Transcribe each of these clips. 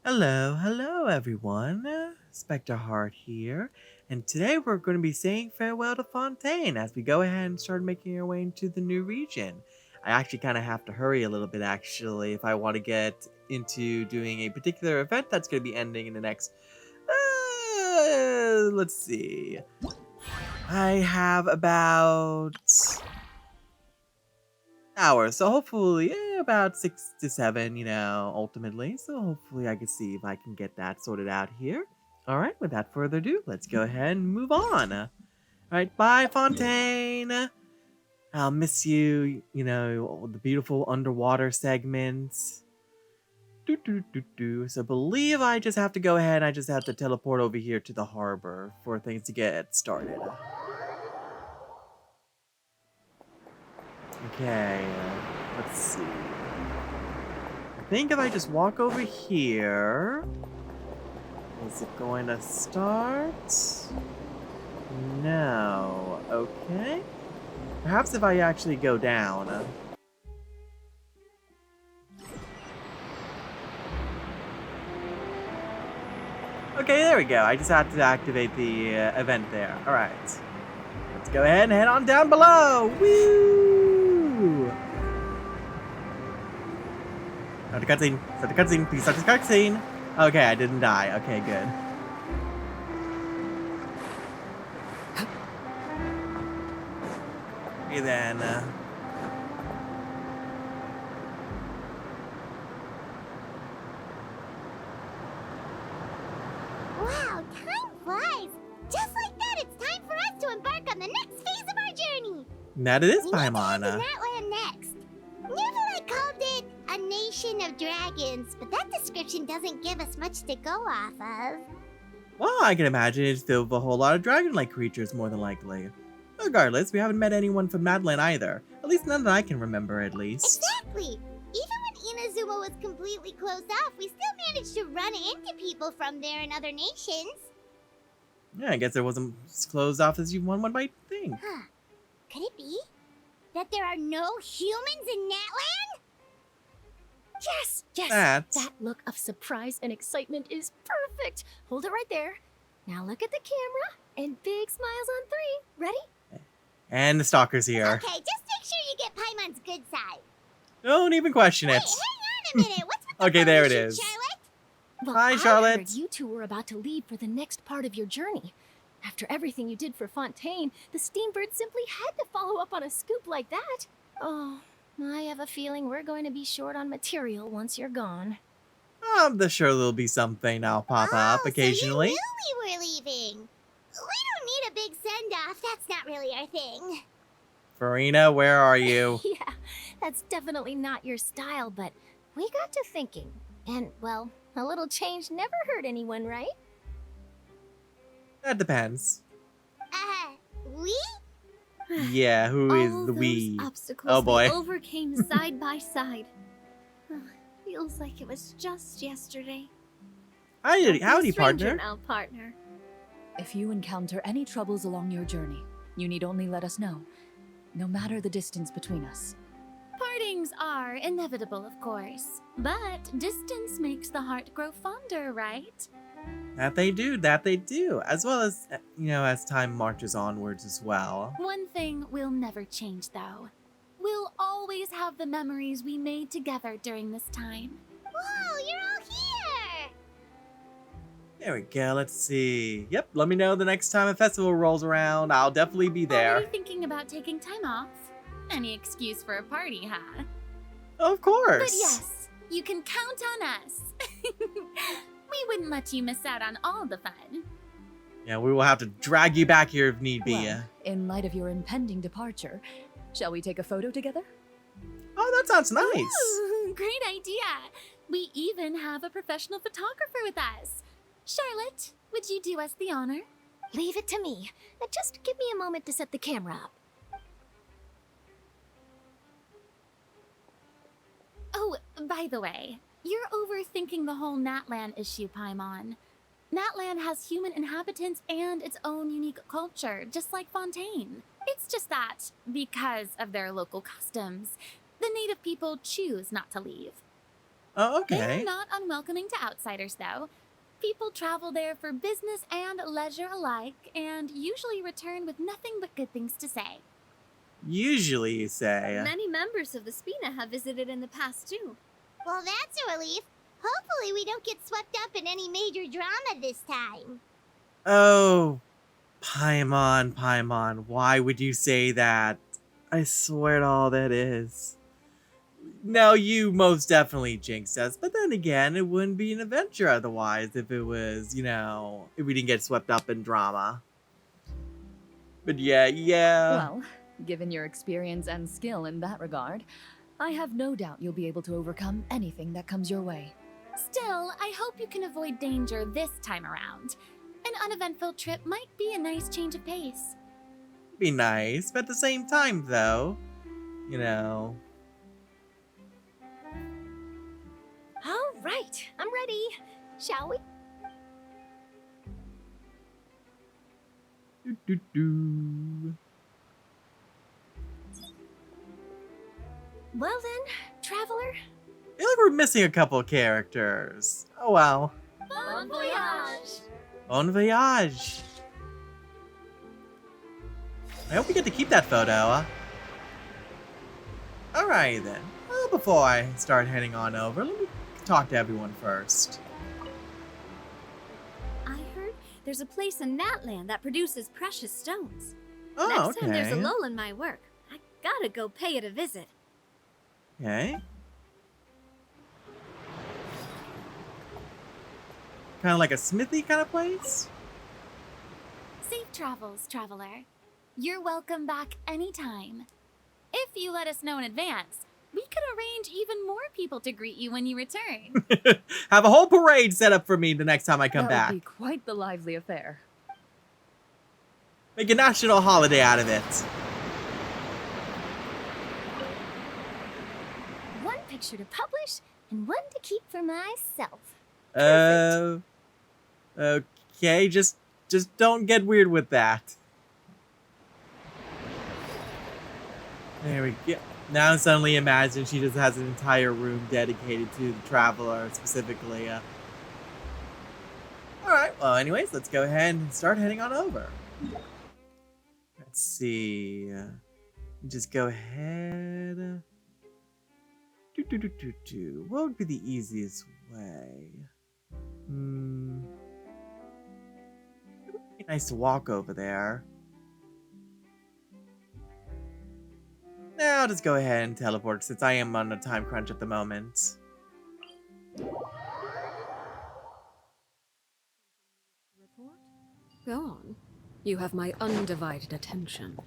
Hello everyone. Spectre Heart here, and today we're going to be saying farewell to Fontaine as we go ahead and start making our way into the new region. I actually kind of have to hurry a little bit actually if I want to get into doing a particular event that's going to be ending in the next let's see. I have about hours, so hopefully about 6 to 7, ultimately. So hopefully I can see if I can get that sorted out here. All right, without further ado, let's go ahead and move on. All right, bye, Fontaine. I'll miss you, the beautiful underwater segments. So believe I just have to go ahead, I just have to teleport over here to the harbor for things to get started. Okay, let's see. I think if I just walk over here, is it going to start? No. Okay. Perhaps if I actually go down. Okay, there we go. I just have to activate the event there. All right. Let's go ahead and head on down below. Woo! Start the cutscene. Start the cutscene. Please start the cutscene. Okay, I didn't die. Okay, good. Okay then. Wow, time flies! Just like that, it's time for us to embark on the next phase of our journey! That it is We need to head to Paimon. Natlan next. Neverland called it a nation of dragons, but that description doesn't give us much to go off of. Well, I can imagine it's filled with a whole lot of dragon-like creatures, more than likely. Regardless, we haven't met anyone from Natlan either. At least none that I can remember, at least. Exactly! Even when Inazuma was completely closed off, we still managed to run into people from there in other nations. Yeah, I guess it wasn't as closed off as one might think. Huh. Could it be that there are no humans in Natlan? Yes, yes. That look of surprise and excitement is perfect. Hold it right there. Now look at the camera and big smiles on 3. Ready? And the stalker's here. Okay, just make sure you get Paimon's good side. Don't even question it. Wait, hang on a minute. What's with the Okay, there it pollution, is. Charlotte? Well, Hi, I Charlotte. heard you two were about to leave for the next part of your journey. After everything you did for Fontaine, the Steambird simply had to follow up on a scoop like that. Oh, I have a feeling we're going to be short on material once you're gone. I'm sure there'll be something I'll pop up occasionally. So you knew we were leaving. We don't need a big send-off. That's not really our thing. Farina, where are you? Yeah, that's definitely not your style, but we got to thinking. And, well, a little change never hurt anyone, right? That depends. We? Yeah, who is All the those we? obstacles Oh boy. we overcame side by side. Feels like it was just yesterday. Howdy, Stranger partner. now, partner. If you encounter any troubles along your journey, you need only let us know, no matter the distance between us. Partings are inevitable, of course, but distance makes the heart grow fonder, right? That they do. As well as, as time marches onwards as well. One thing will never change, though. We'll always have the memories we made together during this time. Whoa, you're all here! There we go, let's see. Yep, let me know the next time a festival rolls around. I'll definitely be there. Already thinking about taking time off? Any excuse for a party, huh? Of course. But yes, you can count on us. We wouldn't let you miss out on all the fun. Yeah, we will have to drag you back here if need be. Well, in light of your impending departure, shall we take a photo together? Oh, that sounds nice. Ooh, great idea. We even have a professional photographer with us. Charlotte, would you do us the honor? Leave it to me. Just give me a moment to set the camera up. Oh, by the way, you're overthinking the whole Natlan issue, Paimon. Natlan has human inhabitants and its own unique culture, just like Fontaine. It's just that, because of their local customs, the native people choose not to leave. Oh, They're okay. not unwelcoming to outsiders, though. People travel there for business and leisure alike, and usually return with nothing but good things to say. Usually, you say. Many members of the Spina have visited in the past, too. Well, that's a relief. Hopefully we don't get swept up in any major drama this time. Oh, Paimon, Paimon, why would you say that? I swear to all that is. Now, you most definitely jinxed us, but then again, it wouldn't be an adventure otherwise if it was, if we didn't get swept up in drama. But yeah. Well, given your experience and skill in that regard, I have no doubt you'll be able to overcome anything that comes your way. Still, I hope you can avoid danger this time around. An uneventful trip might be a nice change of pace. Be nice, but at the same time, though, All right, I'm ready. Shall we? Do. Well then, traveler. I feel like we're missing a couple characters. Oh well. Bon voyage! Bon voyage. I hope we get to keep that photo. Alright then. Well, before I start heading on over, let me talk to everyone first. I heard there's a place in Natlan that produces precious stones. Oh, Next okay. time there's a lull in my work, I gotta go pay it a visit. Okay. Kind of like a smithy kind of place? Safe travels, traveler. You're welcome back anytime. If you let us know in advance, we could arrange even more people to greet you when you return. Have a whole parade set up for me the next time I come That back. would be quite the lively affair. Make a national holiday out of it. One picture to publish and one to keep for myself. Okay, just don't get weird with that. There we go. Now suddenly imagine she just has an entire room dedicated to the traveler specifically. Alright, well anyways, let's go ahead and start heading on over. Let's see. Just go ahead. What would be the easiest way? It would be nice to walk over there. Now I'll just go ahead and teleport since I am on a time crunch at the moment. Report? Go on. You have my undivided attention.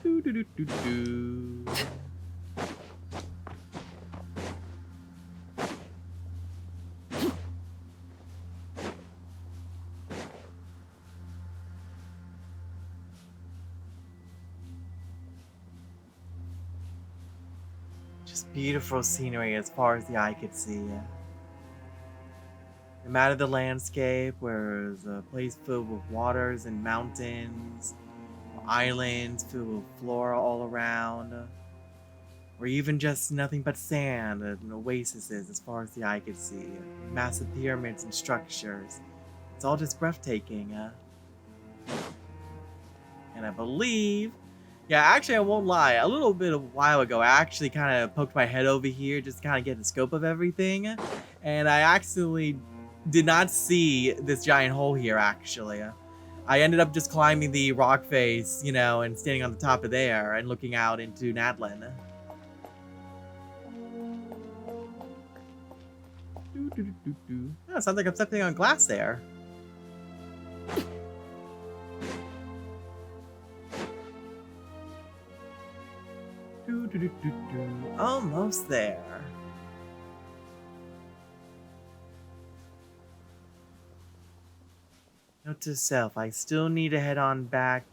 Do. Just beautiful scenery as far as the eye could see. No matter the landscape, where there's a place filled with waters and mountains, islands filled with flora all around, or even just nothing but sand and oases as far as the eye could see, massive pyramids and structures. It's all just breathtaking. And I believe, actually I won't lie, a little bit of a while ago I actually kind of poked my head over here just to kind of get the scope of everything, and I accidentally did not see this giant hole here actually. I ended up just climbing the rock face, and standing on the top of there and looking out into Natlan. Oh, sounds like I'm stepping on glass there. Almost there. Note to self, I still need to head on back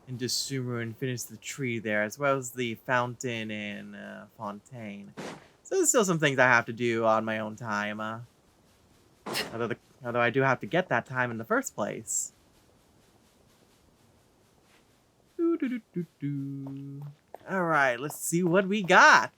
into Sumeru and finish the tree there, as well as the fountain and fontaine. So there's still some things I have to do on my own time. Although I do have to get that time in the first place. Alright, let's see what we got.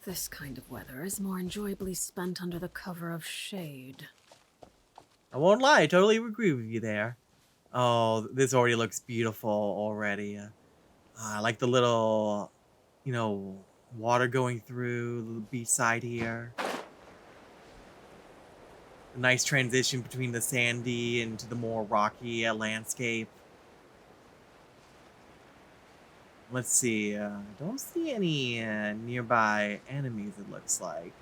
This kind of weather is more enjoyably spent under the cover of shade. I won't lie, I totally agree with you there. Oh, this already looks beautiful already. I like the little, you know, water going through the beach side here. A nice transition between the sandy and to the more rocky landscape. Let's see. Don't see any nearby enemies, it looks like.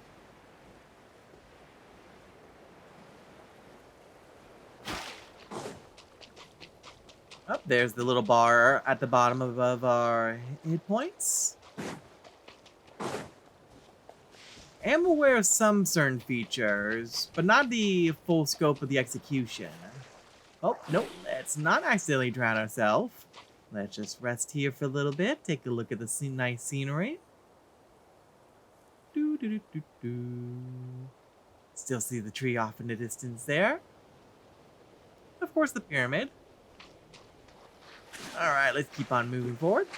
Oh, there's the little bar at the bottom above our hit points. I am aware of some certain features, but not the full scope of the execution. Oh, nope, let's not accidentally drown ourselves. Let's just rest here for a little bit, take a look at the nice scenery. Still see the tree off in the distance there. Of course, the pyramid. Alright, let's keep on moving forward.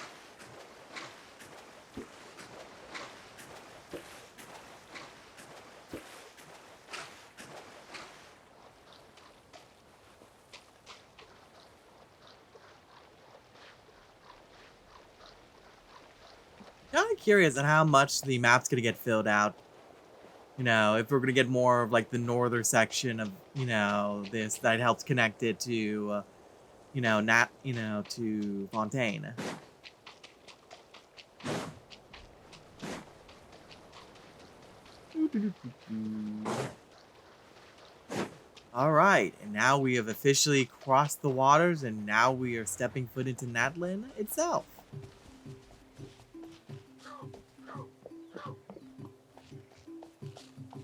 Kind of curious on how much the map's gonna get filled out. You know, if we're gonna get more of like the northern section of, you know, this that helps connect it to, you know, to Fontaine. All right, and now we have officially crossed the waters, and now we are stepping foot into Natlan itself.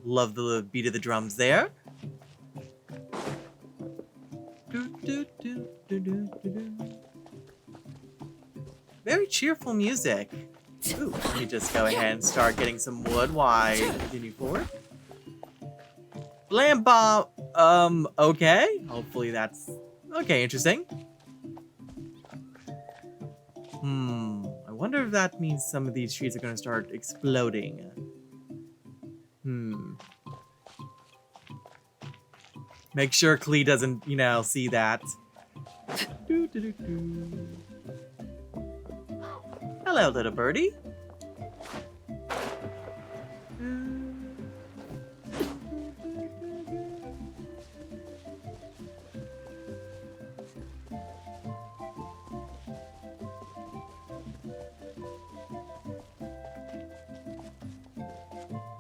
Love the beat of the drums there. Very cheerful music. Ooh, let me just go ahead and start getting some wood while I continue forward. Lamp bomb. Okay. Hopefully that's okay. Interesting. I wonder if that means some of these trees are going to start exploding. Make sure Klee doesn't, you know, see that. Hello, little birdie.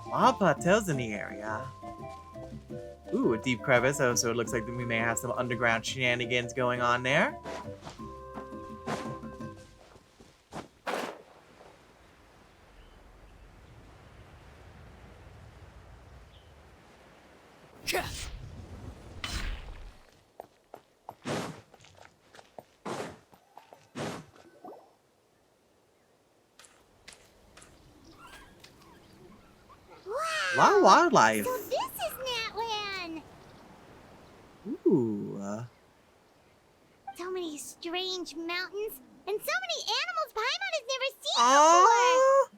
Wild plateaus in the area. Ooh, a deep crevice. Oh, so it looks like we may have some underground shenanigans going on there. A lot of wildlife. So this is Natlan! Ooh. So many strange mountains, and so many animals Paimon has never seen Oh,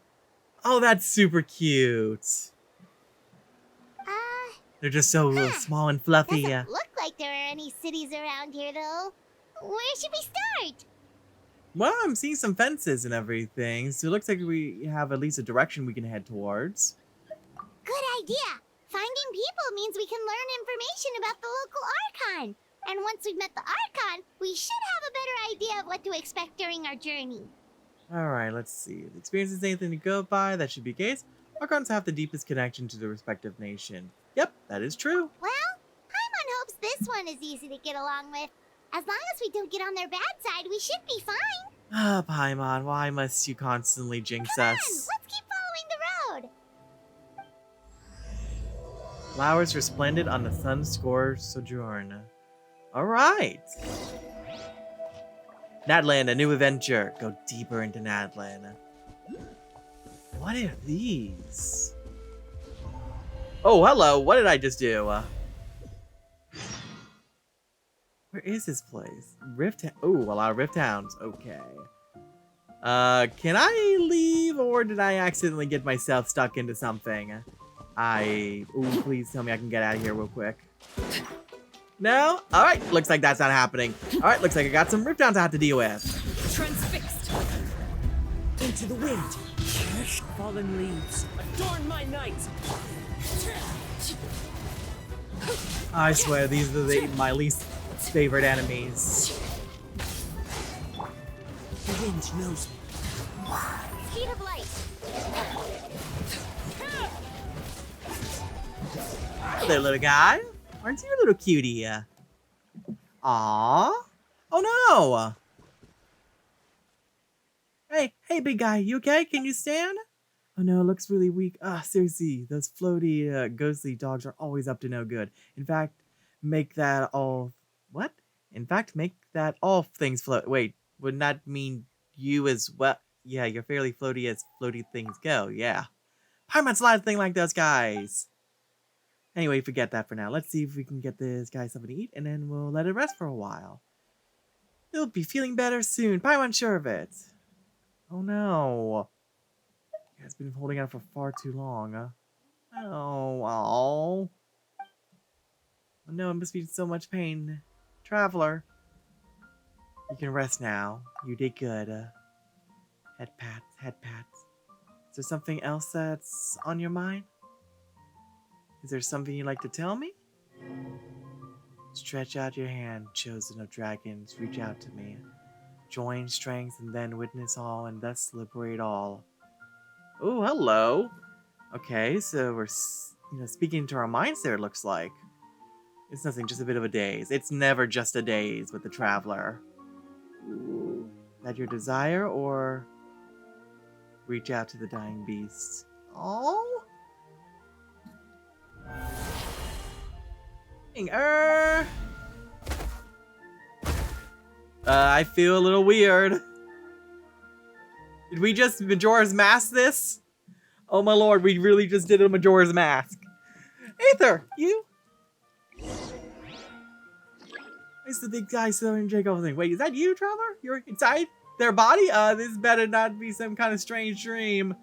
oh, that's super cute. before! They're just so small and fluffy. Doesn't look like there are any cities around here, though. Where should we start? Well, I'm seeing some fences and everything, so it looks like we have at least a direction we can head towards. Good idea! Finding people means we can learn information about the local Archon. And once we've met the Archon, we should have a better idea of what to expect during our journey. Alright, let's see. If the experience is anything to go by, that should be the case. Archons have the deepest connection to the respective nation. Yep, that is true. Well, Paimon hopes this one is easy to get along with. As long as we don't get on their bad side, we should be fine. Ah, Paimon, why must you constantly jinx Come on, us? let's keep following the road. Flowers resplendent on the sun-scorched sojourn. Alright. Natlan, a new adventure. Go deeper into Natlan. What are these? Oh, hello. What did I just do? Where is this place? Oh, a lot of Rift Hounds. Okay. Can I leave or did I accidentally get myself stuck into something? Ooh, please tell me I can get out of here real quick. No? Alright, looks like that's not happening. Alright, looks like I got some Rift Hounds I have to deal with. Transfixed. Into the wind. Fallen leaves. Adorn my night. I swear, these are my least favorite enemies. The wind knows me. Speed of light. Hello there, little guy. Aren't you a little cutie? Aww. Oh no! Hey, big guy, you okay? Can you stand? Oh no, it looks really weak. Seriously, those floaty, ghostly dogs are always up to no good. In fact, make that all... What? In fact, make that all things float... Wait, wouldn't that mean you as well? Yeah, you're fairly floaty as floaty things go, yeah. Paimon's not a thing like those guys! Anyway, forget that for now. Let's see if we can get this guy something to eat, and then we'll let it rest for a while. He'll be feeling better soon. Paimon's sure of it. Oh no. It's been holding out for far too long. Oh no, it must be so much pain. Traveler. You can rest now. You did good. Head pats, head pats. Is there something else that's on your mind? Is there something you'd like to tell me? Stretch out your hand, chosen of dragons, reach out to me. Join strength and then witness all and thus liberate all. Oh, hello. Okay, so we're speaking to our minds there, it looks like. It's nothing, just a bit of a daze. It's never just a daze with the traveler. Ooh. Is that your desire, or reach out to the dying beast? Oh. I feel a little weird. Did we just Majora's Mask this? Oh my lord, we really just did a Majora's Mask. Aether, you? It's the big guy throwing Jacob thing. Wait, is that you, Traveler? You're inside their body? This better not be some kind of strange dream.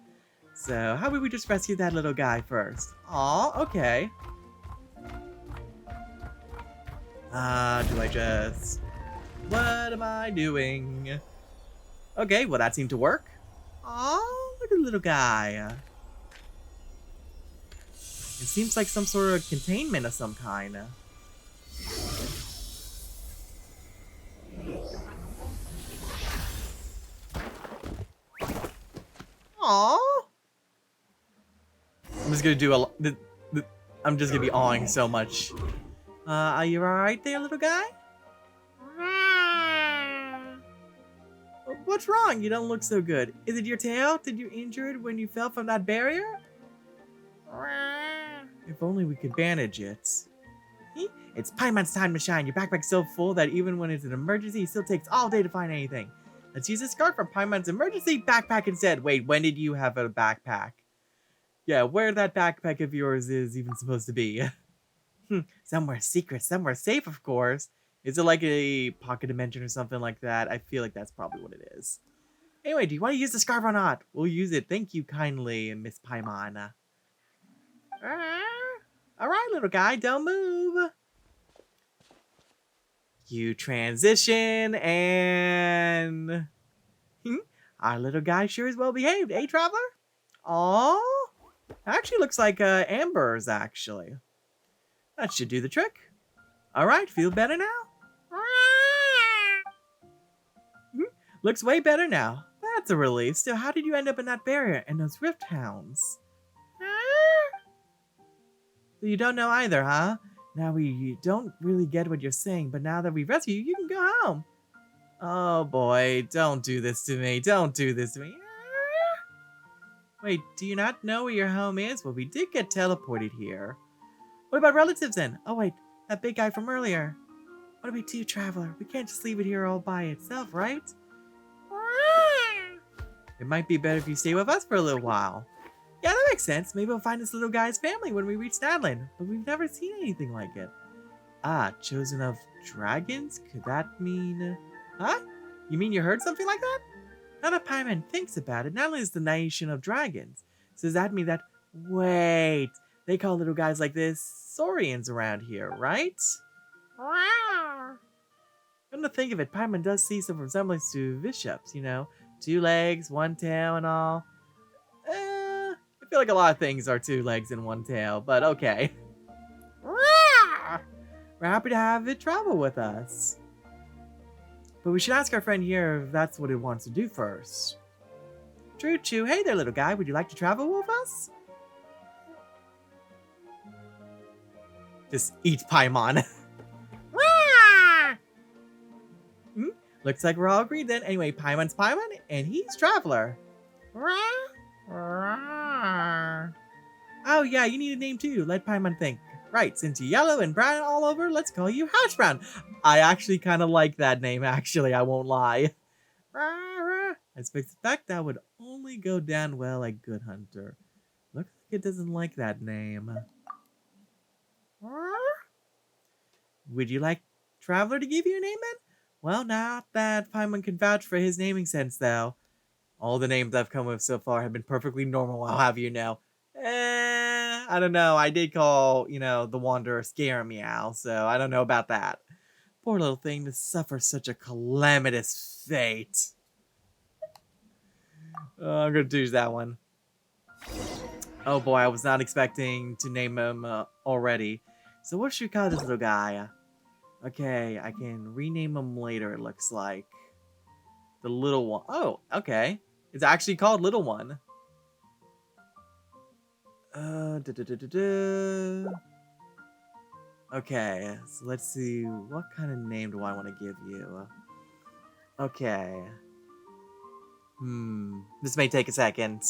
So, how about we just rescue that little guy first? Aw, okay. Do I just... What am I doing? Okay, well that seemed to work. Oh, look at the little guy. It seems like some sort of containment of some kind. Aww. I'm just gonna do I'm just gonna be awing so much. Are you alright there, little guy? What's wrong? You don't look so good. Is it your tail? Did you injure it when you fell from that barrier? If only we could bandage it. It's Paimon's time to shine. Your backpack's so full that even when it's an emergency, it still takes all day to find anything. Let's use this card from Paimon's emergency backpack instead. Wait, when did you have a backpack? Yeah, where that backpack of yours is even supposed to be. Somewhere secret, somewhere safe, of course. Is it like a pocket dimension or something like that? I feel like that's probably what it is. Anyway, do you want to use the scarf or not? We'll use it. Thank you kindly, Miss Paimon. Alright, little guy, don't move. You transition, and... our little guy sure is well behaved, eh, Traveler? Aww. Actually looks like Amber's, actually. That should do the trick. Alright, feel better now? Looks way better now. That's a relief. Still, how did you end up in that barrier and those Rift Hounds? So you don't know either, huh? Now we don't really get what you're saying, but now that we rescue you, you can go home. Oh boy, don't do this to me. Don't do this to me. Wait, do you not know where your home is? Well, we did get teleported here. What about relatives then? Oh wait, that big guy from earlier. What do we do, Traveler? We can't just leave it here all by itself, right? It might be better if you stay with us for a little while. Yeah, that makes sense. Maybe we'll find this little guy's family when we reach Natlan, but we've never seen anything like it. Ah, chosen of dragons? Could that mean... Huh? You mean you heard something like that? Now that Paimon thinks about it, not only is the nation of dragons, so does that mean that... Wait, they call little guys like this saurians around here, right? Come to think of it, Paimon does see some resemblance to bishops, you know? 2 legs, 1 tail and all. I feel like a lot of things are 2 legs and 1 tail, but okay. We're happy to have it travel with us. But we should ask our friend here if that's what it wants to do first. True, Chew. Hey there, little guy. Would you like to travel with us? Just eat Paimon. Looks like we're all agreed then. Anyway, Paimon's Paimon, and he's Traveler. Oh yeah, you need a name too. Let Paimon think. Right, since you're yellow and brown all over, let's call you Hash Brown. I actually kind of like that name, actually. I won't lie. I suspect that would only go down well at Good Hunter. Looks like it doesn't like that name. Would you like Traveler to give you a name then? Well, not that Paimon can vouch for his naming sense, though. All the names I've come with so far have been perfectly normal, I'll have you know. I don't know. I did call, you know, the Wanderer Scare Meow, so I don't know about that. Poor little thing to suffer such a calamitous fate. I'm gonna choose that one. Oh boy, I was not expecting to name him already. So what should we call this little guy? Okay, I can rename him later, it looks like. The little one. Oh, okay. It's actually called Little One. Okay, so let's see. What kind of name do I want to give you? Okay. This may take a second.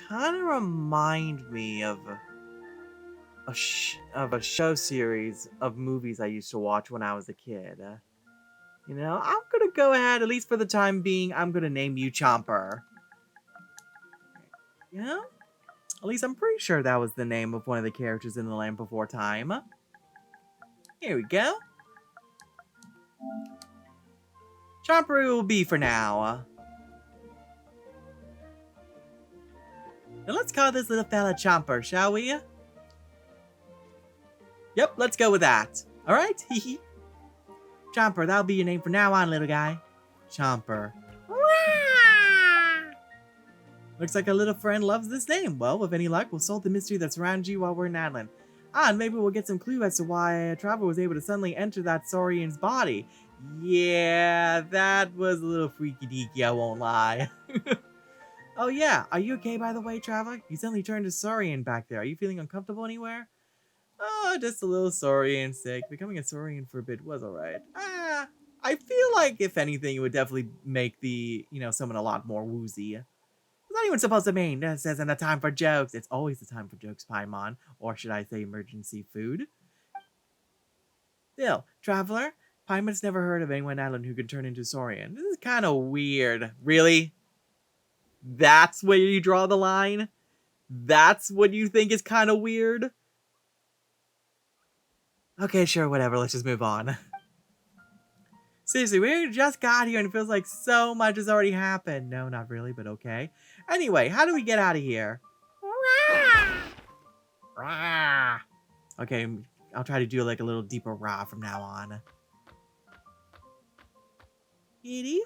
Kind of remind me of a show series of movies I used to watch when I was a kid. You know, I'm gonna go ahead, at least for the time being, I'm gonna name you Chomper. Yeah? At least I'm pretty sure that was the name of one of the characters in The Land Before Time. Here we go. Chomper it will be for now. Now let's call this little fella Chomper, shall we? Yep, let's go with that. Alright? Chomper, that'll be your name from now on, little guy. Chomper. Looks like a little friend loves this name. Well, with any luck, we'll solve the mystery that surrounds you while we're in Natlan. And maybe we'll get some clue as to why a traveler was able to suddenly enter that Saurian's body. Yeah, that was a little freaky deaky, I won't lie. Oh yeah, are you okay by the way, traveler? You suddenly turned to Saurian back there. Are you feeling uncomfortable anywhere? Oh, just a little Saurian sick. Becoming a Saurian for a bit was alright. I feel like if anything, it would definitely make the, someone a lot more woozy. It's not even supposed to mean this isn't a time for jokes. It's always the time for jokes, Paimon. Or should I say emergency food? Still, traveler, Paimon's never heard of anyone in Natlan who could turn into Saurian. This is kind of weird. Really? That's where you draw the line? That's what you think is kind of weird? Okay, sure, whatever. Let's just move on. Seriously, we just got here and it feels like so much has already happened. No, not really, but okay. Anyway, how do we get out of here? Okay, I'll try to do like a little deeper rah from now on. Edie?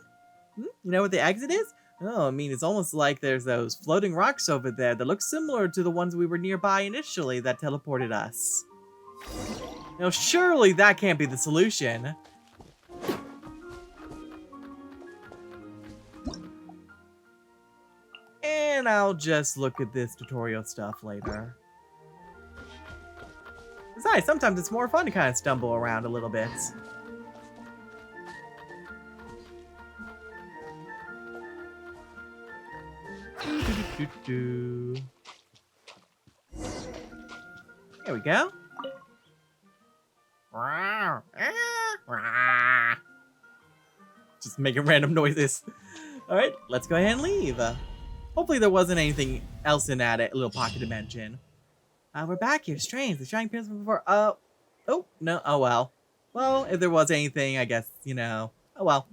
You know what the exit is? Oh, I mean, it's almost like there's those floating rocks over there that look similar to the ones we were nearby initially that teleported us. Now, surely that can't be the solution. And I'll just look at this tutorial stuff later. Besides, sometimes it's more fun to kind of stumble around a little bit. There we go. Just making random noises. Alright, let's go ahead and leave. Hopefully there wasn't anything else in that little pocket dimension. We're back here. Strange. The shining pins before. Oh, no. Oh, well. Well, if there was anything, I guess, you know. Oh, well.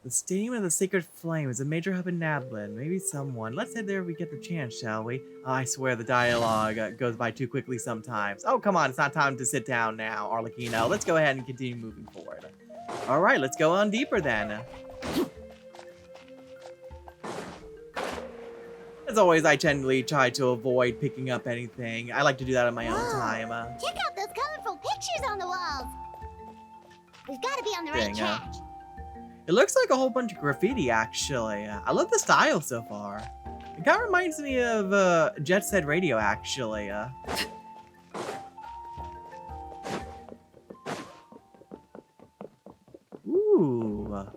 The Stadium of the Sacred Flame is a major hub in Natlan. Maybe someone. Let's head there if we get the chance, shall we? Oh, I swear the dialogue goes by too quickly sometimes. Oh, come on. It's not time to sit down now, Arlecchino. Let's go ahead and continue moving forward. All right, let's go on deeper then. As always, I generally try to avoid picking up anything. I like to do that on my own time. Check out those colorful pictures on the walls. We've got to be on the right track. It looks like a whole bunch of graffiti, actually. I love the style so far. It kind of reminds me of Jet Set Radio, actually. Ooh.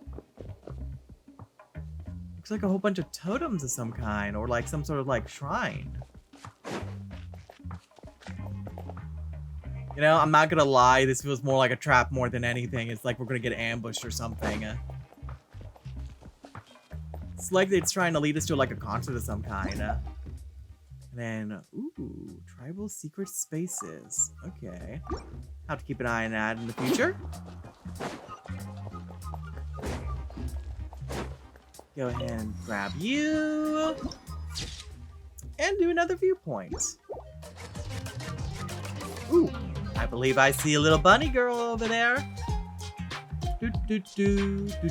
Looks like a whole bunch of totems of some kind, or like some sort of like shrine. You know, I'm not gonna lie, this feels more like a trap more than anything. It's like we're gonna get ambushed or something. It's like it's trying to lead us to like a concert of some kind. And then, ooh, tribal secret spaces. Okay. Have to keep an eye on that in the future. Go ahead and grab you. And do another viewpoint. Ooh, I believe I see a little bunny girl over there. Do do do do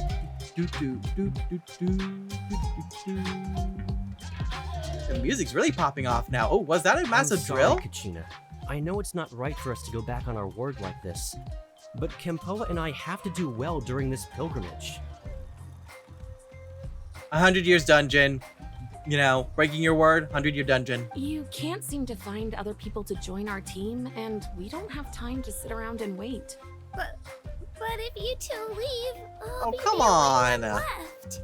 do do do do do do. The music's really popping off now. Oh, was that a massive drill? Kachina. I know it's not right for us to go back on our word like this, but Kempoa and I have to do well during this pilgrimage. 100 years dungeon. You know, breaking your word, 100-year dungeon. You can't seem to find other people to join our team, and we don't have time to sit around and wait. But if you two leave, oh, come on. Left.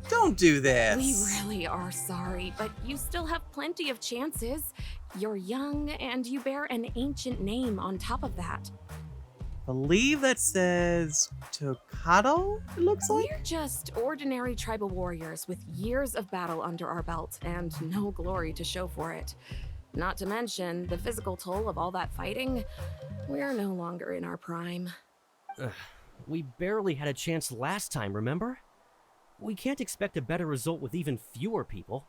Don't do this. We really are sorry, but you still have plenty of chances. You're young, and you bear an ancient name on top of that. Believe that says Tocado, it looks like? We're just ordinary tribal warriors with years of battle under our belt and no glory to show for it. Not to mention the physical toll of all that fighting. We're no longer in our prime. We barely had a chance last time, remember? We can't expect a better result with even fewer people.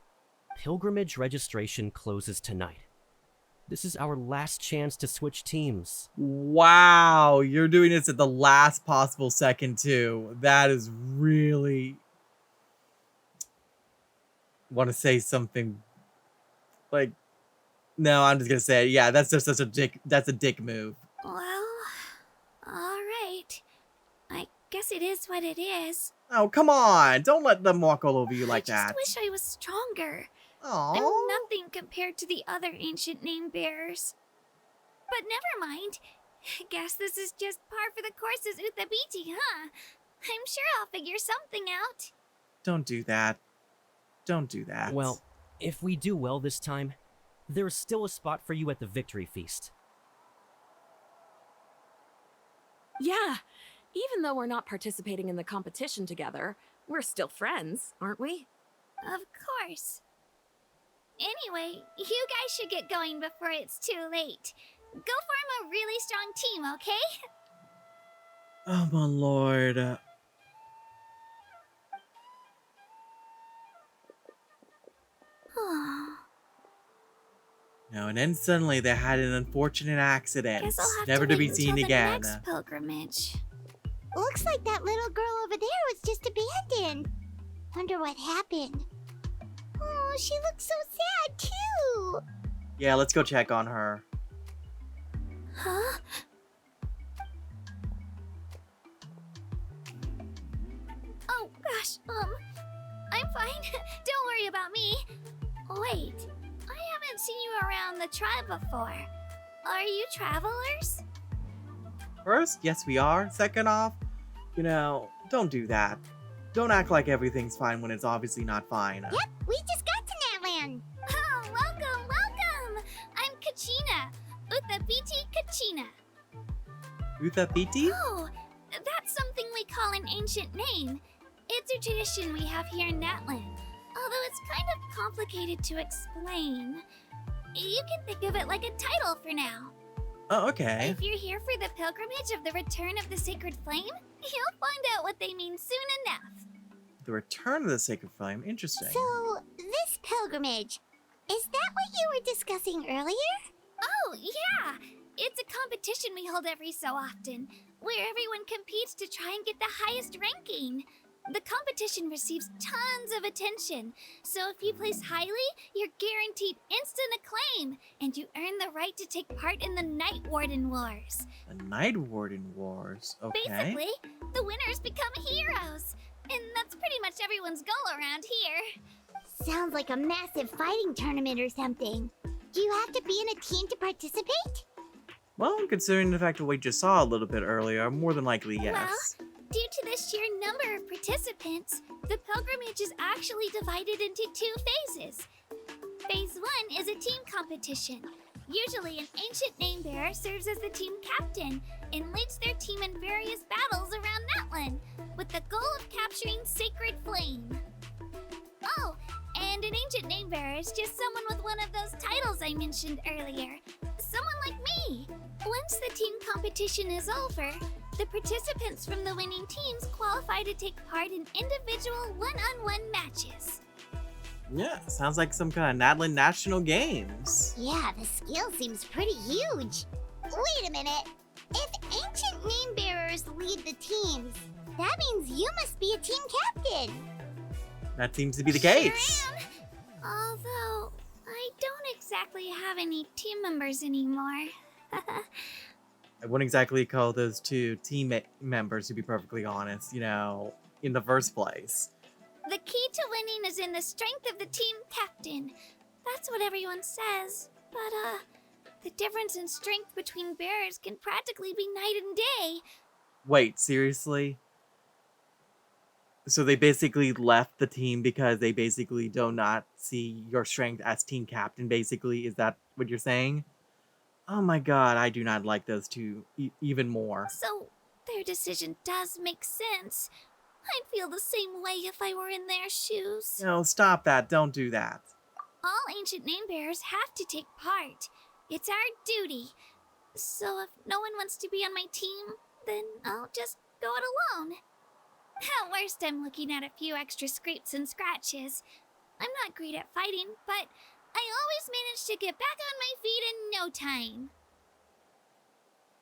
Pilgrimage registration closes tonight. This is our last chance to switch teams. Wow, you're doing this at the last possible second too. That is really... Want to say something like... No, I'm just gonna say, yeah, that's just such a dick. That's a dick move. Well, all right. I guess it is what it is. Oh, come on! Don't let them walk all over you like that. I just wish I was stronger. Aww. I'm nothing compared to the other ancient name bearers. But never mind. Guess this is just par for the course as Uthabiti, huh? I'm sure I'll figure something out. Don't do that. Don't do that. Well, if we do well this time, there's still a spot for you at the victory feast. Yeah, even though we're not participating in the competition together, we're still friends, aren't we? Of course. Anyway, you guys should get going before it's too late. Go form a really strong team, okay? Oh my lord. No, and then suddenly they had an unfortunate accident. Guess I'll have never to be seen until again. The next pilgrimage. Looks like that little girl over there was just abandoned. Wonder what happened. Oh, she looks so sad too. Yeah, let's go check on her. Huh? Oh gosh, I'm fine. Don't worry about me. Wait, I haven't seen you around the tribe before. Are you travelers? First, yes we are. Second off, you know, don't do that. Don't act like everything's fine when it's obviously not fine. Yep, we just got to Natlan. Oh, welcome, welcome. I'm Kachina, Uthabiti Kachina. Uthabiti? Oh, that That's something we call an ancient name. It's a tradition we have here in Natlan, although it's kind of complicated to explain. You can think of it like a title for now. Oh, okay. If you're here for the pilgrimage of the return of the sacred flame, you'll find out what they mean soon enough. The return of the sacred flame. Interesting. So, this pilgrimage, is that what you were discussing earlier? Oh, yeah! It's a competition we hold every so often, where everyone competes to try and get the highest ranking. The competition receives tons of attention, so if you place highly, you're guaranteed instant acclaim, and you earn the right to take part in the Night Warden Wars. The Night Warden Wars. Okay. Basically, the winners become heroes, and that's pretty much everyone's goal around here. Sounds like a massive fighting tournament or something. Do you have to be in a team to participate? Well, considering the fact that we just saw a little bit earlier, more than likely yes. Due to the sheer number of participants, the pilgrimage is actually divided into 2 phases. Phase 1 is a team competition. Usually, an ancient name bearer serves as the team captain and leads their team in various battles around Natlan, with the goal of capturing Sacred Flame. Oh, and an ancient name bearer is just someone with one of those titles I mentioned earlier. Someone like me. Once the team competition is over, the participants from the winning teams qualify to take part in individual one-on-one matches. Yeah, sounds like some kind of Natlan National Games. Yeah, the skill seems pretty huge. Wait a minute. If ancient name bearers lead the teams, that means you must be a team captain. That seems to be the case. Sure am. Although, I don't exactly have any team members anymore. I wouldn't exactly call those 2 team members, to be perfectly honest, you know, in the first place. The key to winning is in the strength of the team captain. That's what everyone says. But, the difference in strength between bearers can practically be night and day. Wait, seriously? So they basically left the team because they basically do not see your strength as team captain, basically? Is that what you're saying? Oh my god, I do not like those 2 even more. So, their decision does make sense. I'd feel the same way if I were in their shoes. No, stop that. Don't do that. All ancient name bearers have to take part. It's our duty. So if no one wants to be on my team, then I'll just go it alone. At worst, I'm looking at a few extra scrapes and scratches. I'm not great at fighting, but I always manage to get back on my feet in no time.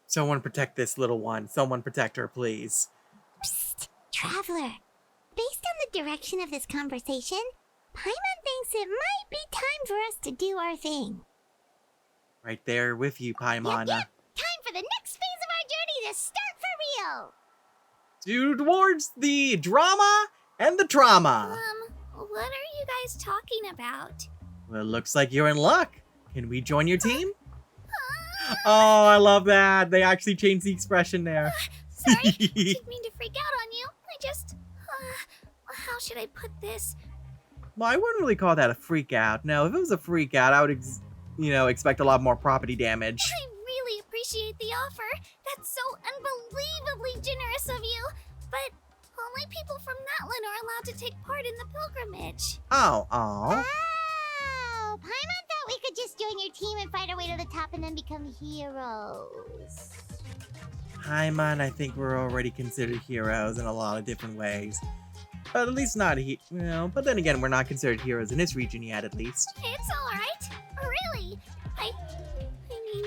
Someone protect this little one. Someone protect her, please. Psst, Traveler. Based on the direction of this conversation, Paimon thinks it might be time for us to do our thing. Right there with you, Paimon. Yep. Time for the next phase of our journey to start for real. Towards the drama and the trauma. What are you guys talking about? Well, looks like you're in luck. Can we join your team? Oh, I love that. They actually changed the expression there. Sorry, didn't mean to freak out on you. I just... how should I put this? Well, I wouldn't really call that a freak out. No, if it was a freak out, I would, expect a lot more property damage. I really appreciate the offer. That's so unbelievably generous of you. But only people from Natlan are allowed to take part in the pilgrimage. Oh. Oh, Paimon thought we could just join your team and fight our way to the top and then become heroes. Paimon, I think we're already considered heroes in a lot of different ways. But at least not but then again, we're not considered heroes in this region yet, at least. It's alright. Really. I mean,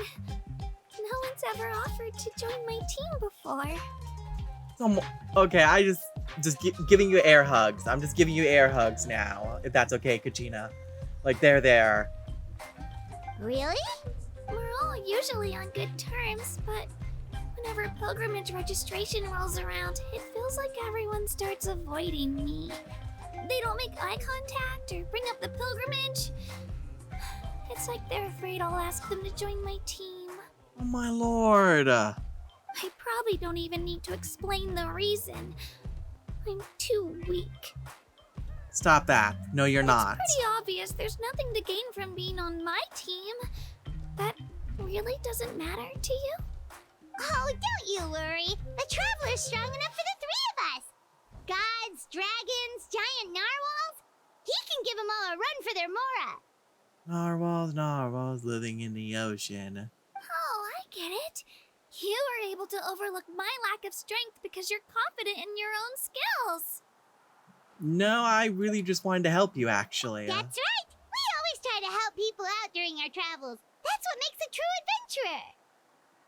no one's ever offered to join my team before. Okay, I just giving you air hugs. I'm just giving you air hugs now, if that's okay, Kachina. Like, there. Really? We're all usually on good terms, but whenever pilgrimage registration rolls around, it feels like everyone starts avoiding me. They don't make eye contact or bring up the pilgrimage. It's like they're afraid I'll ask them to join my team. Oh my lord. I probably don't even need to explain the reason. I'm too weak. Stop that. No, you're not. It's pretty obvious there's nothing to gain from being on my team. That really doesn't matter to you? Oh, don't you worry. The Traveler's strong enough for the three of us. Gods, dragons, giant narwhals. He can give them all a run for their mora. Narwhals living in the ocean. Oh, I get it. You were able to overlook my lack of strength because you're confident in your own skills. No, I really just wanted to help you, actually. That's right. We always try to help people out during our travels. That's what makes a true adventurer.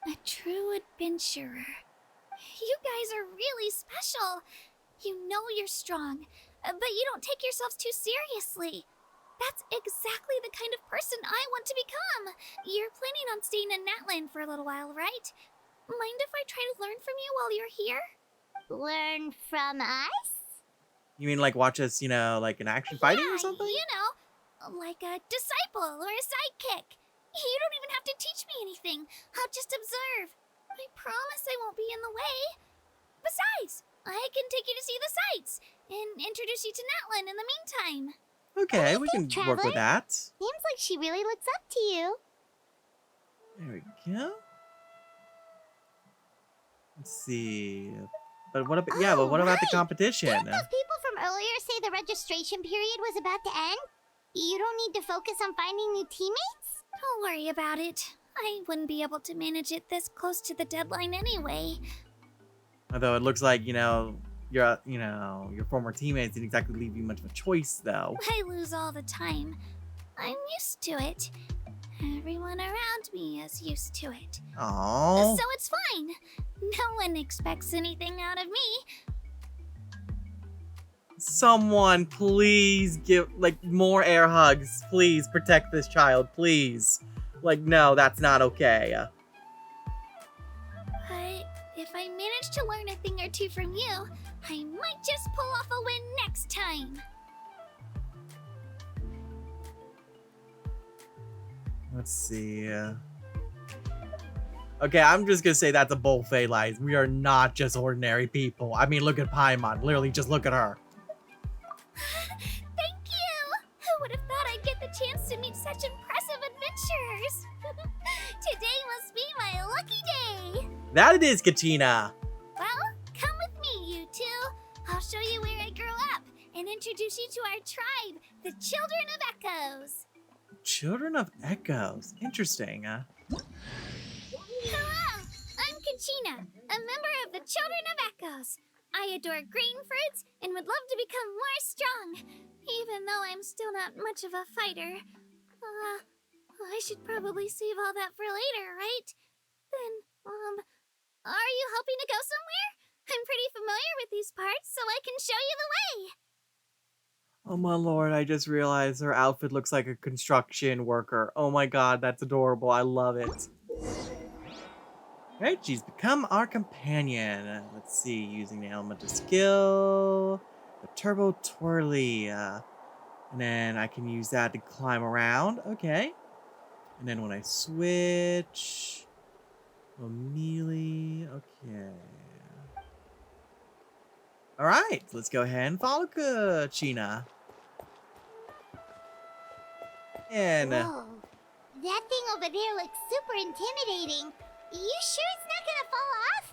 A true adventurer. You guys are really special. You know you're strong, but you don't take yourselves too seriously. That's exactly the kind of person I want to become. You're planning on staying in Natlan for a little while, right? Mind if I try to learn from you while you're here? Learn from us? You mean like watch us, like an action fighting or something? You know, like a disciple or a sidekick. You don't even have to teach me anything. I'll just observe. I promise I won't be in the way. Besides, I can take you to see the sights and introduce you to Natlan in the meantime. Okay, we can work with that. Seems like she really looks up to you. There we go. Let's see. But what about but what about the competition? Didn't those people from earlier say the registration period was about to end? You don't need to focus on finding new teammates? Don't worry about it. I wouldn't be able to manage it this close to the deadline anyway. Although it looks like, your former teammates didn't exactly leave you much of a choice, though. I lose all the time. I'm used to it. Everyone around me is used to it. Aww. So it's fine. No one expects anything out of me. Someone, please give, more air hugs. Please protect this child, please. No, that's not okay. But if I manage to learn a thing or two from you, I might just pull off a win next time. Let's see. Okay, I'm just gonna say that's a bold lies. We are not just ordinary people. I mean, look at Paimon. Literally, just look at her. Thank you! Who would have thought I'd get the chance to meet such impressive adventurers? Today must be my lucky day! That it is, Katina! Well, come with me, you two. I'll show you where I grew up and introduce you to our tribe, the Children of Echoes. Children of Echoes. Interesting. Hello! I'm Kachina, a member of the Children of Echoes. I adore green fruits and would love to become more strong, even though I'm still not much of a fighter. I should probably save all that for later, right? Then, are you hoping to go somewhere? I'm pretty familiar with these parts, so I can show you the way. Oh my lord, I just realized her outfit looks like a construction worker. Oh my god, that's adorable. I love it. Alright, she's become our companion. Let's see, using the element of skill, the turbo twirly, and then I can use that to climb around. Okay. And then when I switch, melee, okay. Alright, let's go ahead and follow Kachina. And Whoa. That thing over there looks super intimidating. You sure it's not gonna fall off?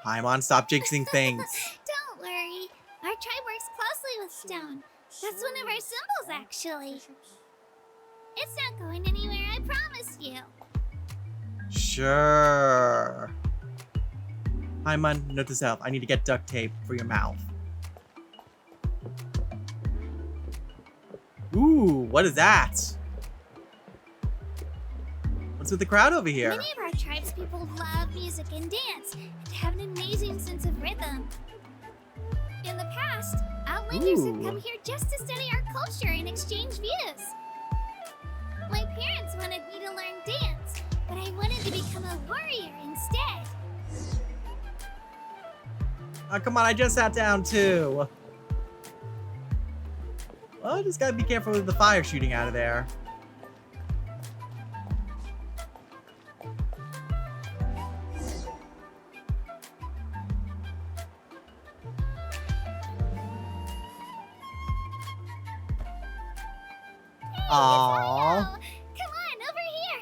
Paimon, stop jinxing things. Don't worry. Our tribe works closely with stone. That's one of our symbols, actually. It's not going anywhere, I promise you. Sure. Paimon, note to self. I need to get duct tape for your mouth. Ooh, what is that? What's with the crowd over here? Many of our tribespeople love music and dance and have an amazing sense of rhythm. In the past, Outlanders have come here just to study our culture and exchange views. My parents wanted me to learn dance, but I wanted to become a warrior instead. Oh, come on, I just sat down too. Well, I just gotta be careful with the fire shooting out of there. Aww. Come on, over here.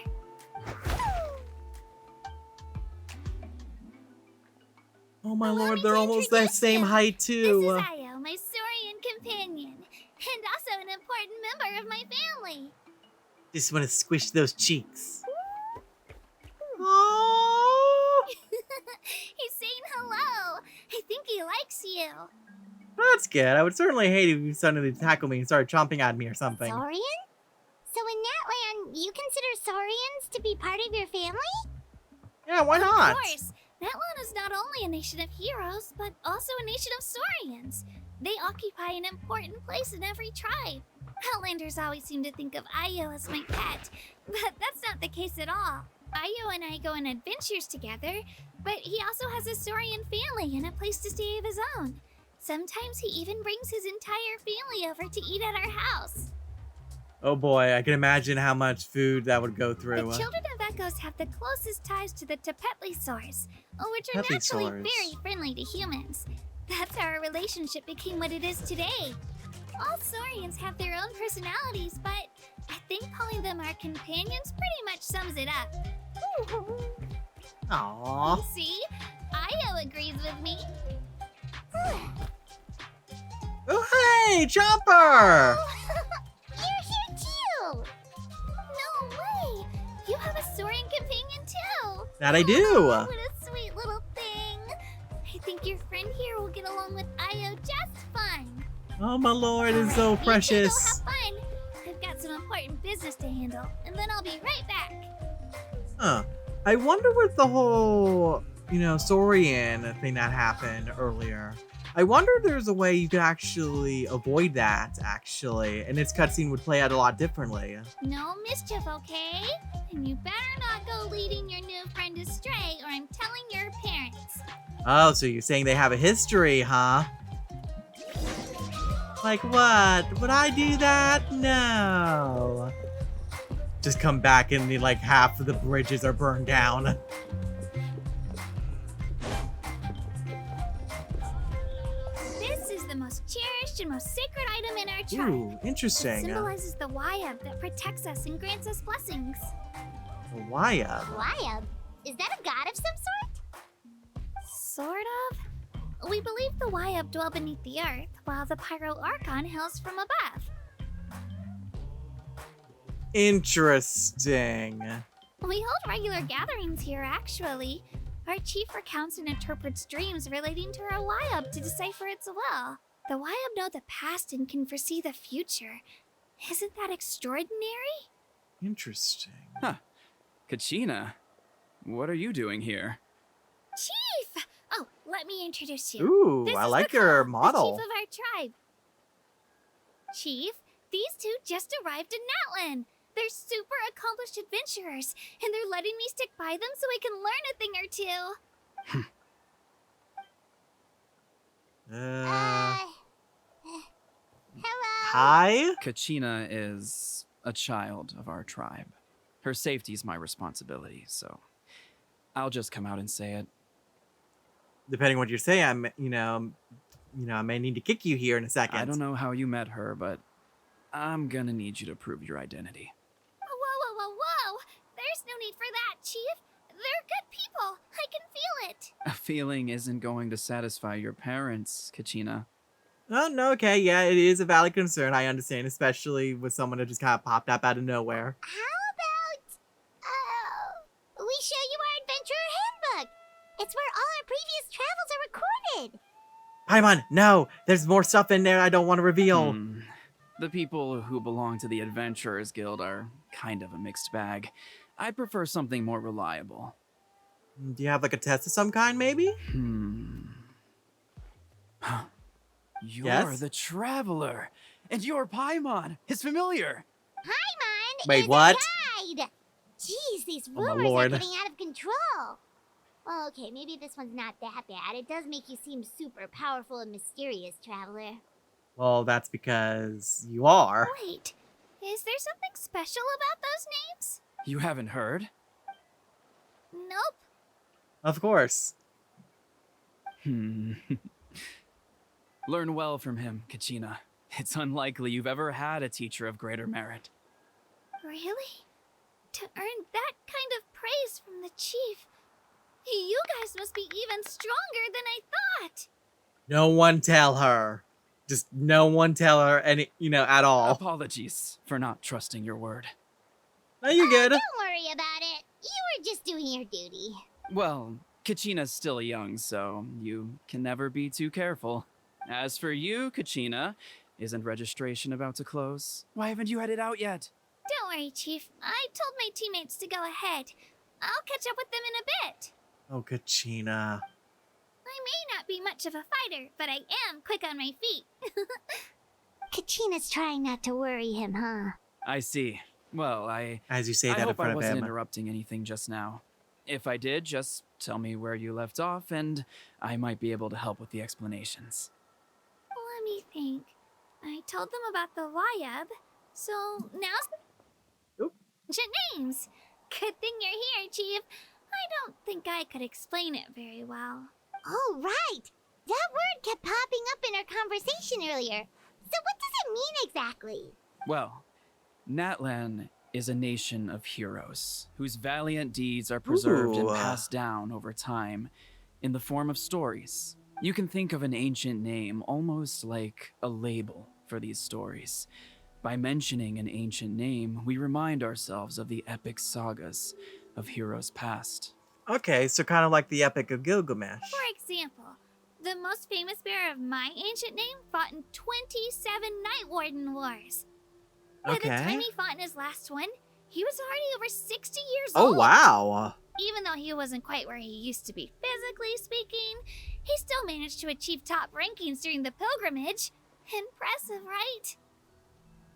Oh my Allow lord, me they're to almost the introduce same you. height This too. is Io, my Saurian companion, and also an important member of my family. Just want to squish those cheeks. Oh, He's saying hello. I think he likes you. that's good. I would certainly hate if you suddenly tackle me and started chomping at me or something. Saurian? So in Natlan, you consider Saurians to be part of your family? Yeah, why Of not? course. Natlan is not only a nation of heroes, but also a nation of Saurians. They occupy an important place in every tribe. Outlanders always seem to think of Io as my pet, but that's not the case at all. Io and I go on adventures together, but he also has a Saurian family and a place to stay of his own. Sometimes he even brings his entire family over to eat at our house. Oh boy, I can imagine how much food that would go through. The children of Echoes have the closest ties to the Tepetlisaurs, which are naturally Tepetlisaurs. very friendly to humans. That's how our relationship became what it is today. All Saurians have their own personalities, but I think calling them our companions pretty much sums it up. Aww. See? Io agrees with me. Oh hey, Chopper! You're here too! No way! You have a Saurian companion too! That I do. Oh, what a sweet little thing! I think your friend here will get along with Io just fine. Oh my lord, it's so Alright, you two precious. Go have fun. I've got some important business to handle, and then I'll be right back. Huh. I wonder what the whole, Saurian thing that happened earlier. I wonder if there's a way you could actually avoid that, actually. And this cutscene would play out a lot differently. No mischief, okay? And you better not go leading your new friend astray, or I'm telling your parents. Oh, so you're saying they have a history, huh? Like what? Would I do that? No. Just come back and like half of the bridges are burned down. This is the most cherished and most sacred item in our tribe. Ooh, It interesting. symbolizes the Wayab that protects us and grants us blessings. Waya. Wayab? Is that a god of some sort? Sort of. We believe the Wayab dwell beneath the earth, while the Pyro Archon hails from above. Interesting. We hold regular gatherings here, actually. Our chief recounts and interprets dreams relating to our Wayab to decipher its will. The Wayab know the past and can foresee the future. Isn't that extraordinary? Interesting. Huh. Kachina, what are you doing here? Chief! Oh, let me introduce you. Ooh, This I is like Bakal, your the model. chief of our tribe. Chief, these two just arrived in Natlan. They're super accomplished adventurers, and they're letting me stick by them so I can learn a thing or two. Hello? Hi? Kachina is a child of our tribe. Her safety is my responsibility, so I'll just come out and say it. Depending on what you say, I may need to kick you here in a second. I don't know how you met her, but I'm gonna need you to prove your identity. Whoa. There's no need for that, Chief. They're good people. I can feel it. A feeling isn't going to satisfy your parents, Kachina. Oh, no, okay, yeah, it is a valid concern. I understand, especially with someone that just kind of popped up out of nowhere. How about, we show you our adventurer handbook? It's where all our previous travels are recorded. Paimon, no! There's more stuff in there I don't want to reveal. The people who belong to the Adventurers Guild are kind of a mixed bag. I'd prefer something more reliable. Do you have like a test of some kind, maybe? You're the Traveler, and you're Paimon, his familiar. Paimon Wait, is what? a guide. Jeez, these Oh, my rumors are lord. getting out of control. Well, okay, maybe this one's not that bad. It does make you seem super powerful and mysterious, Traveler. Well, that's because you are. Wait, is there something special about those names? You haven't heard? Nope. Of course. Learn well from him, Kachina. It's unlikely you've ever had a teacher of greater merit. Really? To earn that kind of praise from the chief, You guys must be even stronger than I thought. No one tell her. Just no one tell her any, at all. Apologies for not trusting your word. No, you're good. Don't worry about it. You were just doing your duty. Well, Kachina's still young, so you can never be too careful. As for you, Kachina, isn't registration about to close? Why haven't you headed out yet? Don't worry, Chief. I told my teammates to go ahead. I'll catch up with them in a bit. Oh, Kachina. I may not be much of a fighter, but I am quick on my feet. Kachina's trying not to worry him, huh? I see. Well, As you say I that in hope I front of wasn't him. interrupting anything just now. If I did, just tell me where you left off, and I might be able to help with the explanations. Let me think. I told them about the YUB, so now's the ancient names. Good thing you're here, Chief. I don't think I could explain it very well. Oh, right. That word kept popping up in our conversation earlier. So what does it mean exactly? Well, Natlan is a nation of heroes whose valiant deeds are preserved and Ooh. passed down over time in the form of stories. You can think of an ancient name almost like a label for these stories. By mentioning an ancient name, we remind ourselves of the epic sagas of heroes past. Okay, so kind of like the Epic of Gilgamesh. For example, the most famous bearer of my ancient name fought in 27 Night Warden Wars. By the time he fought in his last one, he was already over 60 years Oh, old. wow. Even though he wasn't quite where he used to be physically speaking, he still managed to achieve top rankings during the pilgrimage. Impressive, right?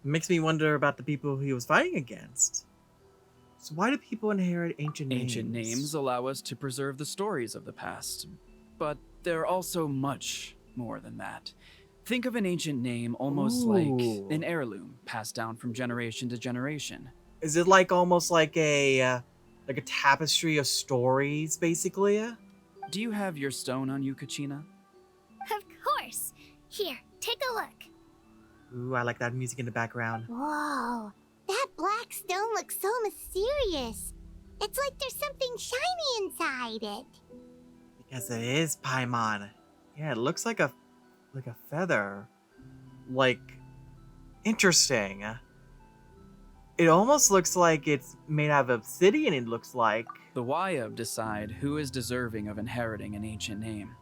Makes me wonder about the people he was fighting against. So why do people inherit ancient names? Ancient names allow us to preserve the stories of the past, but they're also much more than that. Think of an ancient name almost like an heirloom passed down from generation to generation. Is it like almost like a tapestry of stories, basically? Do you have your stone on you, Kachina? Of course. Here, take a look. Ooh, I like that music in the background. Whoa. That black stone looks so mysterious. It's like there's something shiny inside it. Because it is Paimon. Yeah, it looks like a feather. Like, interesting. It almost looks like it's made out of obsidian, it looks like. The YUB decide who is deserving of inheriting an ancient name.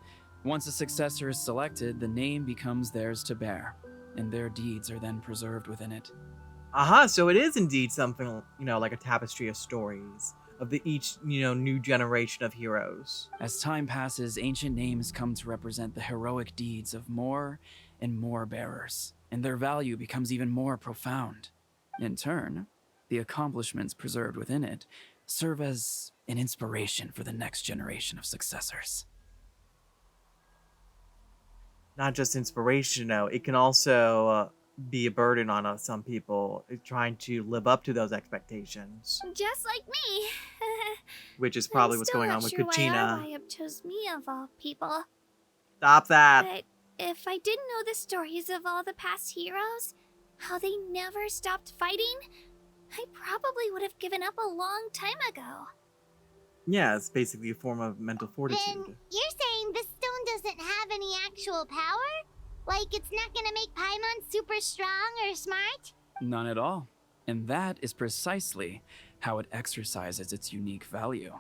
Once a successor is selected, the name becomes theirs to bear, and their deeds are then preserved within it. So it is indeed something, like a tapestry of stories of each new generation of heroes. As time passes, ancient names come to represent the heroic deeds of more and more bearers, and their value becomes even more profound. In turn, the accomplishments preserved within it serve as an inspiration for the next generation of successors. Not just inspiration, though. It can also be a burden on some people trying to live up to those expectations. Just like me. Which is probably I'm what's still going not on with sure Kachina. why YUB chose me of all people. Stop that. But if I didn't know the stories of all the past heroes, how they never stopped fighting, I probably would have given up a long time ago. Yeah, it's basically a form of mental fortitude. Then you're saying this stone doesn't have any actual power? Like it's not gonna make Paimon super strong or smart? None at all. And that is precisely how it exercises its unique value.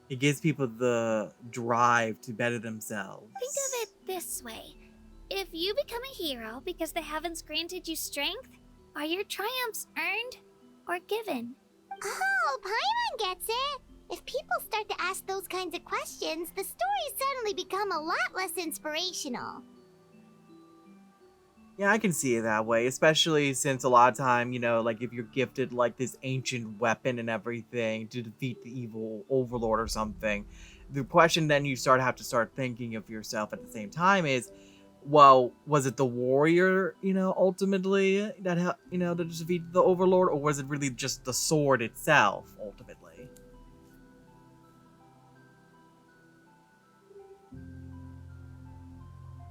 It gives people the drive to better themselves. Think of it this way. If you become a hero because the heavens granted you strength, are your triumphs earned or given? Oh, Paimon gets it! If people start to ask those kinds of questions, the stories suddenly become a lot less inspirational. Yeah, I can see it that way, especially since a lot of time, like if you're gifted like this ancient weapon and everything to defeat the evil overlord or something, the question then you have to start thinking of yourself at the same time is, well, was it the warrior, ultimately that that defeated the overlord, or was it really just the sword itself ultimately?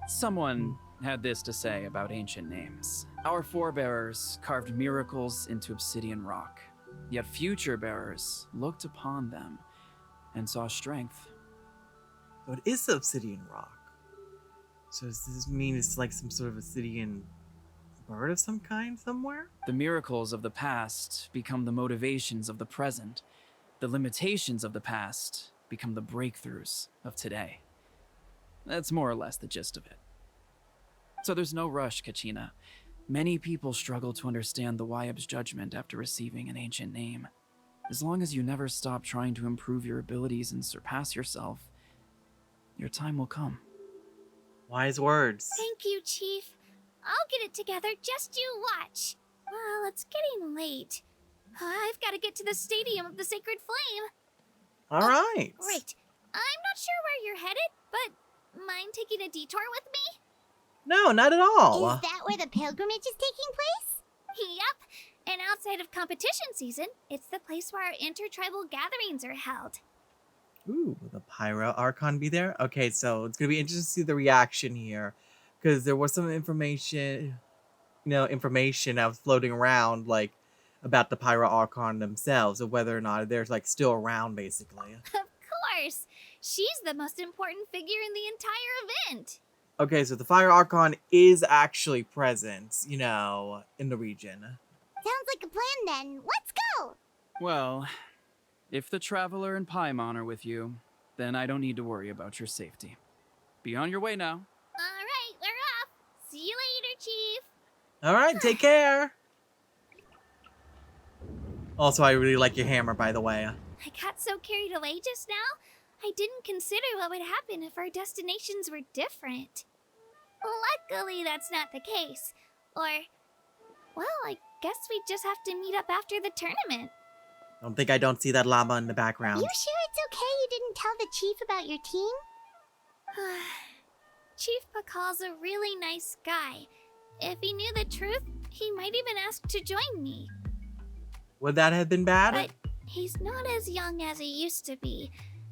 Someone had this to say about ancient names. Our forebears carved miracles into obsidian rock, yet future bearers looked upon them and saw strength. So it is obsidian rock. So does this mean it's like some sort of obsidian bird of some kind somewhere? The miracles of the past become the motivations of the present. The limitations of the past become the breakthroughs of today. That's more or less the gist of it. So there's no rush, Kachina. Many people struggle to understand the Wyab's judgment after receiving an ancient name. As long as you never stop trying to improve your abilities and surpass yourself, your time will come. Wise words. Thank you, Chief. I'll get it together, just you watch. Well, it's getting late. I've got to get to the Stadium of the Sacred Flame. All right. Right. I'm not sure where you're headed, but mind taking a detour with me? No, not at all. Is that where the pilgrimage is taking place? Yep. And outside of competition season, it's the place where our intertribal gatherings are held. Ooh, will the Pyro Archon be there? Okay, so it's gonna be interesting to see the reaction here, because there was some information that was floating around, like about the Pyro Archon themselves, of whether or not they're like still around, basically. Of course. She's the most important figure in the entire event. Okay, so the Fire Archon is actually present, in the region. Sounds like a plan then. Let's go! Well, if the Traveler and Paimon are with you, then I don't need to worry about your safety. Be on your way now. All right, we're off. See you later, Chief. All right, take care. Also, I really like your hammer, by the way. I got so carried away just now, I didn't consider what would happen if our destinations were different. Luckily, that's not the case. Or, well, I guess we just have to meet up after the tournament. I don't see that llama in the background. You sure it's okay you didn't tell the chief about your team? Chief Pakal's a really nice guy. If he knew the truth, he might even ask to join me. Would that have been bad? But he's not as young as he used to be,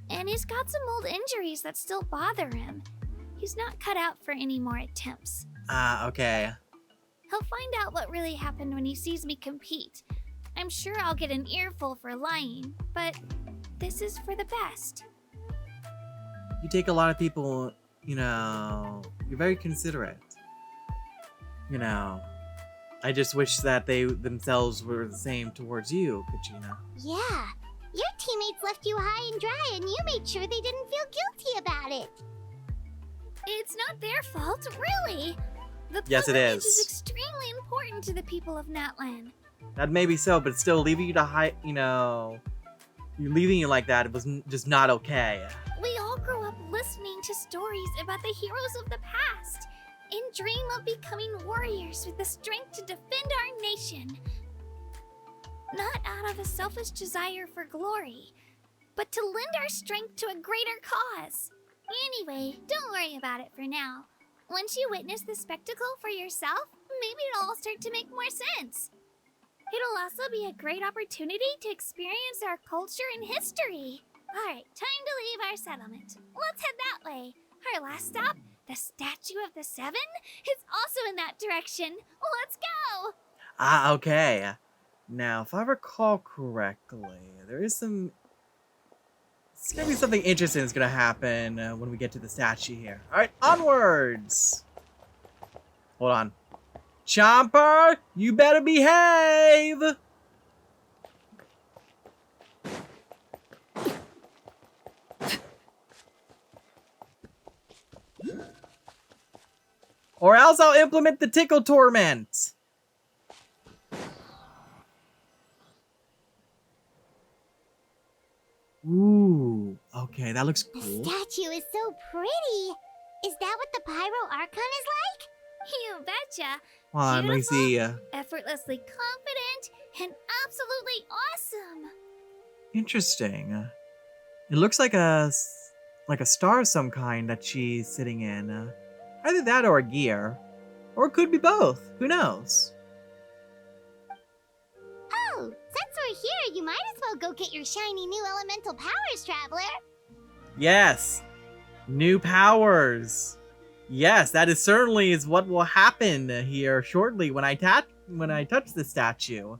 and he's got some old injuries that still bother him. He's not cut out for any more attempts. Okay. He'll find out what really happened when he sees me compete. I'm sure I'll get an earful for lying, but this is for the best. You take a lot of people, you're very considerate. I just wish that they themselves were the same towards you, Kachina. Yeah. Your teammates left you high and dry and you made sure they didn't feel guilty about it. It's not their fault, really. The Yes, it pilgrimage is. extremely important to the people of Natlan. That may be so, but still leaving you to hide, you're leaving you like that, it was just not okay. We all grew up listening to stories about the heroes of the past and dream of becoming warriors with the strength to defend our nation. Not out of a selfish desire for glory, but to lend our strength to a greater cause. Anyway, don't worry about it for now. Once you witness the spectacle for yourself, maybe it'll all start to make more sense. It'll also be a great opportunity to experience our culture and history. Alright, time to leave our settlement. Let's head that way. Our last stop, the Statue of the Seven, is also in that direction. Let's go! Okay. Now, if I recall correctly, there is some... It's gonna be something interesting that's gonna happen when we get to the statue here. Alright, onwards! Hold on. Chomper, you better behave! Or else I'll implement the tickle torment! Ooh, okay, that looks The cool. statue is so pretty. Is that what the Pyro Archon is like? You betcha. Hold on, let me see. Effortlessly confident and absolutely awesome. Interesting. It looks like a star of some kind that she's sitting in. Either that or a gear. Or it could be both. Who knows? Oh, since we're here, you might as well go get your shiny new elemental powers, Traveler. Yes. New powers. Yes, that is certainly is what will happen here shortly when I touch the statue.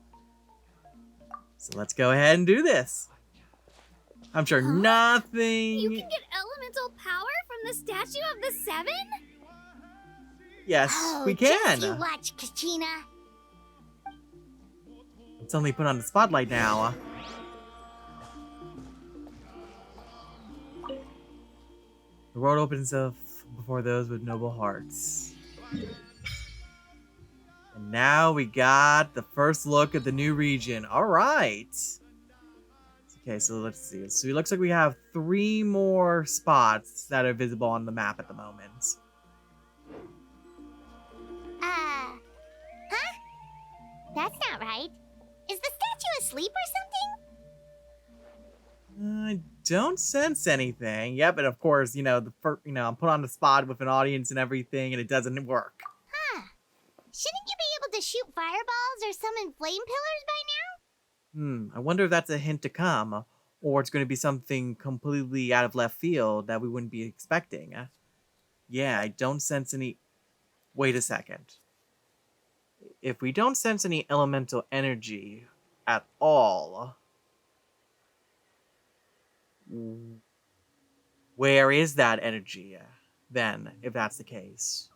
So let's go ahead and do this. I'm sure Huh? nothing. You can get elemental power from the Statue of the Seven? Yes, Oh, we just you can. watch, Katrina. It's only put on the spotlight now. The world opens up before those with noble hearts. And now we got the first look at the new region. All right. Okay, so let's see. So it looks like we have 3 more spots that are visible on the map at the moment. Huh? That's not right. Is the statue asleep or something? I don't sense anything. Yep, and of course, I'm put on the spot with an audience and everything, and it doesn't work. Huh. Shouldn't you be able to shoot fireballs or summon flame pillars by now? I wonder if that's a hint to come, or it's going to be something completely out of left field that we wouldn't be expecting. Yeah, I don't sense any... Wait a second. If we don't sense any elemental energy at all, where is that energy then, if that's the case?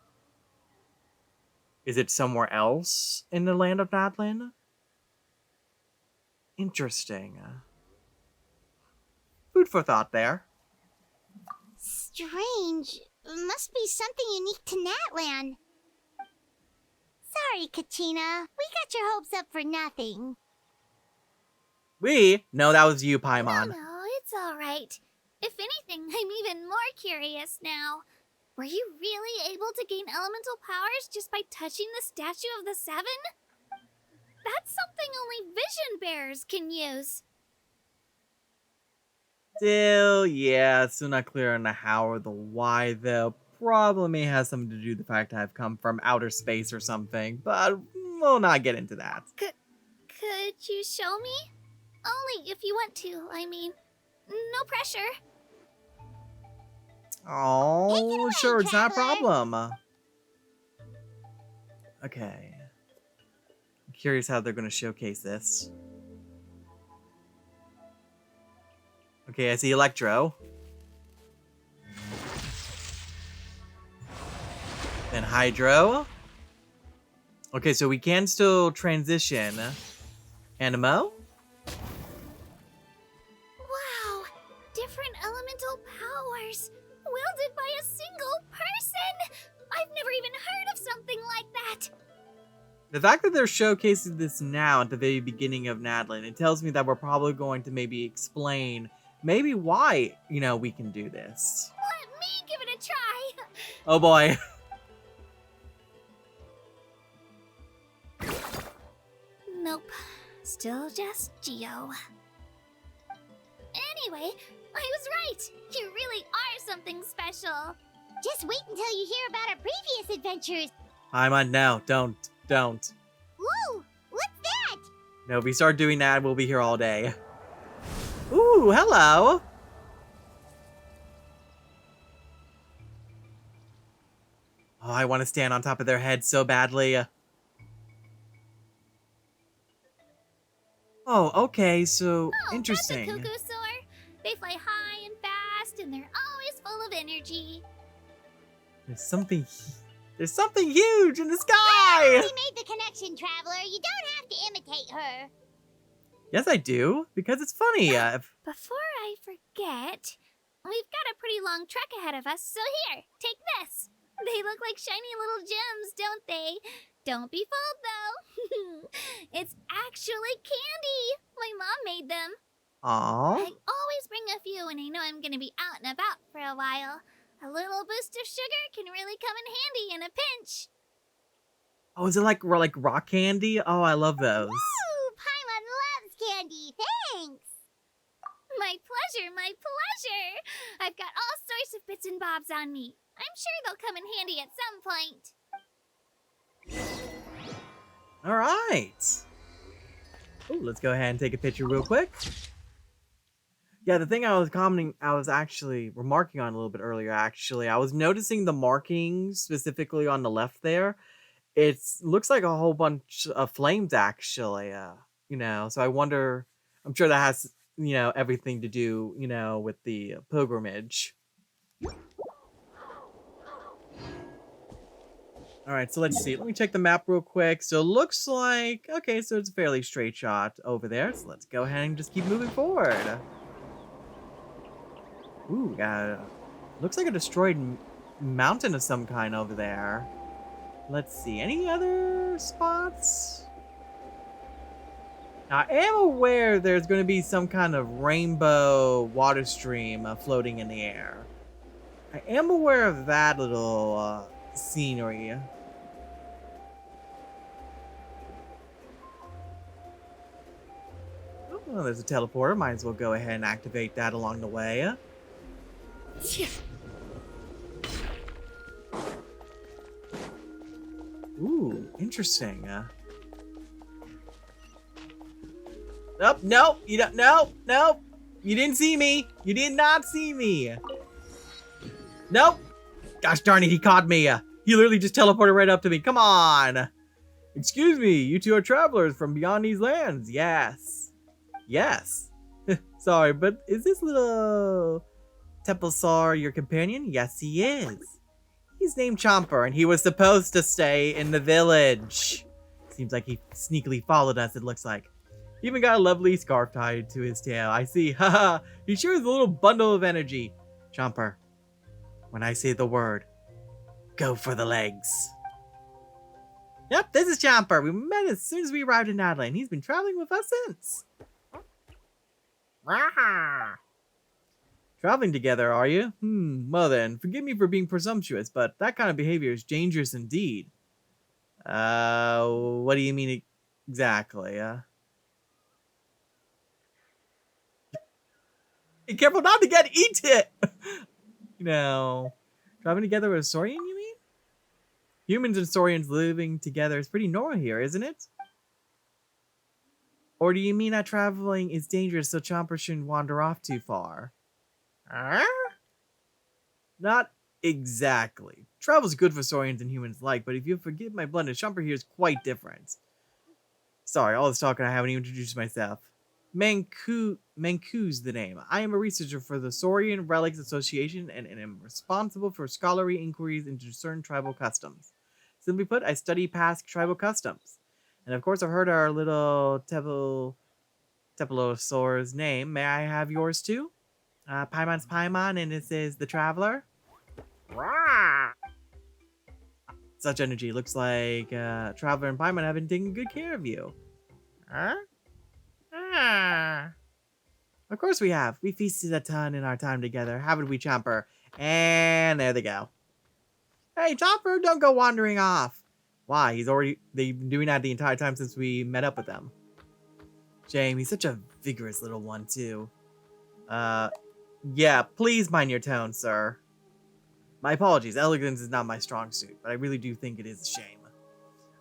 Is it somewhere else in the land of Natlan? Interesting. Food for thought there. Strange. Must be something unique to Natlan. Sorry, Katrina. We got your hopes up for nothing. No, that was you, Paimon. No, it's alright. If anything, I'm even more curious now. Were you really able to gain elemental powers just by touching the Statue of the Seven? That's something only vision bearers can use. Still, yeah, it's still not clear on the how or the why, though. Probably has something to do with the fact I've come from outer space or something, but we'll not get into that. Could you show me? Only if you want to, I mean. No pressure. Oh, sure, it's not a traveler. problem. Okay. I'm curious how they're going to showcase this. Okay, I see Electro. Then Hydro. Okay, so we can still transition. Animo? Wow! Different elemental powers! Wielded by a single person! I've never even heard of something like that! The fact that they're showcasing this now at the very beginning of Natlan, it tells me that we're probably going to maybe explain maybe why, we can do this. Let me give it a try! Oh boy. Nope. Still just Geo. Anyway, I was right! You really are something special! Just wait until you hear about our previous adventures. Paimon, no, don't. Whoa! What's that? No, if we start doing that, we'll be here all day. Ooh, hello! Oh, I want to stand on top of their head so badly. Oh, okay, so interesting. That's a cuckoo soar. They fly high and fast, and they're always full of energy. There's something huge in the sky! We made the connection, Traveler. You don't have to imitate her. Yes, I do, because it's funny. Before I forget, we've got a pretty long trek ahead of us, so here, take this. They look like shiny little gems, don't they? Don't be fooled, though. It's actually candy. My mom made them. Aww. I always bring a few when I know I'm going to be out and about for a while. A little boost of sugar can really come in handy in a pinch. Oh, is it like rock candy? Oh, I love those. Ooh, Paimon loves candy. Thanks. My pleasure, my pleasure. I've got all sorts of bits and bobs on me. I'm sure they'll come in handy at some point. All right. Ooh, let's go ahead and take a picture real quick. Yeah, the thing I was actually remarking on a little bit earlier, actually. I was noticing the markings specifically on the left there. It looks like a whole bunch of flames, actually. So I wonder, I'm sure that has everything to do, with the pilgrimage. All right, so let's see. Let me check the map real quick. So it looks like, okay, so it's a fairly straight shot over there. So let's go ahead and just keep moving forward. Ooh, looks like a destroyed mountain of some kind over there. Let's see, any other spots? Now, I am aware there's going to be some kind of rainbow water stream floating in the air. I am aware of that little scenery. Oh, there's a teleporter. Might as well go ahead and activate that along the way. Ooh, interesting. Nope, nope, you don't, nope, nope. You didn't see me. You did not see me. Nope. Gosh darn it, he caught me. He literally just teleported right up to me. Come on. Excuse me, you two are travelers from beyond these lands. Yes. Yes. Sorry, but is this little Templesaur your companion? Yes, he is. He's named Chomper, and he was supposed to stay in the village. Seems like he sneakily followed us, it looks like. He even got a lovely scarf tied to his tail. I see. Haha. He sure is a little bundle of energy. Chomper, when I say the word, go for the legs. Yep, this is Chomper. We met as soon as we arrived in Natlan. He's been traveling with us since. Traveling together, are you? Well then, forgive me for being presumptuous, but that kind of behavior is dangerous indeed. What do you mean exactly? Be careful not to get eaten! Traveling together with a Saurian, you mean? Humans and Saurians living together is pretty normal here, isn't it? Or do you mean that traveling is dangerous so Chomper shouldn't wander off too far? Not exactly. Travel's good for Saurians and humans alike, but if you forgive my blunder, Chomper here is quite different. Sorry, all this talking I haven't even introduced myself. Manku's the name. I am a researcher for the Saurian Relics Association and am responsible for scholarly inquiries into certain tribal customs. Simply put, I study past tribal customs. And of course, I've heard our little Tepalosaur's name. May I have yours too? Paimon's Paimon, and this is the Traveler. Such energy. Looks like Traveler and Paimon have been taking good care of you. Of course we have. We feasted a ton in our time together, haven't we, Chomper? And there they go. Hey, Chomper, don't go wandering off. Why? They've been doing that the entire time since we met up with them. Shame, he's such a vigorous little one, too. Yeah, please mind your tone, sir. My apologies, elegance is not my strong suit, but I really do think it is a shame.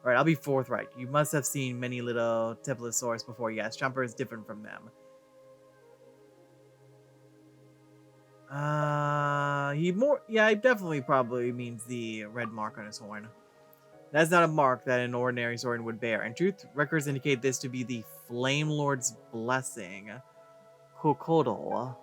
Alright, I'll be forthright. You must have seen many little Tepalosaurus before. Yes, Chomper is different from them. He definitely probably means the red mark on his horn. That's not a mark that an ordinary Saurian would bear. In truth, records indicate this to be the Flame Lord's blessing. Kokodal.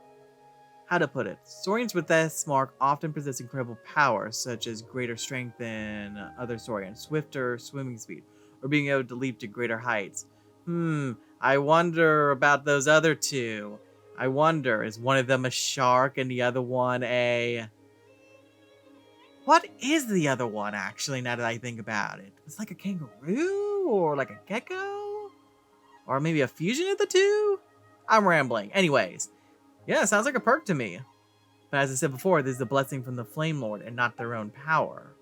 How to put it? Saurians with this mark often possess incredible powers, such as greater strength than other Saurians, swifter swimming speed, or being able to leap to greater heights. I wonder about those other two. I wonder, is one of them a shark and the other one a... What is the other one, actually, now that I think about it? It's like a kangaroo? Or like a gecko? Or maybe a fusion of the two? I'm rambling. Anyways. Yeah, sounds like a perk to me. But as I said before, this is a blessing from the Flame Lord and not their own power.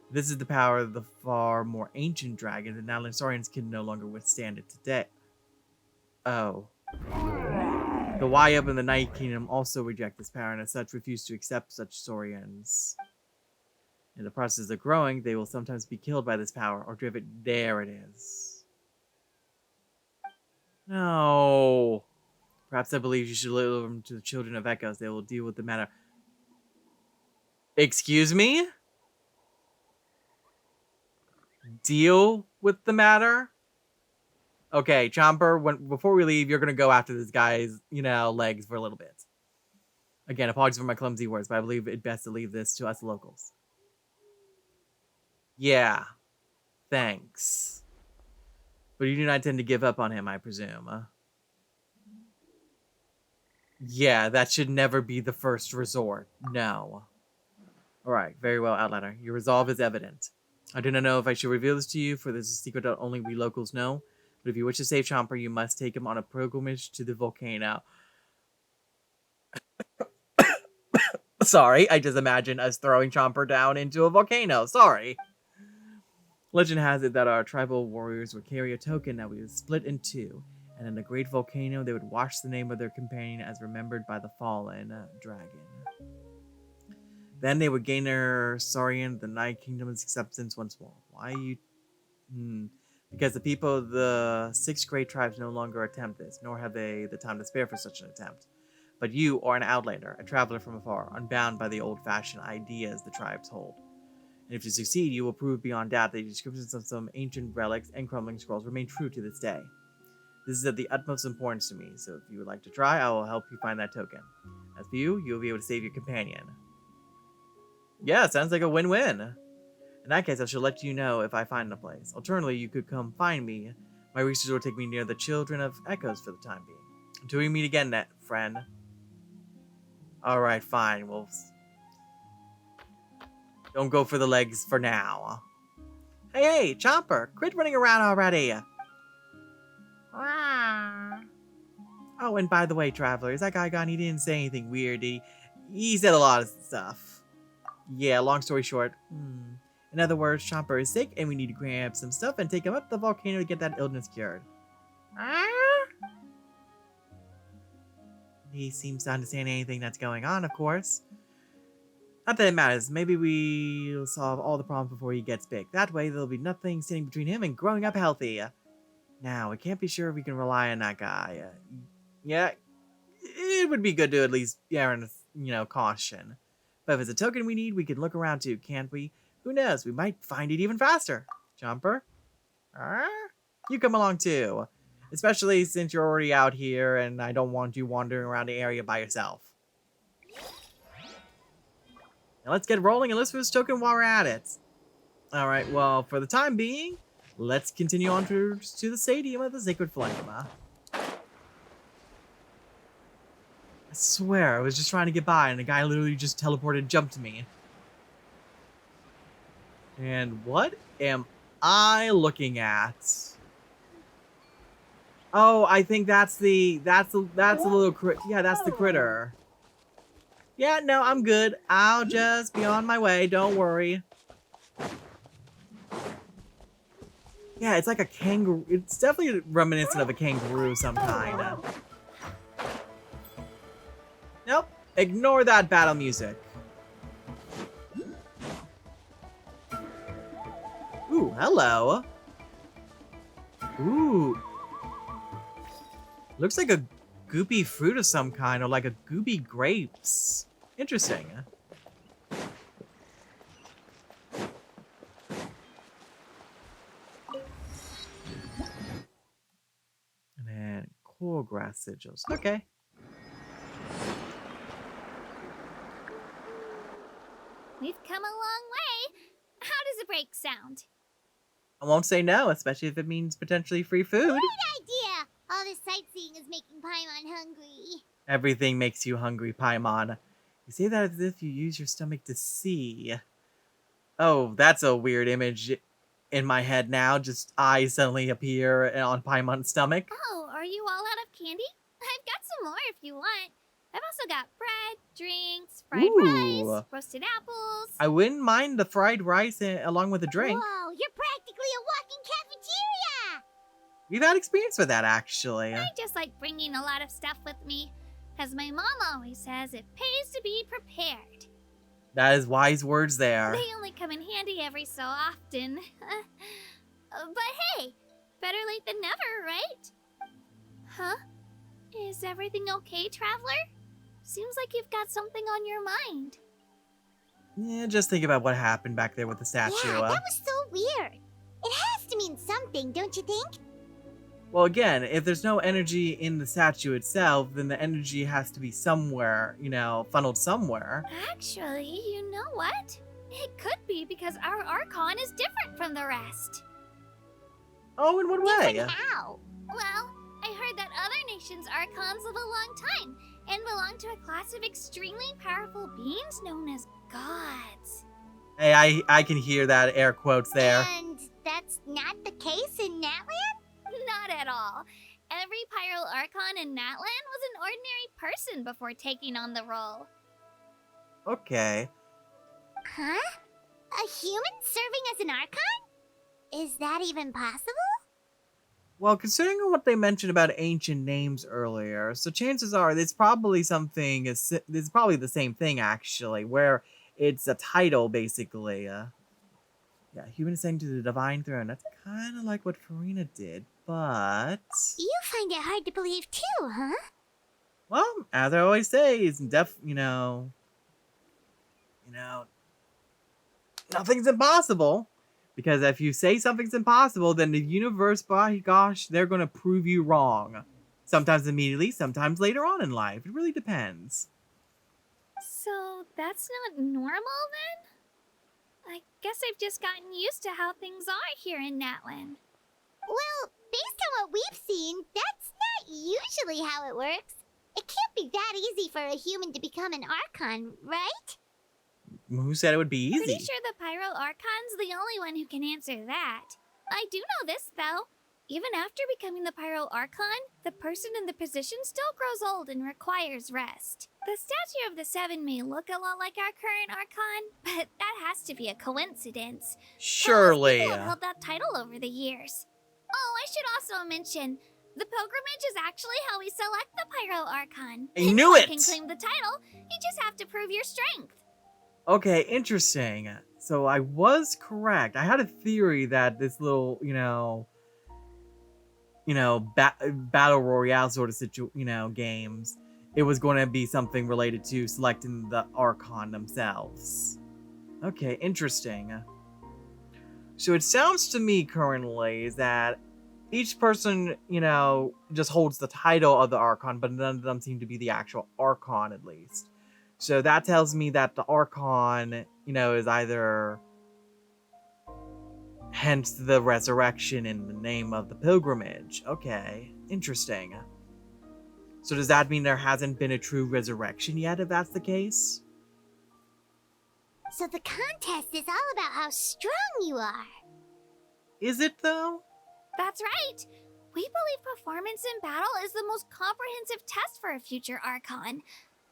This is the power of the far more ancient dragon, and Natlan Saurians can no longer withstand it today. Oh. The Wayub in the Night Kingdom also reject this power and as such refuse to accept such Saurians. In the process of growing, they will sometimes be killed by this power or driven. There it is. No. Perhaps I believe you should deliver them to the children of Echoes. They will deal with the matter. Excuse me? Deal with the matter? Okay, Chomper, before we leave, you're gonna go after this guy's, legs for a little bit. Again, apologies for my clumsy words, but I believe it best to leave this to us locals. Yeah, thanks. But you do not intend to give up on him, I presume. Yeah, that should never be the first resort. No. Alright, very well, Outlander. Your resolve is evident. I do not know if I should reveal this to you, for this is a secret that only we locals know. But if you wish to save Chomper, you must take him on a pilgrimage to the volcano. Sorry, I just imagine us throwing Chomper down into a volcano. Sorry. Legend has it that our tribal warriors would carry a token that we would split in two, and in the great volcano they would wash the name of their companion as remembered by the fallen dragon. Then they would gain their Saurian, the Night Kingdom's acceptance once more. Why you... Because the people of the 6 great tribes no longer attempt this, nor have they the time to spare for such an attempt. But you are an outlander, a traveler from afar, unbound by the old-fashioned ideas the tribes hold. And if you succeed, you will prove beyond doubt that the descriptions of some ancient relics and crumbling scrolls remain true to this day. This is of the utmost importance to me, so if you would like to try, I will help you find that token. As for you, will be able to save your companion. Yeah, sounds like a win-win. In that case, I shall let you know if I find a place. Alternatively, you could come find me. My research will take me near the Children of Echoes for the time being. Until we meet again, friend. Alright, fine. Well, don't go for the legs for now. Hey, Chomper! Quit running around already! Oh, and by the way, Traveler, is that guy gone? He didn't say anything weird. He said a lot of stuff. Yeah, long story short. In other words, Chomper is sick, and we need to grab some stuff and take him up the volcano to get that illness cured. He seems to understand anything that's going on, of course. Not that it matters. Maybe we'll solve all the problems before he gets big. That way, there'll be nothing standing between him and growing up healthy. Now, we can't be sure if we can rely on that guy. Yeah, it would be good to at least err in, caution. But if it's a token we need, we can look around too, can't we? Who knows? We might find it even faster. Chomper? You come along too. Especially since you're already out here and I don't want you wandering around the area by yourself. Now let's get rolling and let's for this token while we're at it. Alright, well, for the time being, let's continue on to the Stadium of the Sacred Flame. I swear, I was just trying to get by and the guy literally just teleported and jumped me. And what am I looking at? Oh, I think that's the little yeah, that's the critter. Yeah, no, I'm good. I'll just be on my way. Don't worry. Yeah, it's like a kangaroo. It's definitely reminiscent of a kangaroo of some kind. Nope. Ignore that battle music. Ooh, hello. Ooh. Looks like a goopy fruit of some kind, or like a goopy grapes. Interesting. And then cool grass sigils. Okay. We've come a long way. How does a break sound? I won't say no, especially if it means potentially free food. Great idea! All this sightseeing is making Paimon hungry. Everything makes you hungry, Paimon. You say that as if you use your stomach to see. Oh, that's a weird image in my head now. Just eyes suddenly appear on Paimon's stomach. Oh, are you all out of candy? I've got some more if you want. I've also got bread, drinks, fried rice, roasted apples. I wouldn't mind the fried rice along with a drink. Whoa, you're practically a walking cafeteria! We've had experience with that, actually. I just like bringing a lot of stuff with me. As my mom always says, it pays to be prepared. That is wise words there. They only come in handy every so often. But hey, better late than never, right? Huh? Is everything okay, Traveler? Seems like you've got something on your mind. Yeah, just think about what happened back there with the statue. Yeah, that was so weird. It has to mean something, don't you think? Well, again, if there's no energy in the statue itself, then the energy has to be somewhere, funneled somewhere. Actually, you know what? It could be because our Archon is different from the rest. Oh, in what way? Different how? Well, I heard that other nations' Archons live a long time and belong to a class of extremely powerful beings known as gods. Hey, I can hear that air quotes there. And that's not the case in Natlan? Not at all. Every Pyro Archon in Natlan was an ordinary person before taking on the role. Okay. Huh? A human serving as an Archon? Is that even possible? Well, considering what they mentioned about ancient names earlier, so chances are it's probably it's probably the same thing actually, where it's a title basically. Yeah, human ascending to the divine throne. That's kind of like what Farina did, but You find it hard to believe too, huh? well, as I always say, it's nothing's impossible. Because if you say something's impossible, then the universe, by gosh, they're going to prove you wrong. Sometimes immediately, sometimes later on in life. It really depends. So that's not normal then? I guess I've just gotten used to how things are here in Natlan. Well, based on what we've seen, that's not usually how it works. It can't be that easy for a human to become an Archon, right? Who said it would be easy? Pretty sure the Pyro Archon's the only one who can answer that. I do know this, though. Even after becoming the Pyro Archon, the person in the position still grows old and requires rest. The statue of the Seven may look a lot like our current Archon, but that has to be a coincidence. Surely. People have held that title over the years. Oh, I should also mention, the pilgrimage is actually how we select the Pyro Archon. I knew it! Anyone can claim the title, you just have to prove your strength. Okay, interesting. So I was correct. I had a theory that this little, battle royale sort of games, it was going to be something related to selecting the Archon themselves. Okay, interesting. So it sounds to me currently is that each person, just holds the title of the Archon, but none of them seem to be the actual Archon at least. So that tells me that the Archon, is either hence the resurrection in the name of the pilgrimage. Okay, interesting. So does that mean there hasn't been a true resurrection yet, if that's the case? So the contest is all about how strong you are. Is it, though? That's right. We believe performance in battle is the most comprehensive test for a future Archon.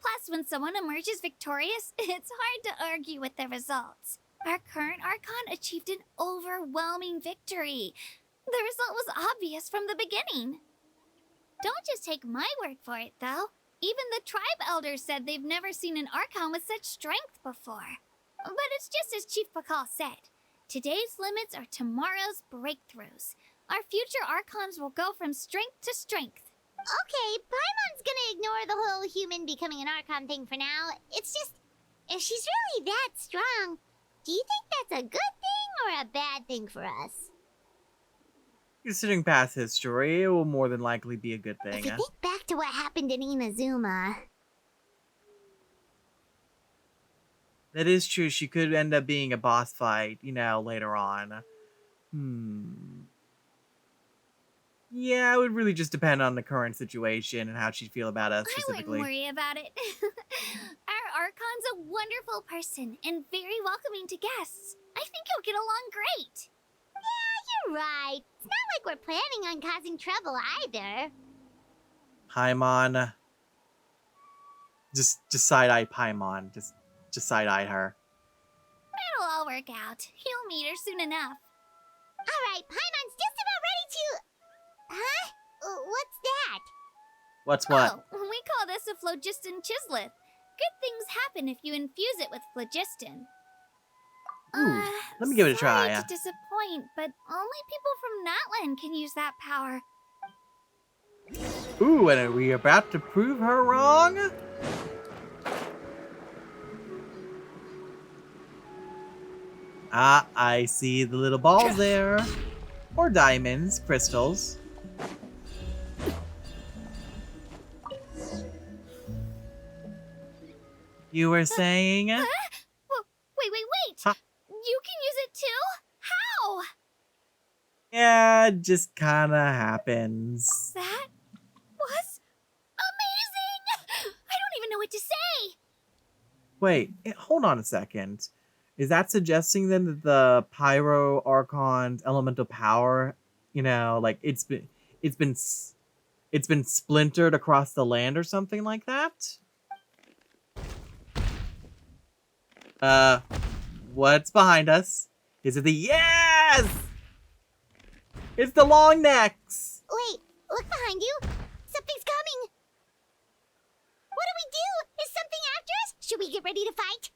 Plus, when someone emerges victorious, it's hard to argue with the results. Our current Archon achieved an overwhelming victory. The result was obvious from the beginning. Don't just take my word for it, though. Even the tribe elders said they've never seen an Archon with such strength before. But it's just as Chief Pakal said. Today's limits are tomorrow's breakthroughs. Our future Archons will go from strength to strength. Okay, Paimon's gonna ignore the whole human becoming an Archon thing for now. It's just, if she's really that strong, do you think that's a good thing or a bad thing for us? Considering past history, it will more than likely be a good thing. If you think back to what happened in Inazuma... That is true, she could end up being a boss fight, later on. Yeah, it would really just depend on the current situation and how she'd feel about us specifically. I wouldn't worry about it. Our Archon's a wonderful person and very welcoming to guests. I think he'll get along great. Yeah, you're right. It's not like we're planning on causing trouble either. Paimon. Just side-eye Paimon. Just side-eye her. It'll all work out. You'll meet her soon enough. Alright, Paimon's just about ready to... Huh? What's that? What's what? Oh, we call this a phlogiston chisleth. Good things happen if you infuse it with phlogiston. Ooh, let me give it a try. Sorry to disappoint, but only people from Natlan can use that power. Ooh, and are we about to prove her wrong? Ah, I see the little balls there. Or diamonds, crystals. You were saying? Wait, wait! Huh? You can use it too? How? Yeah, it just kinda happens. That was amazing! I don't even know what to say! Wait, hold on a second. Is that suggesting then that the Pyro Archon's elemental power, like it's been splintered across the land or something like that? What's behind us? Is it the yes? It's the long necks. Wait, look behind you. Something's coming. What do we do? Is something after us? Should we get ready to fight?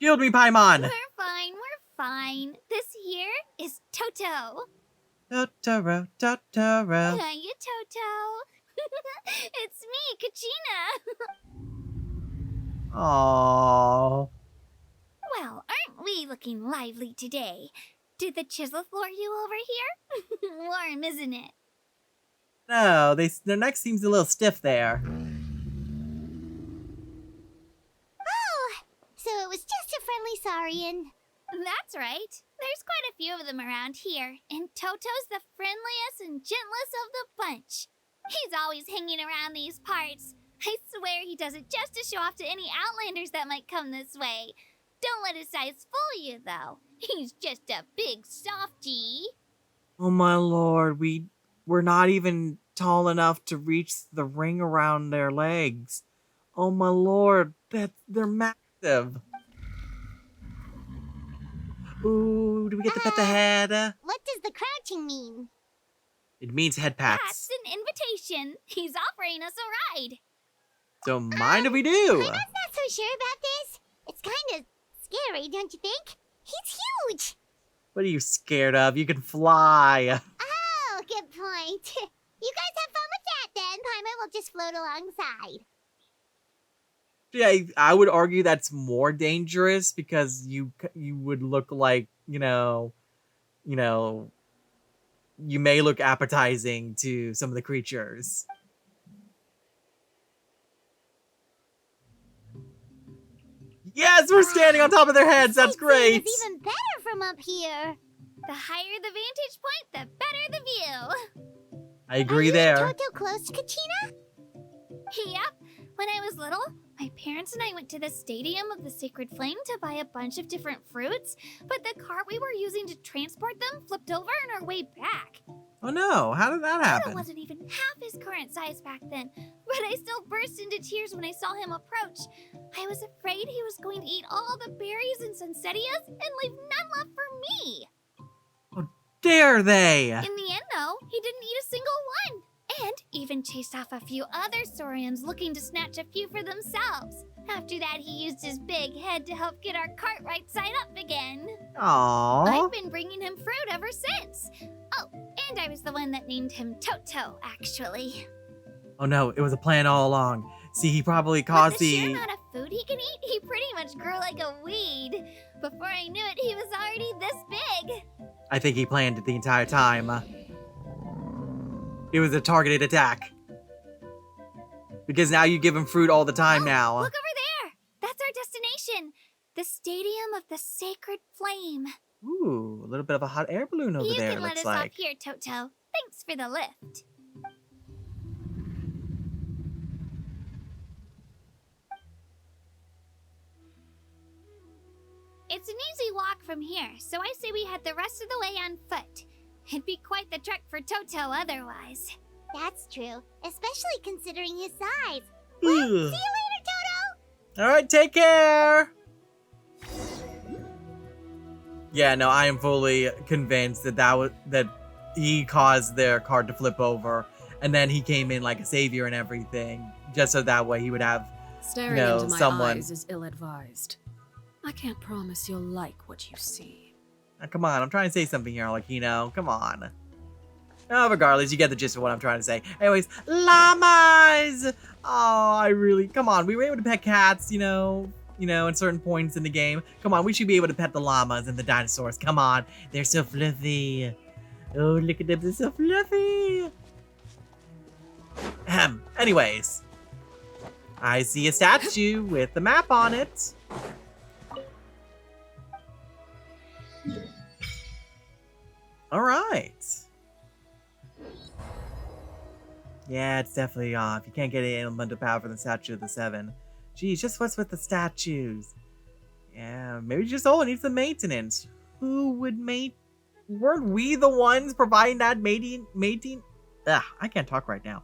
Shield me, Paimon. We're fine. This here is Toto. Totoro, Totoro. Hiya, Toto. It's me, Kachina. Aww. Well, aren't we looking lively today? Did the chisel floor you over here? Warm, isn't it? No, their neck seems a little stiff there. Oh, so it was just a friendly saurian. That's right. There's quite a few of them around here, and Toto's the friendliest and gentlest of the bunch. He's always hanging around these parts. I swear he does it just to show off to any Outlanders that might come this way. Don't let his size fool you, though. He's just a big softie. Oh my lord, we're not even tall enough to reach the ring around their legs. Oh my lord, they're massive. Ooh, do we get to pet the head? What does the crouching mean? It means head pats. That's an invitation. He's offering us a ride. Don't mind if we do. I'm not so sure about this. It's kind of scary, don't you think? He's huge. What are you scared of? You can fly. Oh, good point. You guys have fun with that then. Paimon will just float alongside. Yeah, I would argue that's more dangerous because you would look like, you may look appetizing to some of the creatures. Yes, we're standing on top of their heads. That's great. It's even better from up here. The higher the vantage point, the better the view. I agree Are there. you and Toto close to Kachina? Yep. When I was little, my parents and I went to the Stadium of the Sacred Flame to buy a bunch of different fruits, but the cart we were using to transport them flipped over on our way back. Oh no, how did that Toto happen? wasn't even half his current size back then, but I still burst into tears when I saw him approach. I was afraid he was going to eat all the berries and sunsettias and leave none left for me. Dare they? In the end, though, he didn't eat a single one. And even chased off a few other saurians looking to snatch a few for themselves. After that, he used his big head to help get our cart right side up again. Aww. I've been bringing him fruit ever since. Oh, and I was the one that named him Toto, actually. Oh no, it was a plan all along. See, he probably caused With the sheer amount of food he can eat, he pretty much grew like a weed. Before I knew it, he was already this big. I think he planned it the entire time. It was a targeted attack. Because now you give him fruit all the time now. Look over there! That's our destination! The Stadium of the Sacred Flame. Ooh, a little bit of a hot air balloon over You there, can let looks us like. off here, Toto. Thanks for the lift. It's an easy walk from here, so I say we head the rest of the way on foot. It'd be quite the trek for Toto otherwise. That's true, especially considering his size. Ugh. See you later, Toto! Alright, take care! Yeah, no, I am fully convinced that he caused their card to flip over, and then he came in like a savior and everything, just so that way he would have, Staring No, into my someone- eyes is ill-advised. I can't promise you'll like what you see. come on, I'm trying to say something here, like, come on. Oh, regardless, you get the gist of what I'm trying to say. Anyways, llamas! Oh, come on, we were able to pet cats, at certain points in the game. Come on, we should be able to pet the llamas and the dinosaurs. Come on, they're so fluffy. Oh, look at them, they're so fluffy. Anyways, I see a statue with the map on it. All right. Yeah, it's definitely off. You can't get any elemental power from the Statue of the Seven. Geez, just what's with the statues? Yeah, maybe just all needs some maintenance. Who would mate? Weren't we the ones providing that mating? Ugh, I can't talk right now.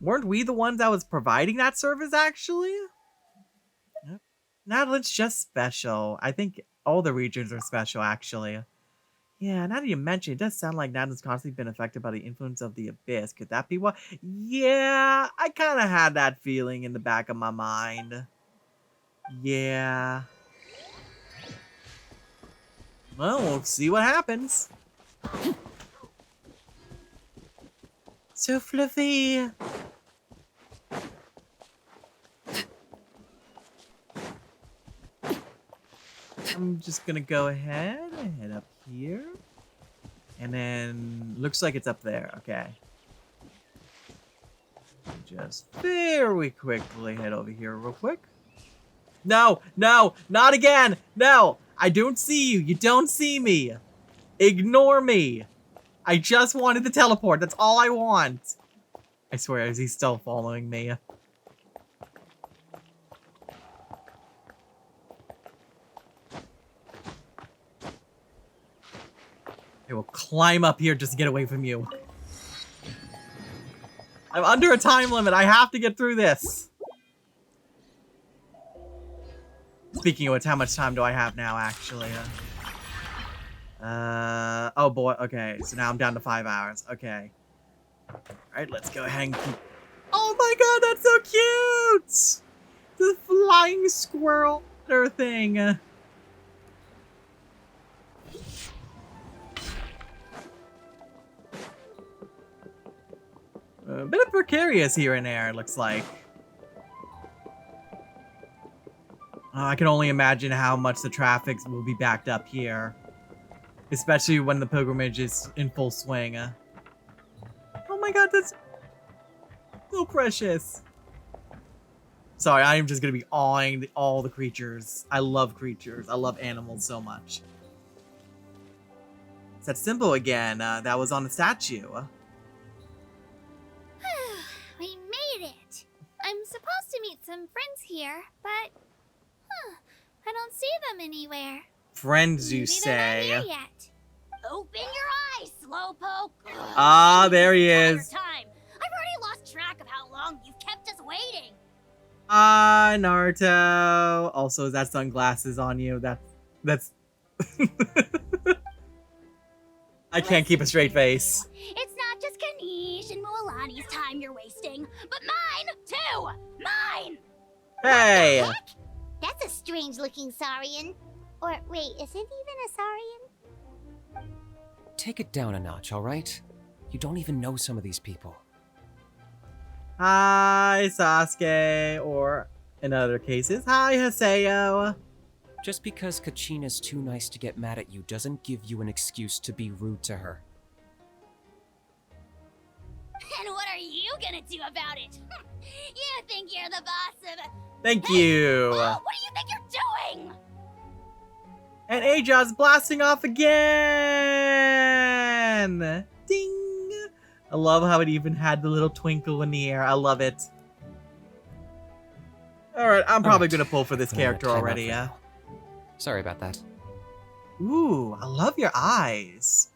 Weren't we the ones that was providing that service, actually? Yep. Natlan's just special. I think all the regions are special, actually. Yeah, now that you mention it, does sound like Natlan's constantly been affected by the influence of the Abyss. Could that be what? Yeah, I kind of had that feeling in the back of my mind. Yeah. Well, we'll see what happens. So fluffy. I'm just gonna go ahead and head up here. And then looks like it's up there. Okay. Just very quickly head over here real quick. No, no, not again. No, I don't see you. You don't see me. Ignore me. I just wanted to teleport. That's all I want. I swear, is he still following me? I will climb up here just to get away from you. I'm under a time limit. I have to get through this. Speaking of which, how much time do I have now, actually? Oh boy, okay. So now I'm down to 5 hours. Okay. Alright, let's go ahead and keep... Oh my god, that's so cute! The flying squirrel thing. A bit of precarious here and there, it looks like. I can only imagine how much the traffic will be backed up here. Especially when the pilgrimage is in full swing. Oh my god, that's so precious. Sorry, I am just going to be awing all the creatures. I love creatures. I love animals so much. It's that symbol again that was on the statue. We made it. I'm supposed to meet some friends here, but I don't see them anywhere. Friends, you Maybe say? they're not here yet. Open your eyes, Slowpoke. Ah, there he is. Time. I've already lost track of how long you've kept us waiting. Ah, Naruto. Also, is that sunglasses on you? That's. I can't keep a straight face. It's not just Kanish and Mualani's time you're wasting, but mine too. Mine. Hey. What the heck? That's a strange-looking Saurian. Or wait, is it even a Saurian? Take it down a notch, alright? You don't even know some of these people. Hi, Sasuke. Or, in other cases, hi, Haseo. Just because Kachina's too nice to get mad at you doesn't give you an excuse to be rude to her. And what are you gonna do about it? You think you're the boss of... Thank you. Oh, what do you think you're doing? And Ajaz's blasting off again. Ding. I love how it even had the little twinkle in the air. I love it. Alright, I'm probably going to pull for this character already, yeah? Sorry about that. Ooh, I love your eyes.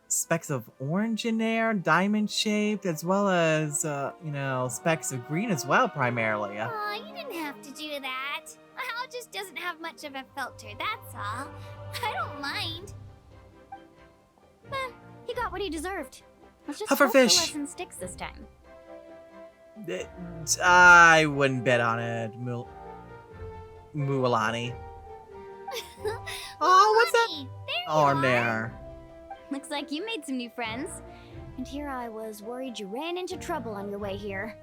Specks of orange in there, diamond-shaped, as well as, you know, specks of green as well, primarily. Aw, you didn't have to do that. My owl just doesn't have much of a filter, that's all. I don't mind. He got what he deserved. Let's just Puffer hope the fish. lesson sticks this time. I wouldn't bet on it, Mualani. Oh, what's that arm there? Looks like you made some new friends. And here I was worried you ran into trouble on your way here.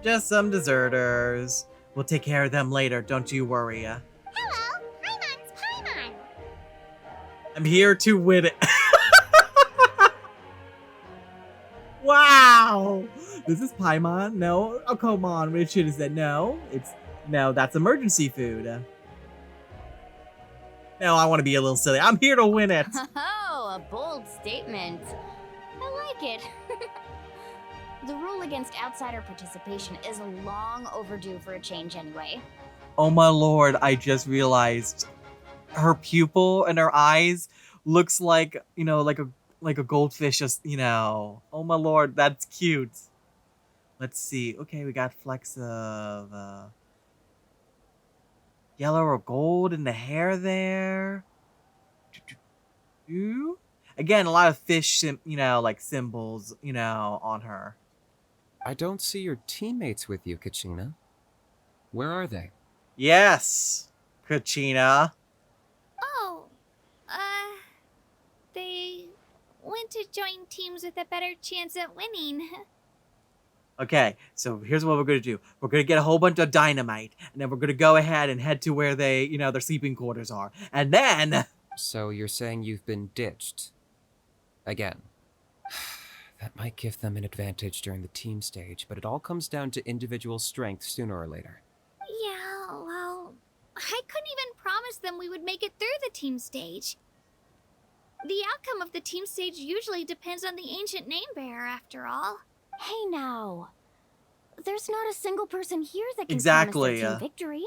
Just some deserters. We'll take care of them later, don't you worry. Hello, Paimon's Paimon. I'm here to win it. Wow! This is Paimon. No. Oh, come on. We should have said no. No, that's emergency food. No, I want to be a little silly. I'm here to win it. Oh, a bold statement. I like it. The rule against outsider participation is long overdue for a change anyway. Oh my lord, I just realized her pupil and her eyes looks like, like a goldfish, just, Oh my lord, that's cute. Let's see. Okay, we got flecks of yellow or gold in the hair there. Again, a lot of fish, like symbols, on her. I don't see your teammates with you, Kachina. Where are they? Yes, Kachina. Oh, they went to join teams with a better chance at winning. Okay, so here's what we're gonna do. We're gonna get a whole bunch of dynamite, and then we're gonna go ahead and head to where they, their sleeping quarters are. And then... So you're saying you've been ditched? Again. That might give them an advantage during the team stage, but it all comes down to individual strength sooner or later. Yeah, well, I couldn't even promise them we would make it through the team stage. The outcome of the team stage usually depends on the ancient name bearer, after all. Hey now. There's not a single person here that can Exactly, promise their team victory.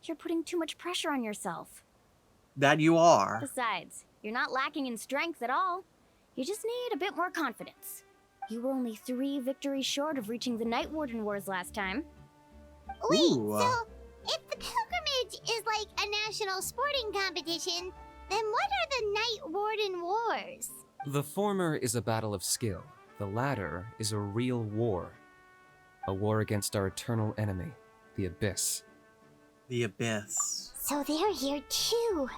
You're putting too much pressure on yourself. That you are. Besides, you're not lacking in strength at all. You just need a bit more confidence. You were only 3 victories short of reaching the Night Warden Wars last time. Wait, Ooh. so if the pilgrimage is like a national sporting competition, then what are the Night Warden Wars? The former is a battle of skill. The latter is a real war. A war against our eternal enemy, the Abyss. The Abyss. So they're here too.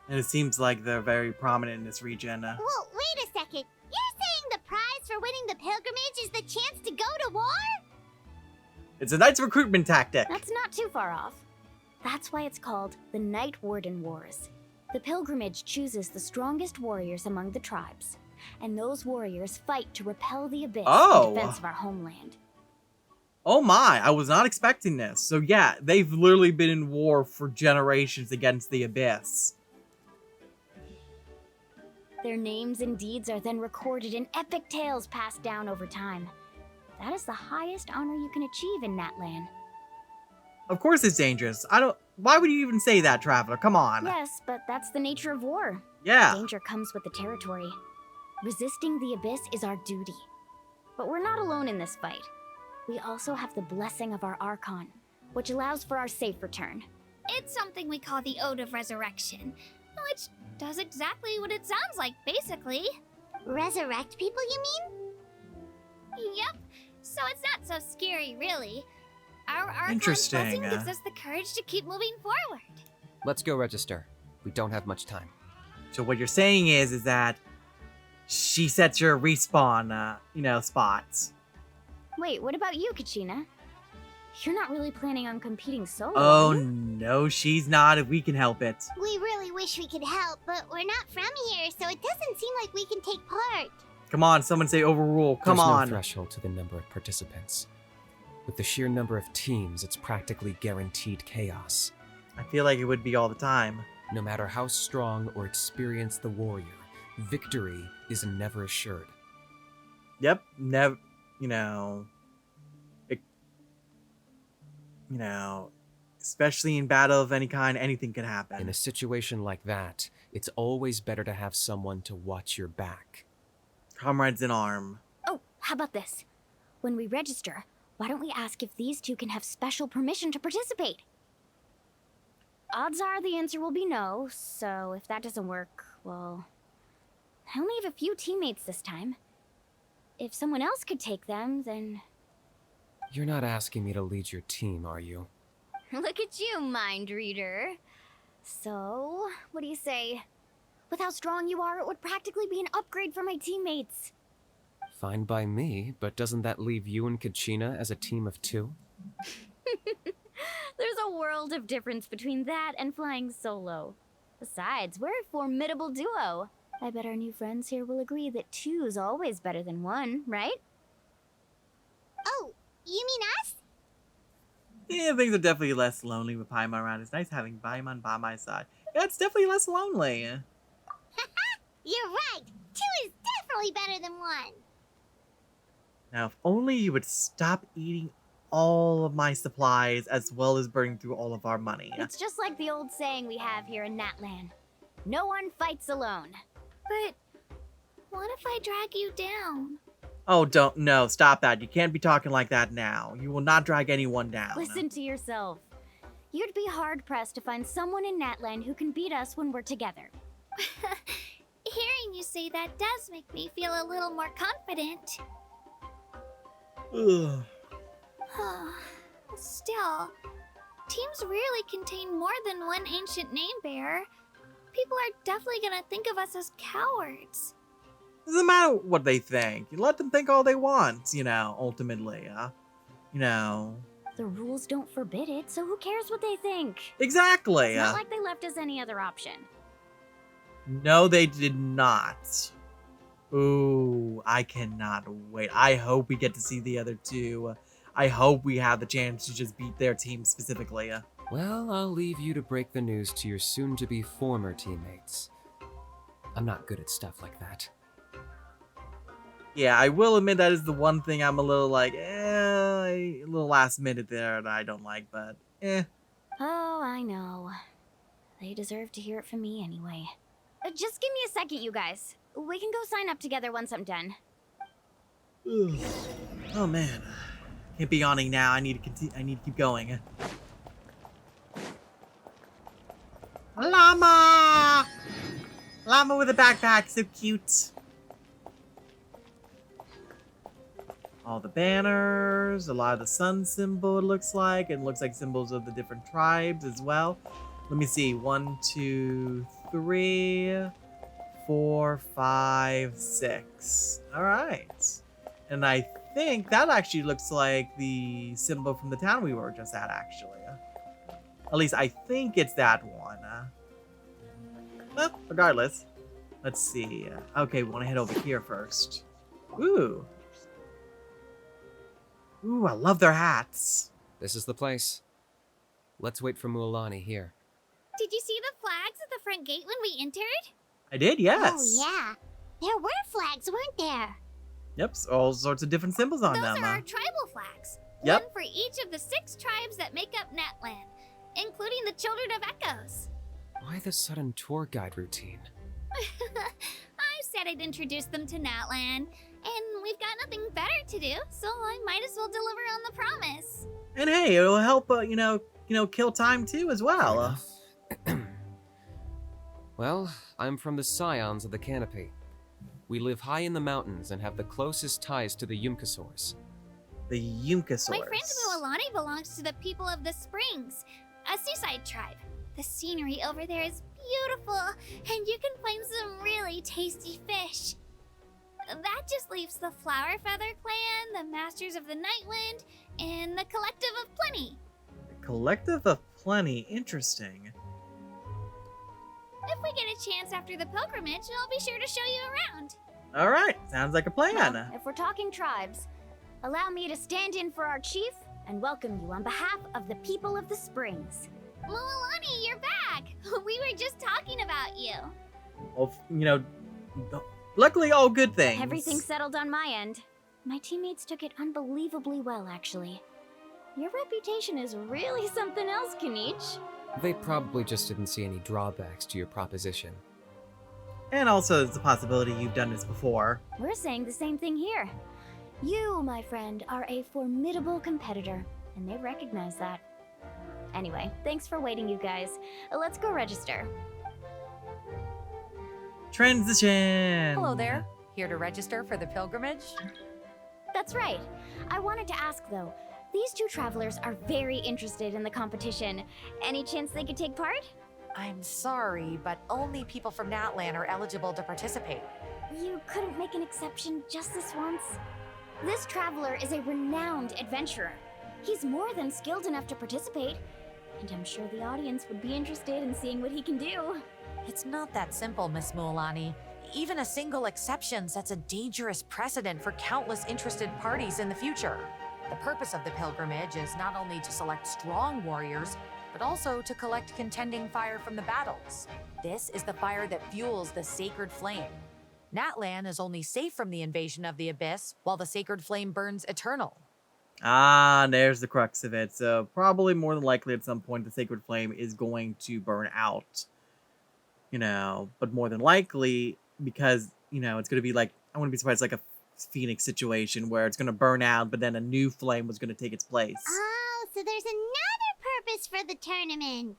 And it seems like they're very prominent in this region. Well, wait a second. You're saying the prize for winning the pilgrimage is the chance to go to war? It's a knight's recruitment tactic. That's not too far off. That's why it's called the Night Warden Wars. The pilgrimage chooses the strongest warriors among the tribes, and those warriors fight to repel the Abyss in defense of our homeland. Oh my, I was not expecting this. So yeah, they've literally been in war for generations against the Abyss. Their names and deeds are then recorded in epic tales passed down over time. That is the highest honor you can achieve in Natlan. Of course it's dangerous. Why would you even say that, Traveler? Come on. Yes, but that's the nature of war. Yeah. Danger comes with the territory. Resisting the Abyss is our duty. But we're not alone in this fight. We also have the blessing of our Archon, which allows for our safe return. It's something we call the Ode of Resurrection, which does exactly what it sounds like, basically. Resurrect people, you mean? Yep. So it's not so scary, really. Our Archon's Interesting. blessing gives us the courage to keep moving forward. Let's go register. We don't have much time. So what you're saying is that she sets your respawn, spots. Wait, what about you, Kachina? You're not really planning on competing solo, Oh, are you? no, she's not if we can help it. We really wish we could help, but we're not from here, so it doesn't seem like we can take part. Come on, someone say overrule. Come There's on. no threshold to the number of participants. With the sheer number of teams, it's practically guaranteed chaos. I feel like it would be all the time. No matter how strong or experienced the warrior, victory is never assured. Yep, never, especially in battle of any kind, anything can happen. In a situation like that, it's always better to have someone to watch your back. Comrades in arm. Oh, how about this? When we register, why don't we ask if these two can have special permission to participate? Odds are the answer will be no, so if that doesn't work, well, I only have a few teammates this time. If someone else could take them, then... You're not asking me to lead your team, are you? Look at you, mind reader. So, what do you say? With how strong you are, it would practically be an upgrade for my teammates. Fine by me, but doesn't that leave you and Kachina as a team of 2? There's a world of difference between that and flying solo. Besides, we're a formidable duo. I bet our new friends here will agree that 2's always better than 1, right? Oh, you mean us? Yeah, things are definitely less lonely with Paimon around. It's nice having Paimon by my side. Yeah, it's definitely less lonely. You're right. 2 is definitely better than 1. Now, if only you would stop eating all of my supplies as well as burning through all of our money. It's just like the old saying we have here in Natlan. No one fights alone. But what if I drag you down? Oh, no, stop that. You can't be talking like that now. You will not drag anyone down. Listen to yourself. You'd be hard-pressed to find someone in Natlan who can beat us when we're together. Hearing you say that does make me feel a little more confident. Ugh. Still, teams rarely contain more than one ancient name bearer. People are definitely gonna think of us as cowards. Doesn't matter what they think. You let them think all they want, ultimately. The rules don't forbid it, so who cares what they think? Exactly. It's not like they left us any other option. No, they did not. Ooh, I cannot wait. I hope we get to see the other two. I hope we have the chance to just beat their team specifically. Well, I'll leave you to break the news to your soon-to-be former teammates. I'm not good at stuff like that. Yeah, I will admit that is the one thing I'm a little like, a little last minute there that I don't like, but Oh, I know. They deserve to hear it from me anyway. Just give me a second, you guys. We can go sign up together once I'm done. Ugh. Oh man, can't be yawning now. I need to continue. I need to keep going. Llama! Llama with a backpack, so cute. All the banners, a lot of the sun symbol, it looks like. It looks like symbols of the different tribes as well. Let me see. 1, 2, 3, 4, 5, 6. Alright. And I think that actually looks like the symbol from the town we were just at, actually. At least I think it's that one. Well, regardless. Let's see. Okay, we want to head over here first. Ooh. Ooh, I love their hats. This is the place. Let's wait for Mualani here. Did you see the flags at the front gate when we entered? I did, yes. Oh, yeah. There were flags, weren't there? Yep, all sorts of different symbols on Those them. are our tribal flags. Yep. One for each of the 6 tribes that make up Natlan, including the Children of Echoes. Why the sudden tour guide routine? I said I'd introduce them to Natlan, and we've got nothing better to do, so I might as well deliver on the promise. And hey, it'll help, kill time too as well. Well, I'm from the Scions of the Canopy. We live high in the mountains and have the closest ties to the Yumkasaurs. The Yumkasaurs. My friend Mualani belongs to the people of the Springs, a seaside tribe. The scenery over there is beautiful, and you can find some really tasty fish. That just leaves the Flower Feather Clan, the Masters of the Nightwind, and the Collective of Plenty. The Collective of Plenty, interesting. If we get a chance after the pilgrimage, I'll be sure to show you around. Alright, sounds like a plan. Well, if we're talking tribes, allow me to stand in for our chief and welcome you on behalf of the people of the Springs. Mualani, you're back! We were just talking about you. Well, luckily all good things. Everything's settled on my end. My teammates took it unbelievably well, actually. Your reputation is really something else, Kanich. They probably just didn't see any drawbacks to your proposition. And also, there's a possibility you've done this before. We're saying the same thing here. You, my friend, are a formidable competitor, and they recognize that. Anyway, thanks for waiting, you guys. Let's go register. Transition! Hello there. Here to register for the pilgrimage? That's right. I wanted to ask, though. These 2 travelers are very interested in the competition. Any chance they could take part? I'm sorry, but only people from Natlan are eligible to participate. You couldn't make an exception just this once? This traveler is a renowned adventurer. He's more than skilled enough to participate, and I'm sure the audience would be interested in seeing what he can do. It's not that simple, Miss Mualani. Even a single exception sets a dangerous precedent for countless interested parties in the future. The purpose of the pilgrimage is not only to select strong warriors, but also to collect contending fire from the battles. This is the fire that fuels the sacred flame. Natlan is only safe from the invasion of the Abyss, while the sacred flame burns eternal. Ah, there's the crux of it. So probably more than likely at some point the Sacred Flame is going to burn out. But more than likely because, it's going to be like, I wouldn't be surprised, like a Phoenix situation where it's going to burn out, but then a new flame was going to take its place. Oh, so there's another purpose for the tournament.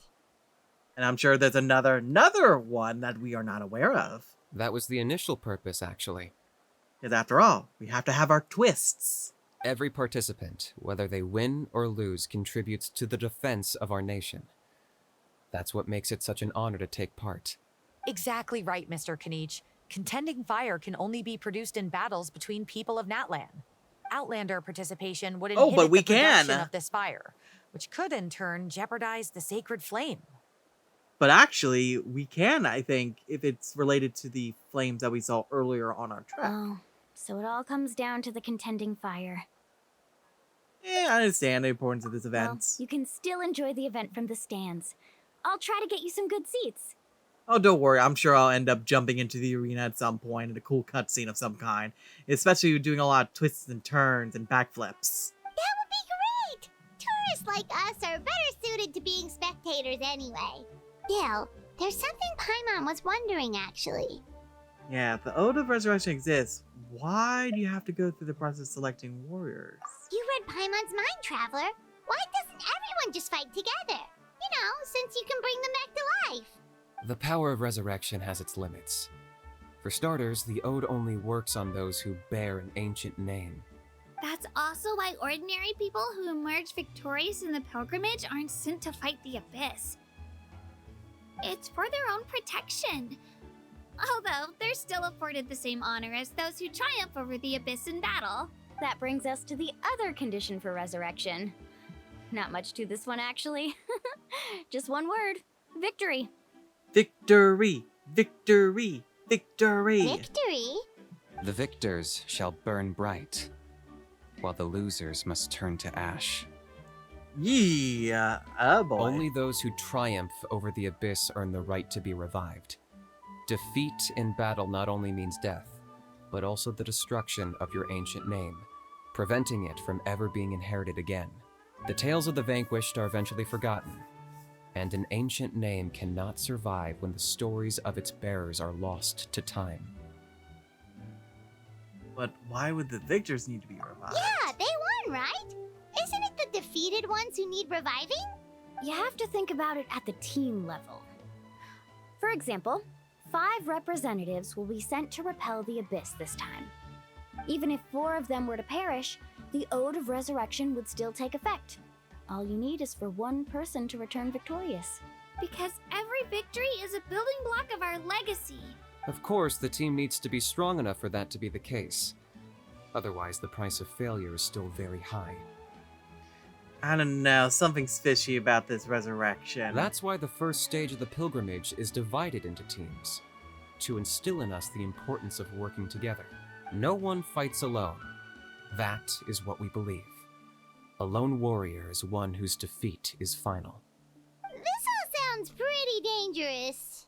And I'm sure there's another one that we are not aware of. That was the initial purpose, actually. Because after all, we have to have our twists. Every participant, whether they win or lose, contributes to the defense of our nation. That's what makes it such an honor to take part. Exactly right, Mr. Kanich. Contending fire can only be produced in battles between people of Natlan. Outlander participation would inhibit the production of this fire, which could in turn jeopardize the sacred flame. But actually, we can, I think, if it's related to the flames that we saw earlier on our trek. Oh, so it all comes down to the contending fire. Yeah, I understand the importance of this event. Well, you can still enjoy the event from the stands. I'll try to get you some good seats. Oh, don't worry. I'm sure I'll end up jumping into the arena at some point in a cool cutscene of some kind. Especially doing a lot of twists and turns and backflips. That would be great! Tourists like us are better suited to being spectators anyway. Gil, there's something Paimon was wondering, actually. Yeah, if the Ode of Resurrection exists, why do you have to go through the process of selecting warriors? You read Paimon's mind, Traveler. Why doesn't everyone just fight together? Since you can bring them back to life. The power of resurrection has its limits. For starters, the Ode only works on those who bear an ancient name. That's also why ordinary people who emerge victorious in the pilgrimage aren't sent to fight the Abyss. It's for their own protection. Although, they're still afforded the same honor as those who triumph over the Abyss in battle. That brings us to the other condition for resurrection. Not much to this one, actually. Just one word. Victory. Victory! Victory! Victory! Victory? The victors shall burn bright, while the losers must turn to ash. Yeah, oh boy. Only those who triumph over the Abyss earn the right to be revived. Defeat in battle not only means death, but also the destruction of your ancient name, preventing it from ever being inherited again. The tales of the vanquished are eventually forgotten, and an ancient name cannot survive when the stories of its bearers are lost to time. But why would the victors need to be revived? Yeah, they won, right? Isn't it the defeated ones who need reviving? You have to think about it at the team level. For example, 5 representatives will be sent to repel the Abyss this time. Even if 4 of them were to perish, the Ode of Resurrection would still take effect. All you need is for one person to return victorious. Because every victory is a building block of our legacy. Of course, the team needs to be strong enough for that to be the case. Otherwise, the price of failure is still very high. I don't know, something's fishy about this resurrection. That's why the first stage of the pilgrimage is divided into teams, to instill in us the importance of working together. No one fights alone. That is what we believe. A lone warrior is one whose defeat is final. This all sounds pretty dangerous.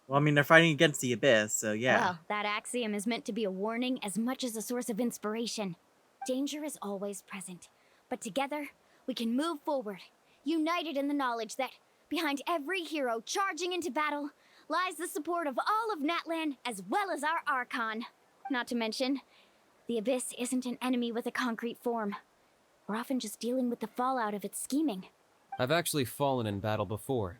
Well, I mean, they're fighting against the Abyss, so yeah. Well, that axiom is meant to be a warning as much as a source of inspiration. Danger is always present, but together, we can move forward, united in the knowledge that behind every hero charging into battle lies the support of all of Natlan as well as our Archon. Not to mention, the Abyss isn't an enemy with a concrete form. We're often just dealing with the fallout of its scheming. I've actually fallen in battle before.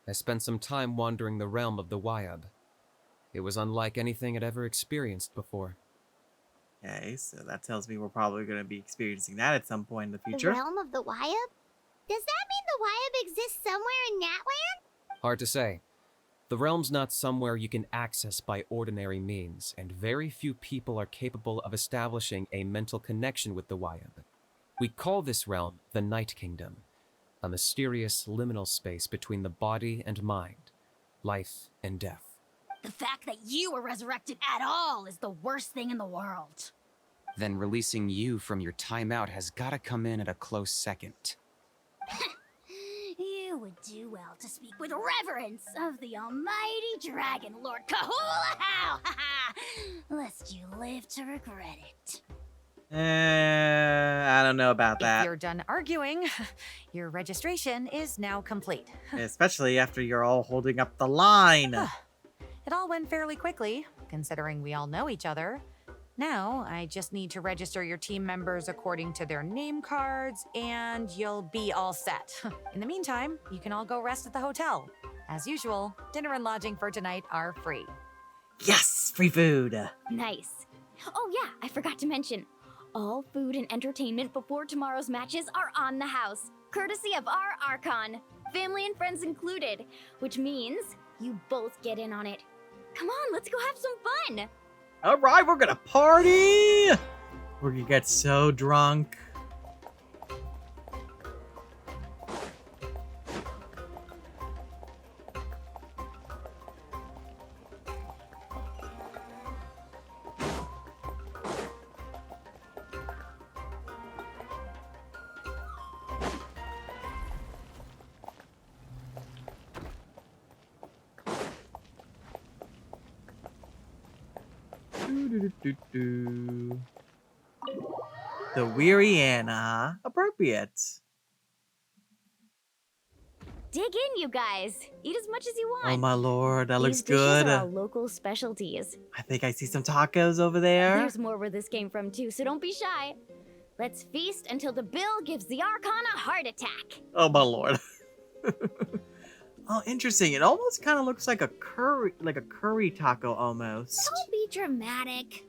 I spent some time wandering the realm of the Wyab. It was unlike anything I'd ever experienced before. Okay, so that tells me we're probably going to be experiencing that at some point in the future. The realm of the Wyab? Does that mean the Wyab exists somewhere in Natlan? Hard to say. The realm's not somewhere you can access by ordinary means, and very few people are capable of establishing a mental connection with the Wyab. We call this realm the Night Kingdom, a mysterious liminal space between the body and mind, life and death. The fact that you were resurrected at all is the worst thing in the world. then releasing you from your timeout has gotta come in at a close second. You would do well to speak with reverence of the almighty Dragon Lord Kahula-How! Lest you live to regret it. I don't know about If that. you're done arguing, your registration is now complete. Especially after you're all holding up the line. It all went fairly quickly, considering we all know each other. Now, I just need to register your team members according to their name cards, and you'll be all set. In the meantime, you can all go rest at the hotel. As usual, dinner and lodging for tonight are free. Yes, free food. Nice. Oh yeah, I forgot to mention. All food and entertainment before tomorrow's matches are on the house, courtesy of our Archon, family and friends included, which means you both get in on it. Come on, let's go have some fun! Alright, we're gonna party! We're gonna get so drunk. The Weary Anna, appropriate. Dig in, you guys. Eat as much as you want. Oh my lord, that looks These dishes good. are all local specialties. I think I see some tacos over there. There's more where this came from too, so don't be shy. Let's feast until the bill gives the Archon a heart attack. Oh my lord. Oh, interesting. It almost kind of looks like a curry taco almost. Don't be dramatic.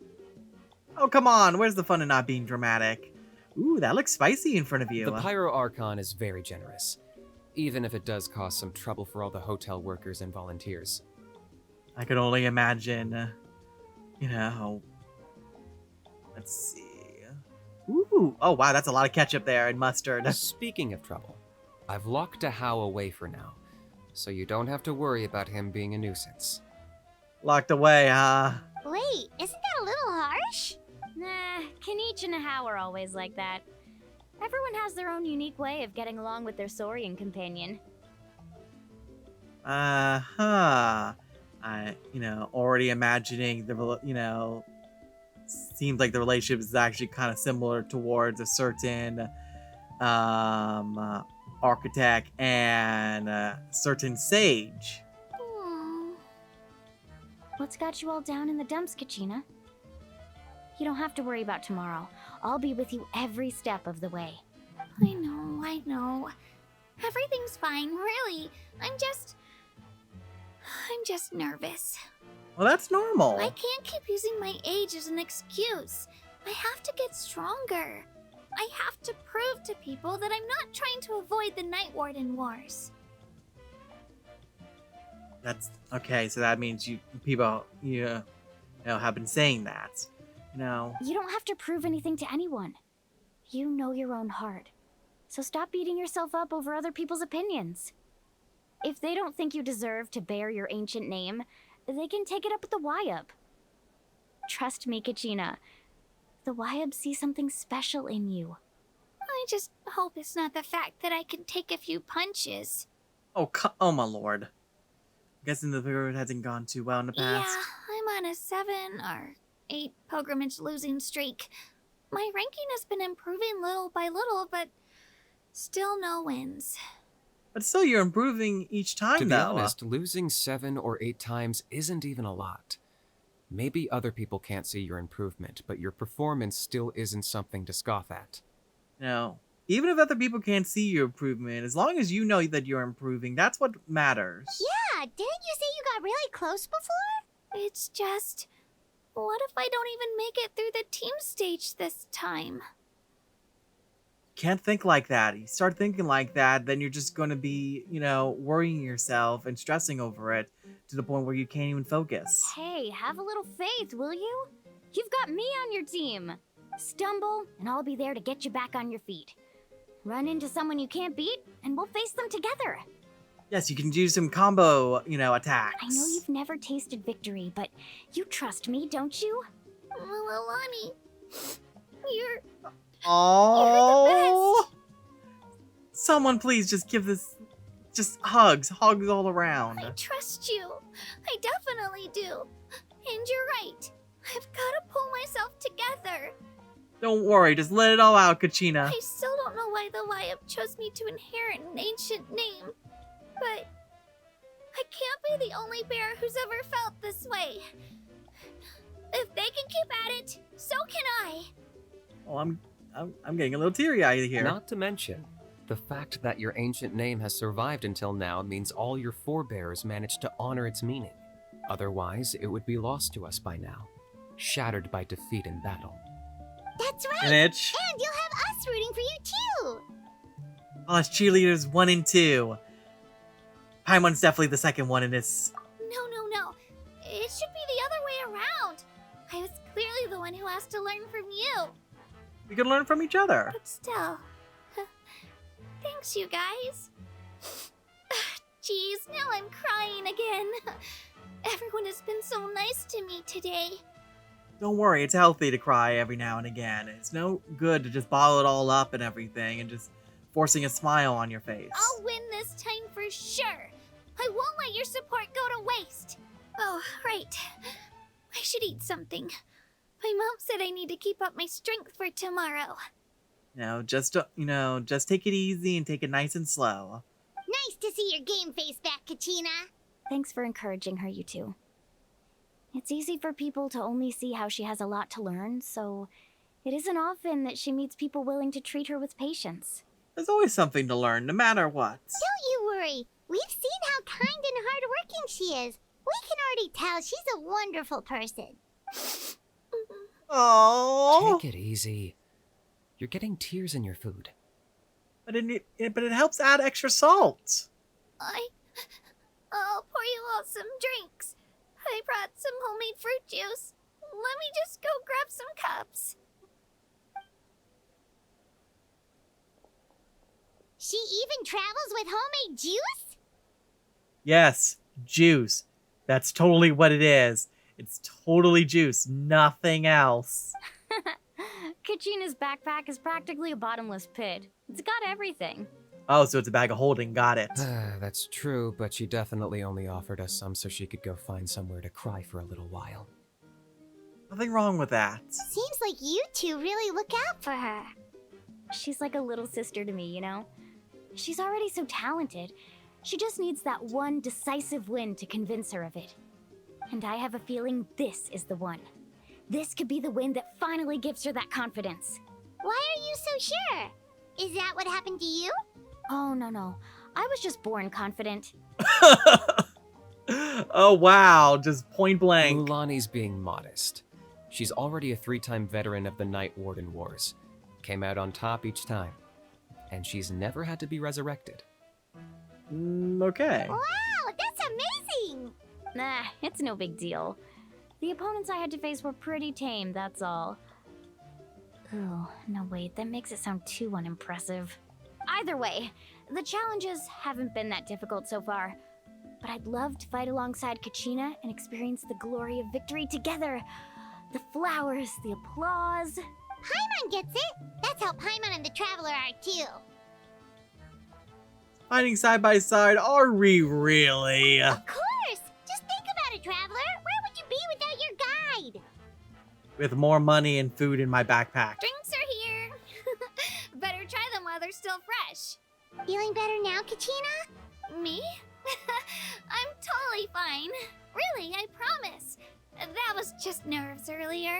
Oh, come on. Where's the fun in not being dramatic? Ooh, that looks spicy in front of you. The Pyro Archon is very generous, even if it does cause some trouble for all the hotel workers and volunteers. I could only imagine, let's see. Ooh, oh wow, that's a lot of ketchup there and mustard. Speaking of trouble, I've locked a How away for now, so you don't have to worry about him being a nuisance. Locked away, huh? Wait, isn't that a little harsh? Nah, Kanichi and How are always like that. Everyone has their own unique way of getting along with their Saurian companion. I, already imagining seems like the relationship is actually kind of similar towards a certain, architect and a certain sage. What's got you all down in the dumps, Kachina? You don't have to worry about tomorrow. I'll be with you every step of the way. I know. Everything's fine, really. I'm just nervous. Well, that's normal. I can't keep using my age as an excuse. I have to get stronger. I have to prove to people that I'm not trying to avoid the Night Warden Wars. That's okay. So that means people have been saying that. You don't have to prove anything to anyone. You know your own heart. So stop beating yourself up over other people's opinions. If they don't think you deserve to bear your ancient name, they can take it up with the Wyub. Trust me, Kachina. The Wyub see something special in you. I just hope it's not the fact that I can take a few punches. Oh my lord. I'm guessing the period hasn't gone too well in the past. Yeah, I'm on a 7 or 8 pilgrimage losing streak. My ranking has been improving little by little, but still no wins. But still, you're improving each time, To be though. honest, losing 7 or 8 times isn't even a lot. Maybe other people can't see your improvement, but your performance still isn't something to scoff at. Even if other people can't see your improvement, as long as you know that you're improving, that's what matters. Yeah, didn't you say you got really close before? It's just, what if I don't even make it through the team stage this time? Can't think like that. You start thinking like that, then you're just going to be, worrying yourself and stressing over it to the point where you can't even focus. Hey, have a little faith, will you? You've got me on your team. Stumble, and I'll be there to get you back on your feet. Run into someone you can't beat, and we'll face them together. Yes, you can do some combo, attacks. I know you've never tasted victory, but you trust me, don't you? Well, Alani, You're Oh, the someone please just give this, just hugs all around. best. I trust you. I definitely do. And you're right. I've gotta pull myself together. Don't worry, just let it all out, Kachina. I still don't know why the Wyap chose me to inherit an ancient name, but I can't be the only bear who's ever felt this way. If they can keep at it, so can I. Oh, I'm getting a little teary-eyed here. Not to mention, the fact that your ancient name has survived until now means all your forebears managed to honor its meaning. Otherwise, it would be lost to us by now, shattered by defeat in battle. That's right. An itch. And you'll have us rooting for you too. Oh, it's cheerleaders 1 and 2. Paimon's definitely the second one in this. No. It should be the other way around. I was clearly the one who asked to learn from you. We can learn from each other. But still, thanks you guys. Jeez, now I'm crying again. Everyone has been so nice to me today. Don't worry, it's healthy to cry every now and again. It's no good to just bottle it all up and everything and just forcing a smile on your face. I'll win this time for sure. I won't let your support go to waste. Oh, right. I should eat something. My mom said I need to keep up my strength for tomorrow. Just take it easy and take it nice and slow. Nice to see your game face back, Kachina. Thanks for encouraging her, you two. It's easy for people to only see how she has a lot to learn, so it isn't often that she meets people willing to treat her with patience. There's always something to learn, no matter what. Don't you worry. We've seen how kind and hardworking she is. We can already tell she's a wonderful person. Oh. Take it easy. You're getting tears in your food. But it helps add extra salt. I'll pour you all some drinks. I brought some homemade fruit juice. Let me just go grab some cups. She even travels with homemade juice? Yes, juice. That's totally what it is. It's totally juice, nothing else. Kachina's backpack is practically a bottomless pit. It's got everything. Oh, so it's a bag of holding, got it. That's true, but she definitely only offered us some so she could go find somewhere to cry for a little while. Nothing wrong with that. Seems like you two really look out for her. She's like a little sister to me, you know? She's already so talented. She just needs that one decisive win to convince her of it. And I have a feeling this is the one. This could be the win that finally gives her that confidence. Why are you so sure? Is that what happened to you? Oh, no. I was just born confident. Oh, wow. Just point blank. Mulani's being modest. She's already a 3-time veteran of the Night Warden Wars. Came out on top each time. And she's never had to be resurrected. Okay. Wow, that's amazing! Nah, it's no big deal. The opponents I had to face were pretty tame, that's all. Oh, no wait, that makes it sound too unimpressive. Either way, the challenges haven't been that difficult so far. But I'd love to fight alongside Kachina and experience the glory of victory together. The flowers, the applause. Paimon gets it! That's how Paimon and the Traveler are too. Fighting side by side, are we really? Of course! Just think about it, Traveler! Where would you be without your guide? With more money and food in my backpack. Drinks are here. Better try them while they're still fresh. Feeling better now, Kachina? Me? I'm totally fine. Really, I promise. That was just nerves earlier.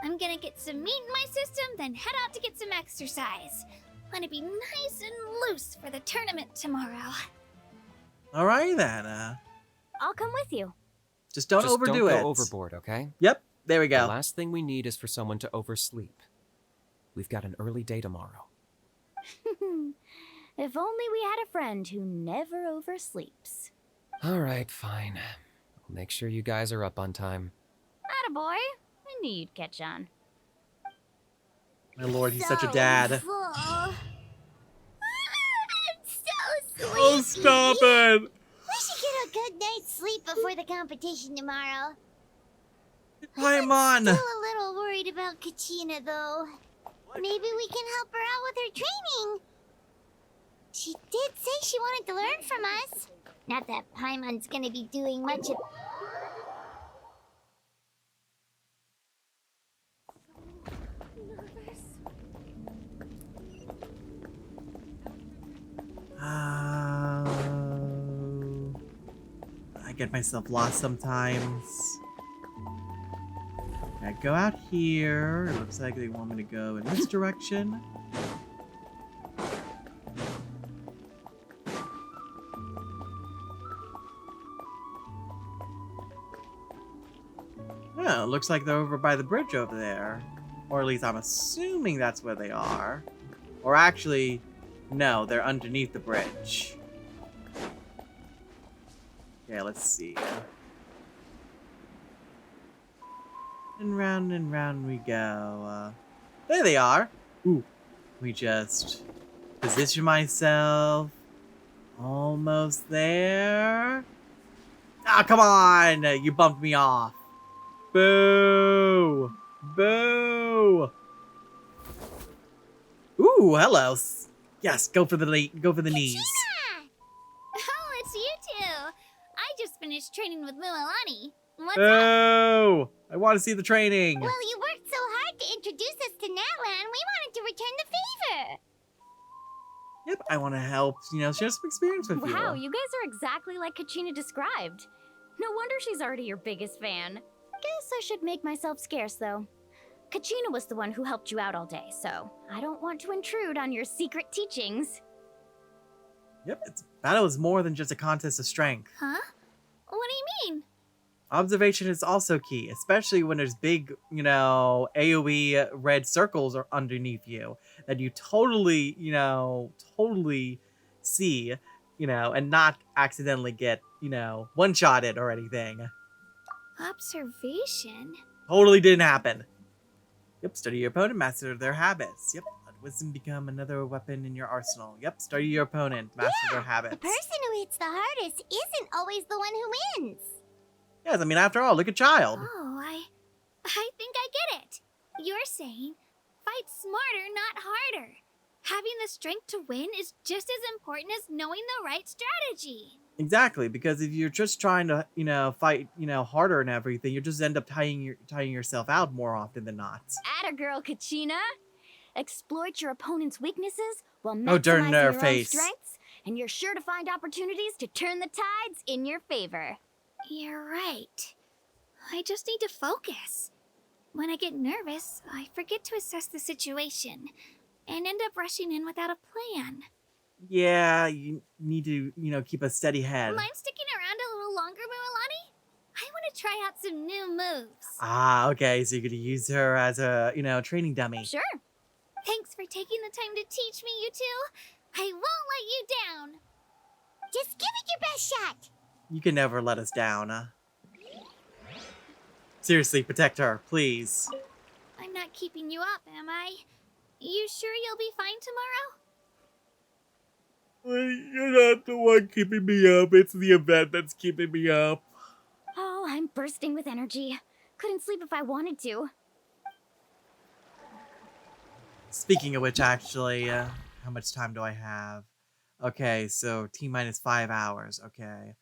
I'm gonna get some meat in my system, then head out to get some exercise. Want to be nice and loose for the tournament tomorrow. Alright then. I'll come with you. Just don't overdo don't it. Go overboard, okay? Yep, there we go. The last thing we need is for someone to oversleep. We've got an early day tomorrow. If only we had a friend who never oversleeps. Alright, fine. I'll make sure you guys are up on time. Attaboy. I knew you'd catch on. My lord, he's such a dad. Full. I'm so sleepy. Oh, stop it! We should get a good night's sleep before the competition tomorrow. Paimon! Still a little worried about Kachina, though. Maybe we can help her out with her training. She did say she wanted to learn from us. Not that Paimon's gonna be doing much of... I get myself lost sometimes. I go out here. It looks like they want me to go in this direction. Oh, it looks like they're over by the bridge over there. Or at least I'm assuming that's where they are. Or actually, no, they're underneath the bridge. Okay, let's see. And round we go. There they are. Ooh, we just position myself. Almost there. Ah, come on! You bumped me off. Boo! Boo! Ooh, hello. Yes, go for the knees. Oh, it's you two. I just finished training with Mililani. What's up? Oh, I want to see the training. Well, you worked so hard to introduce us to Natlan, we wanted to return the favor. Yep, I want to help, share some experience with you. Wow, you guys are exactly like Kachina described. No wonder she's already your biggest fan. Guess I should make myself scarce, though. Kachina was the one who helped you out all day, so I don't want to intrude on your secret teachings. Yep, battle is more than just a contest of strength. Huh? What do you mean? Observation is also key, especially when there's big, AoE red circles are underneath you that you totally, totally see, and not accidentally get, one-shotted or anything. Observation? Totally didn't happen. Yep, study your opponent, master their habits. Yep, let wisdom become another weapon in your arsenal. Yep, study your opponent, master their habits. The person who hits the hardest isn't always the one who wins. Yes, after all, look at Child. Oh, I think I get it. You're saying, fight smarter, not harder. Having the strength to win is just as important as knowing the right strategy. Exactly, because if you're just trying to, fight, harder and everything, you just end up tying yourself out more often than not. Atta girl, Kachina! Exploit your opponent's weaknesses while darn maximizing their your own face. strengths, and you're sure to find opportunities to turn the tides in your favor. You're right. I just need to focus. When I get nervous, I forget to assess the situation and end up rushing in without a plan. Yeah, you need to, keep a steady head. Mind sticking around a little longer, Mililani? I want to try out some new moves. Ah, okay, so you're gonna use her as a, training dummy. Sure. Thanks for taking the time to teach me, you two. I won't let you down. Just give it your best shot. You can never let us down. Seriously, protect her, please. I'm not keeping you up, am I? You sure you'll be fine tomorrow? You're not the one keeping me up. It's the event that's keeping me up. Oh, I'm bursting with energy. Couldn't sleep if I wanted to. Speaking of which, actually, how much time do I have? Okay, so T-minus 5 hours. Okay.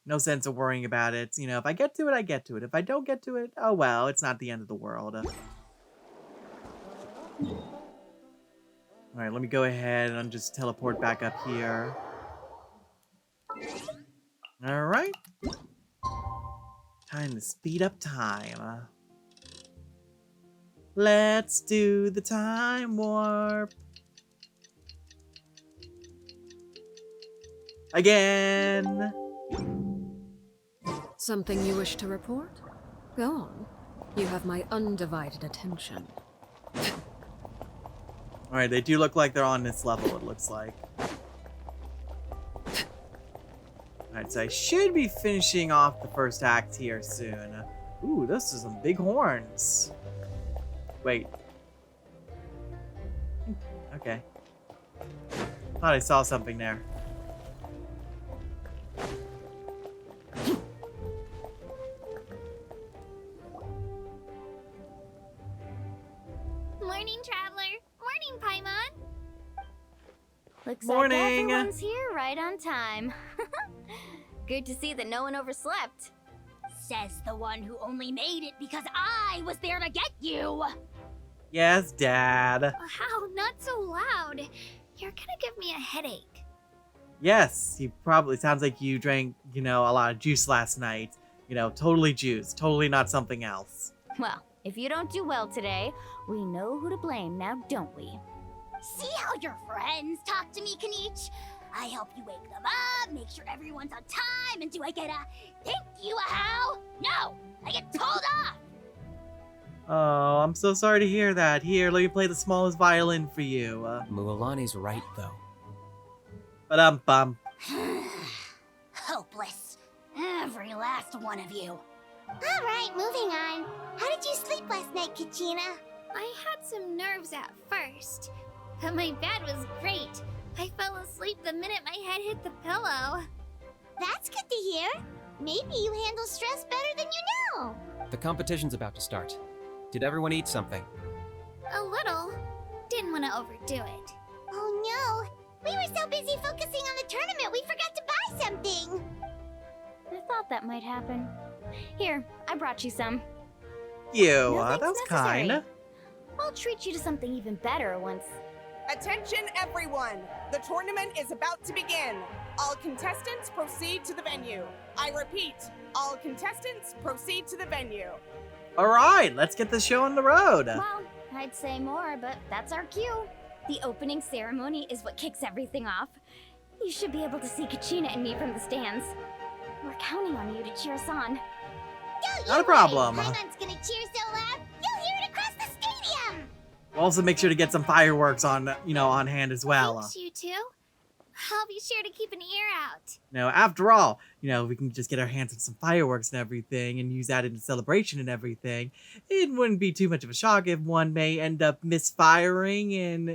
No sense of worrying about it. If I get to it, I get to it. If I don't get to it, oh well, it's not the end of the world. Alright, let me go ahead and just teleport back up here. Alright. Time to speed up time. Let's do the time warp. Again. Something you wish to report? Go on. You have my undivided attention. Alright, they do look like they're on this level, it looks like. Alright, so I should be finishing off the first act here soon. Ooh, those are some big horns. Wait. Okay. Thought I saw something there. Looks Morning. like everyone's here right on time. Good to see that no one overslept. Says the one who only made it because I was there to get you. Yes, Dad. How? Not so loud. You're gonna give me a headache. Yes, he probably sounds like you drank, a lot of juice last night. Totally juice. Totally not something else. Well, if you don't do well today, we know who to blame now, don't we? See how your friends talk to me, Kanich? I help you wake them up, make sure everyone's on time, and do I get a thank you, a how? No! I get told off! Oh, I'm so sorry to hear that. Here, let me play the smallest violin for you. Mualani's right, though. Ba-dum-bum. Hopeless. Every last one of you. Alright, moving on. How did you sleep last night, Kachina? I had some nerves at first, but my bed was great. I fell asleep the minute my head hit the pillow. That's good to hear. Maybe you handle stress better than you know. The competition's about to start. Did everyone eat something? A little. Didn't want to overdo it. Oh no. We were so busy focusing on the tournament we forgot to buy something. I thought that might happen. Here, I brought you some. You, Nothing's that was necessary. kind. I'll treat you to something even better once. Attention everyone! The tournament is about to begin. All contestants proceed to the venue. I repeat, all contestants proceed to the venue. All right, let's get the show on the road. Well, I'd say more, but that's our cue. The opening ceremony is what kicks everything off. You should be able to see Kachina and me from the stands. We're counting on you to cheer us on. Not a problem. Paimon's gonna cheer so loud, you'll hear it across the stadium. We'll also make sure to get some fireworks on, on hand as well. Thanks, you two. I'll be sure to keep an ear out. After all, we can just get our hands on some fireworks and everything and use that in celebration and everything. It wouldn't be too much of a shock if one may end up misfiring and,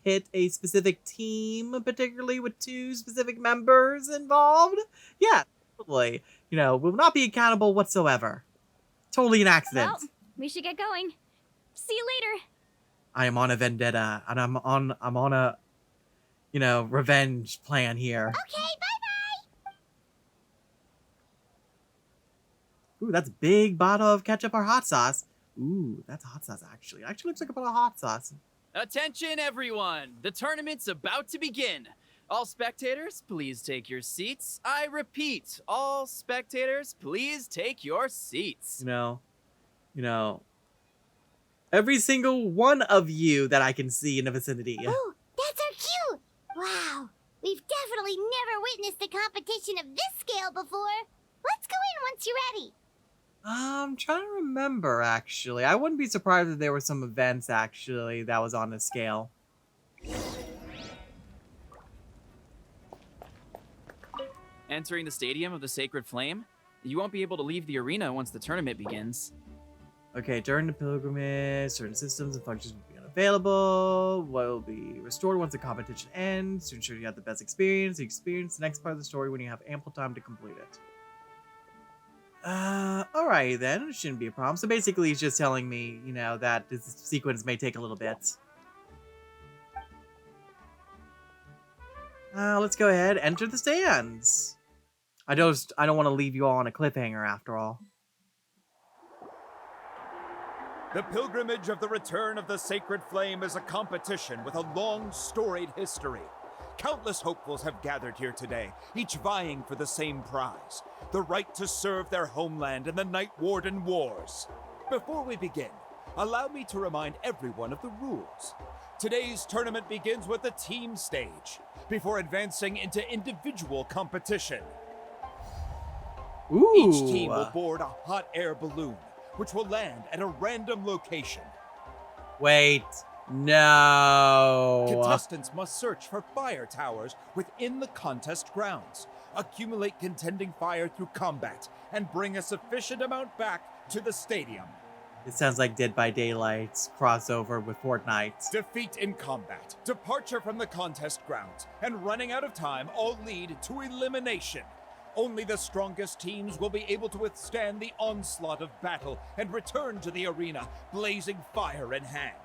hit a specific team, particularly with 2 specific members involved. Yeah, totally. Will not be accountable whatsoever. Totally an accident. Well, we should get going. See you later. I am on a vendetta, and I'm on a, revenge plan here. Okay, bye-bye. Ooh, that's a big bottle of ketchup or hot sauce. Ooh, that's hot sauce, actually. It actually looks like a bottle of hot sauce. Attention, everyone! The tournament's about to begin. All spectators, please take your seats. I repeat, all spectators, please take your seats. Every single one of you that I can see in the vicinity. Ooh, that's our cue. Wow, we've definitely never witnessed a competition of this scale before. Let's go in once you're ready. I'm trying to remember, actually. I wouldn't be surprised if there were some events, actually, that was on this scale. Entering the Stadium of the Sacred Flame, you won't be able to leave the arena once the tournament begins. Okay, during the pilgrimage, certain systems and functions will be unavailable. Will be restored once the competition ends. To ensure you have the best experience, experience the next part of the story when you have ample time to complete it. Alright then, it shouldn't be a problem. So basically he's just telling me, that this sequence may take a little bit. Let's go ahead, enter the stands. I don't want to leave you all on a cliffhanger after all. The pilgrimage of the return of the Sacred Flame is a competition with a long, storied history. Countless hopefuls have gathered here today, each vying for the same prize, the right to serve their homeland in the Night Warden Wars. Before we begin, allow me to remind everyone of the rules. Today's tournament begins with the team stage, before advancing into individual competition. Ooh. Each team will board a hot air balloon, which will land at a random location. Wait, no. Contestants must search for fire towers within the contest grounds, accumulate contending fire through combat, and bring a sufficient amount back to the stadium. It sounds like Dead by Daylight's crossover with Fortnite. Defeat in combat, departure from the contest grounds, and running out of time all lead to elimination. Only the strongest teams will be able to withstand the onslaught of battle and return to the arena, blazing fire in hand.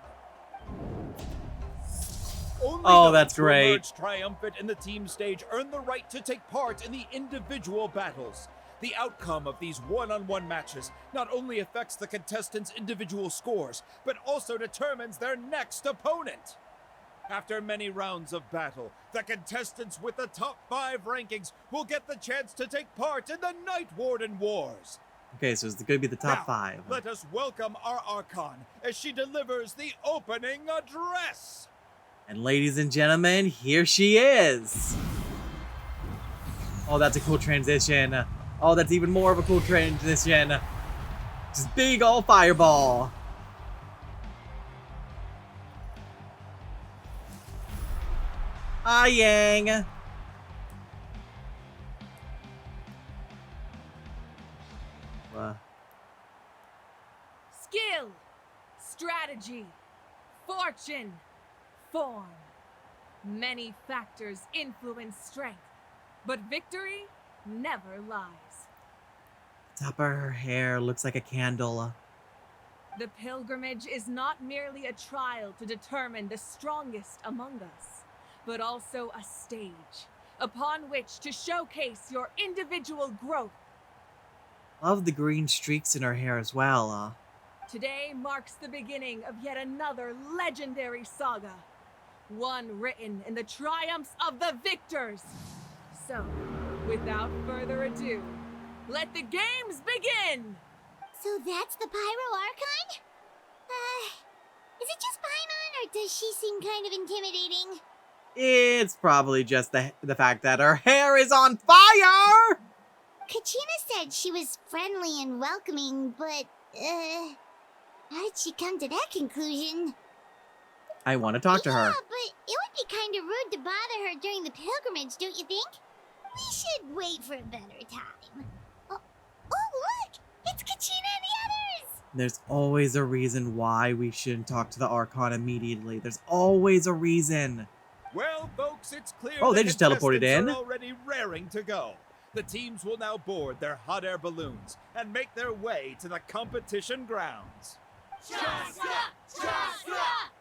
Only Oh, those that's who great. emerge triumphant in the team stage earn the right to take part in the individual battles. The outcome of these one-on-one matches not only affects the contestants' individual scores, but also determines their next opponent. After many rounds of battle, the contestants with the top 5 rankings will get the chance to take part in the Night Warden Wars. Okay, so it's going to be the top Now, 5. Let us welcome our Archon as she delivers the opening address. And ladies and gentlemen, here she is. Oh, that's a cool transition. Oh, that's even more of a cool transition. Just big ol' fireball. Ah, Yang. Skill, strategy, fortune, form. Many factors influence strength, but victory never lies. Top of her hair looks like a candle. The pilgrimage is not merely a trial to determine the strongest among us, but also a stage upon which to showcase your individual growth. Love the green streaks in her hair as well. Today marks the beginning of yet another legendary saga, one written in the triumphs of the victors. So, without further ado, let the games begin! So that's the Pyro Archon? Is it just Paimon, or does she seem kind of intimidating? It's probably just the fact that her hair is on fire! Kachina said she was friendly and welcoming, but, how did she come to that conclusion? I want to talk to her. Yeah, but it would be kind of rude to bother her during the pilgrimage, don't you think? We should wait for a better time. Oh, look! It's Kachina and the others! There's always a reason why we shouldn't talk to the Archon immediately. There's always a reason. Well, folks, it's clear Oh, they the just teleported contestants in? are already raring to go. The teams will now board their hot air balloons and make their way to the competition grounds. Chaska! Chaska!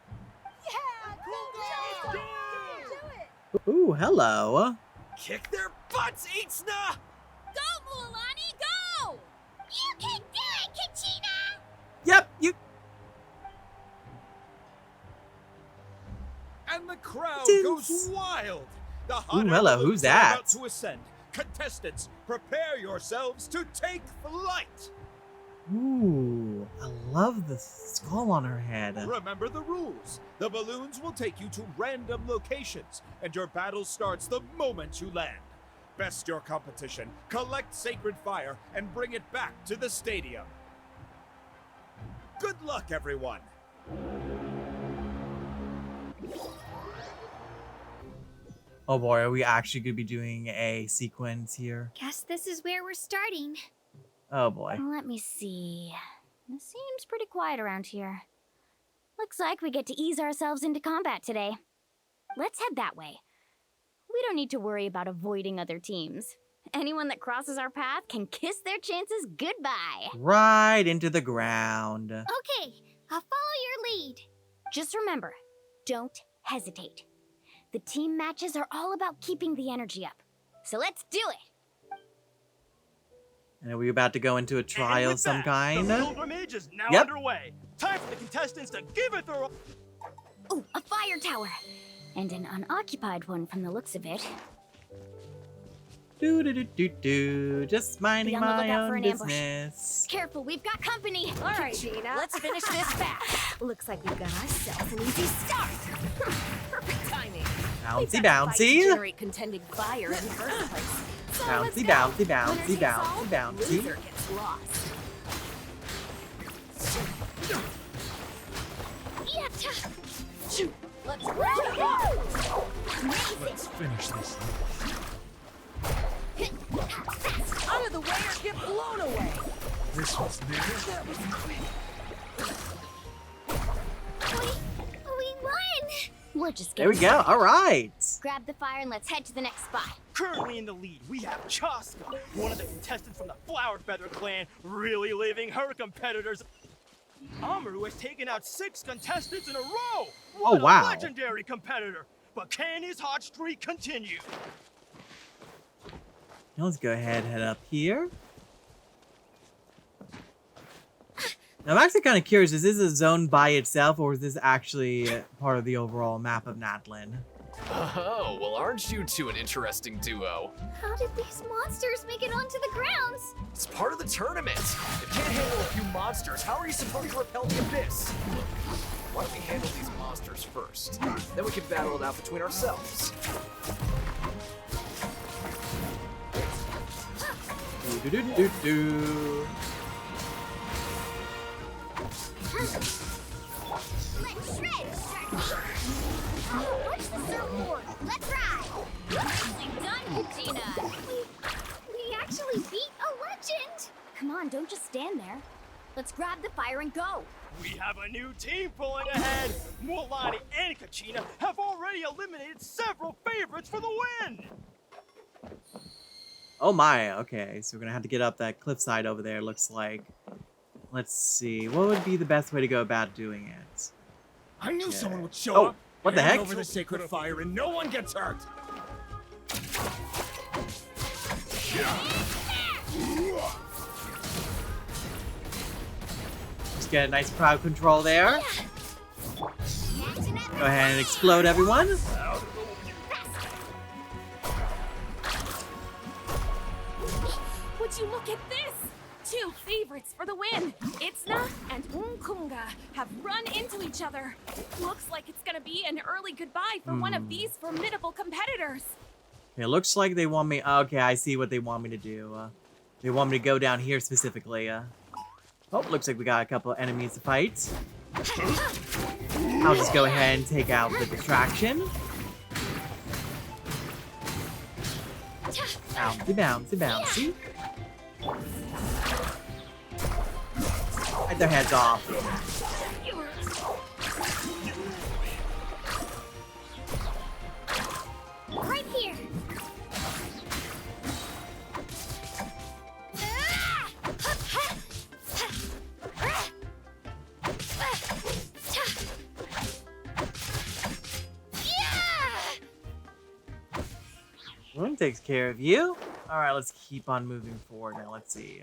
Yeah! Cool girl! Ooh, hello. Kick their butts, Itzna! Go, Mualani, go! You can do it, Kachina! Yep, you... And the crowd Tins. goes wild. The hot Ooh, air hello, balloons who's are that? about to ascend. Contestants, prepare yourselves to take flight. Ooh, I love the skull on her head. Remember the rules. The balloons will take you to random locations, and your battle starts the moment you land. Best your competition, collect sacred fire, and bring it back to the stadium. Good luck, everyone. Oh boy, are we actually going to be doing a sequence here? Guess this is where we're starting. Oh boy. Let me see. It seems pretty quiet around here. Looks like we get to ease ourselves into combat today. Let's head that way. We don't need to worry about avoiding other teams. Anyone that crosses our path can kiss their chances goodbye. Right into the ground. Okay, I'll follow your lead. Just remember, don't hesitate. The team matches are all about keeping the energy up. So let's do it! And are we about to go into a trial of some kind? The pilgrimage is now Yep. underway. Time for the contestants to give it their all. Ooh, a fire tower! And an unoccupied one from the looks of it. Do. Just minding Be on the my lookout for own an ambush. business. Careful, we've got company! All right, Dina. Let's finish this fast. Looks like we've got ourselves an easy start. Perfect timing. Bouncy, bouncy. Generate contending fire in the first place. So let's Bouncy, go. bouncy, bouncy, Winner takes all, bouncy, bouncy. loser gets lost. Let's Let's finish this. out of the way or get blown away. This was new. We won! We're just There we getting go. started. All right. Grab the fire and let's head to the next spot. Currently in the lead, we have Chaska, one of the contestants from the Flower Feather clan, really leaving her competitors. Amaru has taken out 6 contestants in a row! Oh, What wow. a legendary competitor! But can his hot streak continue? Now let's go ahead and head up here. Now, I'm actually kind of curious, is this a zone by itself, or is this actually part of the overall map of Natlan? Oh, well, aren't you two an interesting duo? How did these monsters make it onto the grounds? It's part of the tournament. If you can't handle a few monsters, how are you supposed to repel the abyss? Why don't we handle these monsters first? Then we can battle it out between ourselves. Do-do-do-do-do. Let's shred! What's the surfboard? Let's ride! Nicely done, Regina! We actually beat a legend! Come on, don't just stand there. Let's grab the fire and go. We have a new team pulling ahead! Mulani and Kachina have already eliminated several favorites for the win! Oh my, okay, so we're gonna have to get up that cliffside over there, looks like. Let's see, what would be the best way to go about doing it? I knew Okay. someone would show Oh, up. what the Hand heck? over the sacred fire and no one gets hurt. Just get a nice crowd control there. Go ahead and explode everyone. Would you look at this? 2 favorites for the win. Itzna and Unkunga have run into each other. Looks like it's gonna be an early goodbye for one of these formidable competitors. It looks like they want me... Okay, I see what they want me to do. They want me to go down here specifically. Oh, looks like we got a couple of enemies to fight. I'll just go ahead and take out the distraction. Bouncy, bouncy, bouncy. Get their heads off. Right here! One takes care of you. Alright, let's keep on moving forward now. Let's see.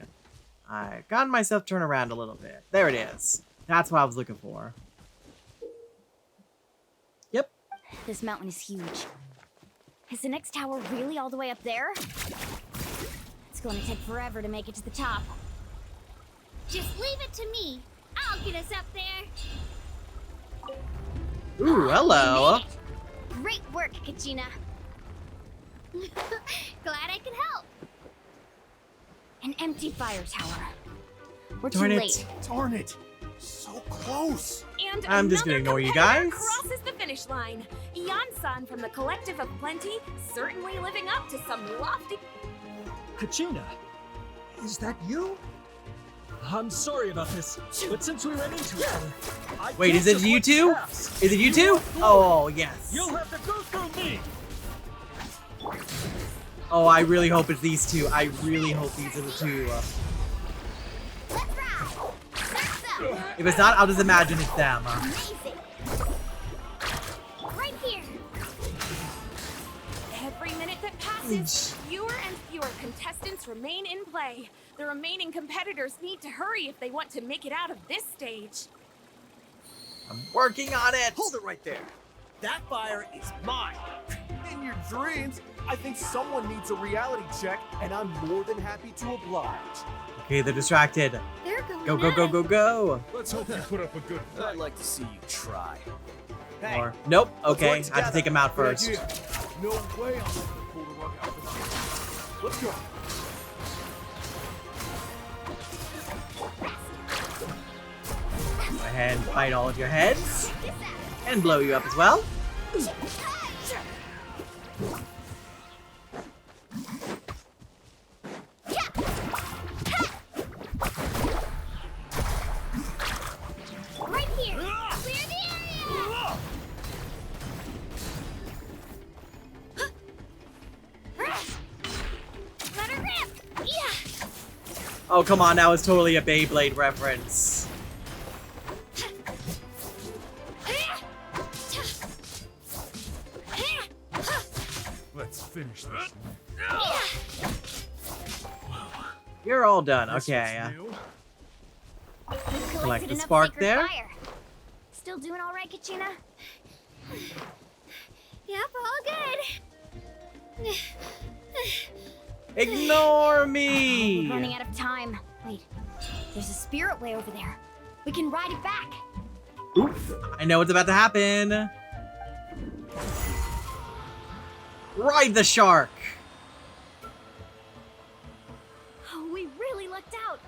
I got myself turned around a little bit. There it is. That's what I was looking for. Yep. This mountain is huge. Is the next tower really all the way up there? It's going to take forever to make it to the top. Just leave it to me. I'll get us up there. Ooh, hello. Great work, Kachina. Glad I could help. An empty fire tower. We're Darn too it. late. Darn it. So close. And I'm just gonna another ignore you competitor guys. crosses the finish line. Yan-san from the Collective of Plenty, certainly living up to some lofty... Kachina, is that you? I'm sorry about this, but since we ran into each other, I Wait, can't is it just you let two? pass. Is it you two? Oh, yes. You'll have to go through me. Oh, I really hope it's these two. I really hope these are the two. If it's not, I'll just imagine it's them. Right here. Every minute that passes, fewer and fewer contestants remain in play. The remaining competitors need to hurry if they want to make it out of this stage. I'm working on it. Hold it right there. That fire is mine. In your dreams, I think someone needs a reality check, and I'm more than happy to oblige. Okay, they're distracted. They're going Go, go, go, go, go. Let's hope you put up a good fight. I'd like to see you try. Or, nope. let's Okay, work I have to together. take him out Good first. idea. No way I'm going to pull the rug out for this. Let's go. Go ahead and fight all of your heads. And blow you up as well. Right here. Clear the area. Let her rip. Yeah. Oh, come on. That was totally a Beyblade reference. You're all done. This Okay. was new. Collect Collected the enough spark sacred there. fire. Still doing all right, Kachina? Yep, all good. Ignore We're me! running out of time. Wait, there's a spirit way over there. We can ride it back. I know what's about to happen. Ride the shark! Oh, we really lucked out.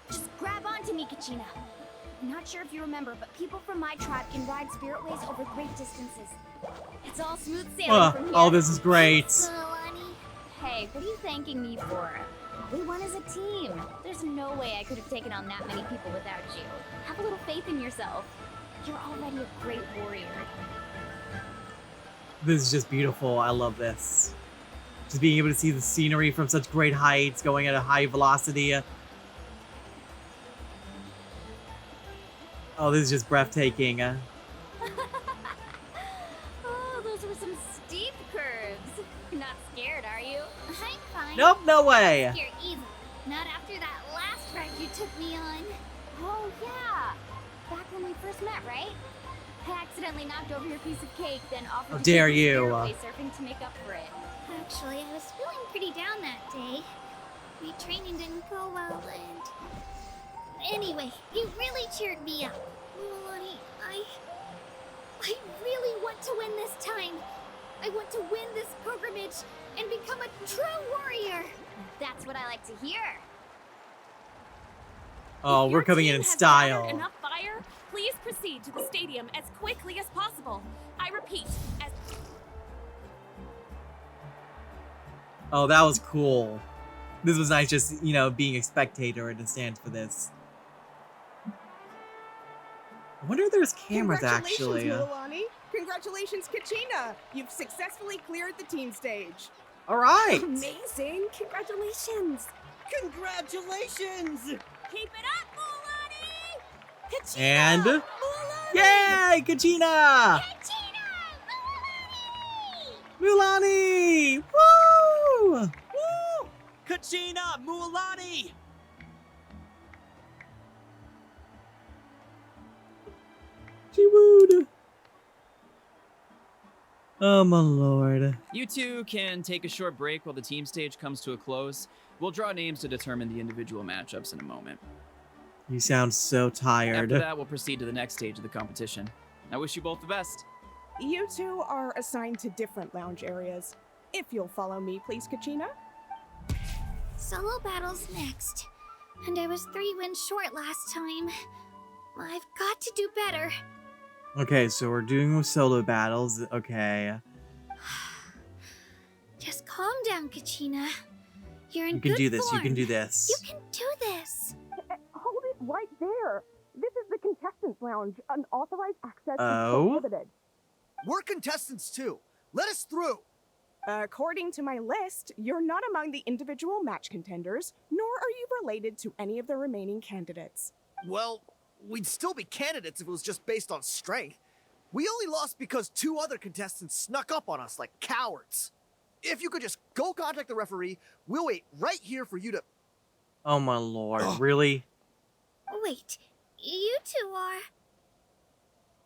Just grab onto me, Kachina. I'm not sure if you remember, but people from my tribe can ride spirit ways over great distances. It's all smooth sailing from here. Oh, this is great. Hey, what are you thanking me for? We won as a team. There's no way I could have taken on that many people without you. Have a little faith in yourself. You're already a great warrior. This is just beautiful. I love this. Just being able to see the scenery from such great heights, going at a high velocity. Oh, this is just breathtaking. Oh, those were some steep curves. You're not scared, are you? I'm fine. Nope, no way. You're easy. Not after that last ride you took me on. Oh, yeah. Back when we first met, right? I accidentally knocked over your piece of cake, then offered How to dare take you you. stairway surfing to make up for it. Actually, I was feeling pretty down that day. My training didn't go well, and... Anyway, you really cheered me up. Mulan, I really want to win this time. I want to win this pilgrimage and become a true warrior. That's what I like to hear. Oh, we're coming in style. Enough fire? Please proceed to the stadium as quickly as possible. I repeat, as Oh, that was cool. This was nice just, you know, being a spectator in the stands for this. I wonder if there's cameras actually. Congratulations, Mulan. Congratulations, Kachina. You've successfully cleared the team stage. All right. Amazing. Congratulations. Congratulations! keep it up, Mulan! Kachina! And Mulan! yay, Kachina! Mulani! Woo! Woo! Kachina! Mualani! She wooed. Oh my lord. You two can take a short break while the team stage comes to a close. We'll draw names to determine the individual matchups in a moment. You sound so tired. After that, we'll proceed to the next stage of the competition. I wish you both the best. You two are assigned to different lounge areas. If you'll follow me, please, Kachina. Solo battles next. And I was 3 wins short last time. I've got to do better. Okay, so we're doing solo battles. Okay. Just calm down, Kachina. You're in You can good do this. You form. can do this. You can do this. Hold it right there. This is the contestants' lounge. Unauthorized access Oh? is prohibited. We're contestants too. Let us through. According to my list, you're not among the individual match contenders, nor are you related to any of the remaining candidates. Well, we'd still be candidates if it was just based on strength. We only lost because 2 other contestants snuck up on us like cowards. If you could just go contact the referee, we'll wait right here for you to... Oh my lord, really? Wait, you two are...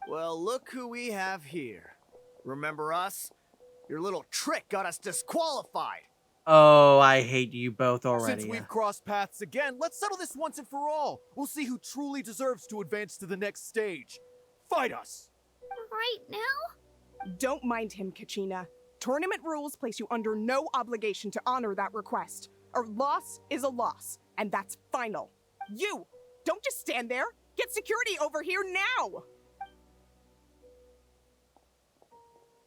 Well, look who we have here. Remember us? Your little trick got us disqualified. Oh, I hate you both already. Since we've crossed paths again, let's settle this once and for all. We'll see who truly deserves to advance to the next stage. Fight us! Right now? Don't mind him, Kachina. Tournament rules place you under no obligation to honor that request. A loss is a loss, and that's final. You! Don't just stand there! Get security over here now!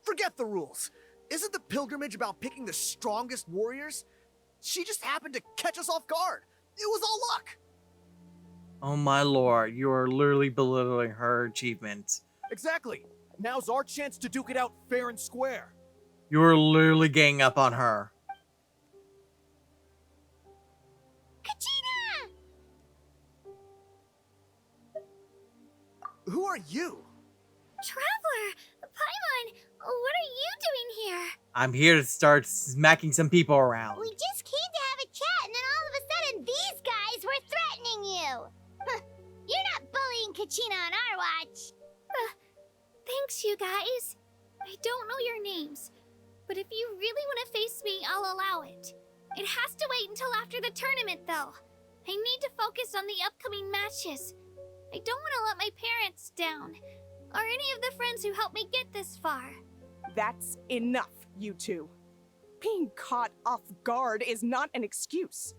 Forget the rules. Isn't the pilgrimage about picking the strongest warriors? She just happened to catch us off guard. It was all luck. Oh my lord, you are literally belittling her achievement. Exactly. Now's our chance to duke it out fair and square. You are literally ganging up on her. Kachina! Who are you? Traveler! Paimon! What are you doing here? I'm here to start smacking some people around. We just came to have a chat, and then all of a sudden, these guys. I don't know your names, but if you really want to face me, I'll allow it. It has to wait until after the tournament, though. I need to focus on the upcoming matches. I don't want to let my parents down, or any of the friends who helped me get this far. That's enough, you two. Being caught off guard is not an excuse.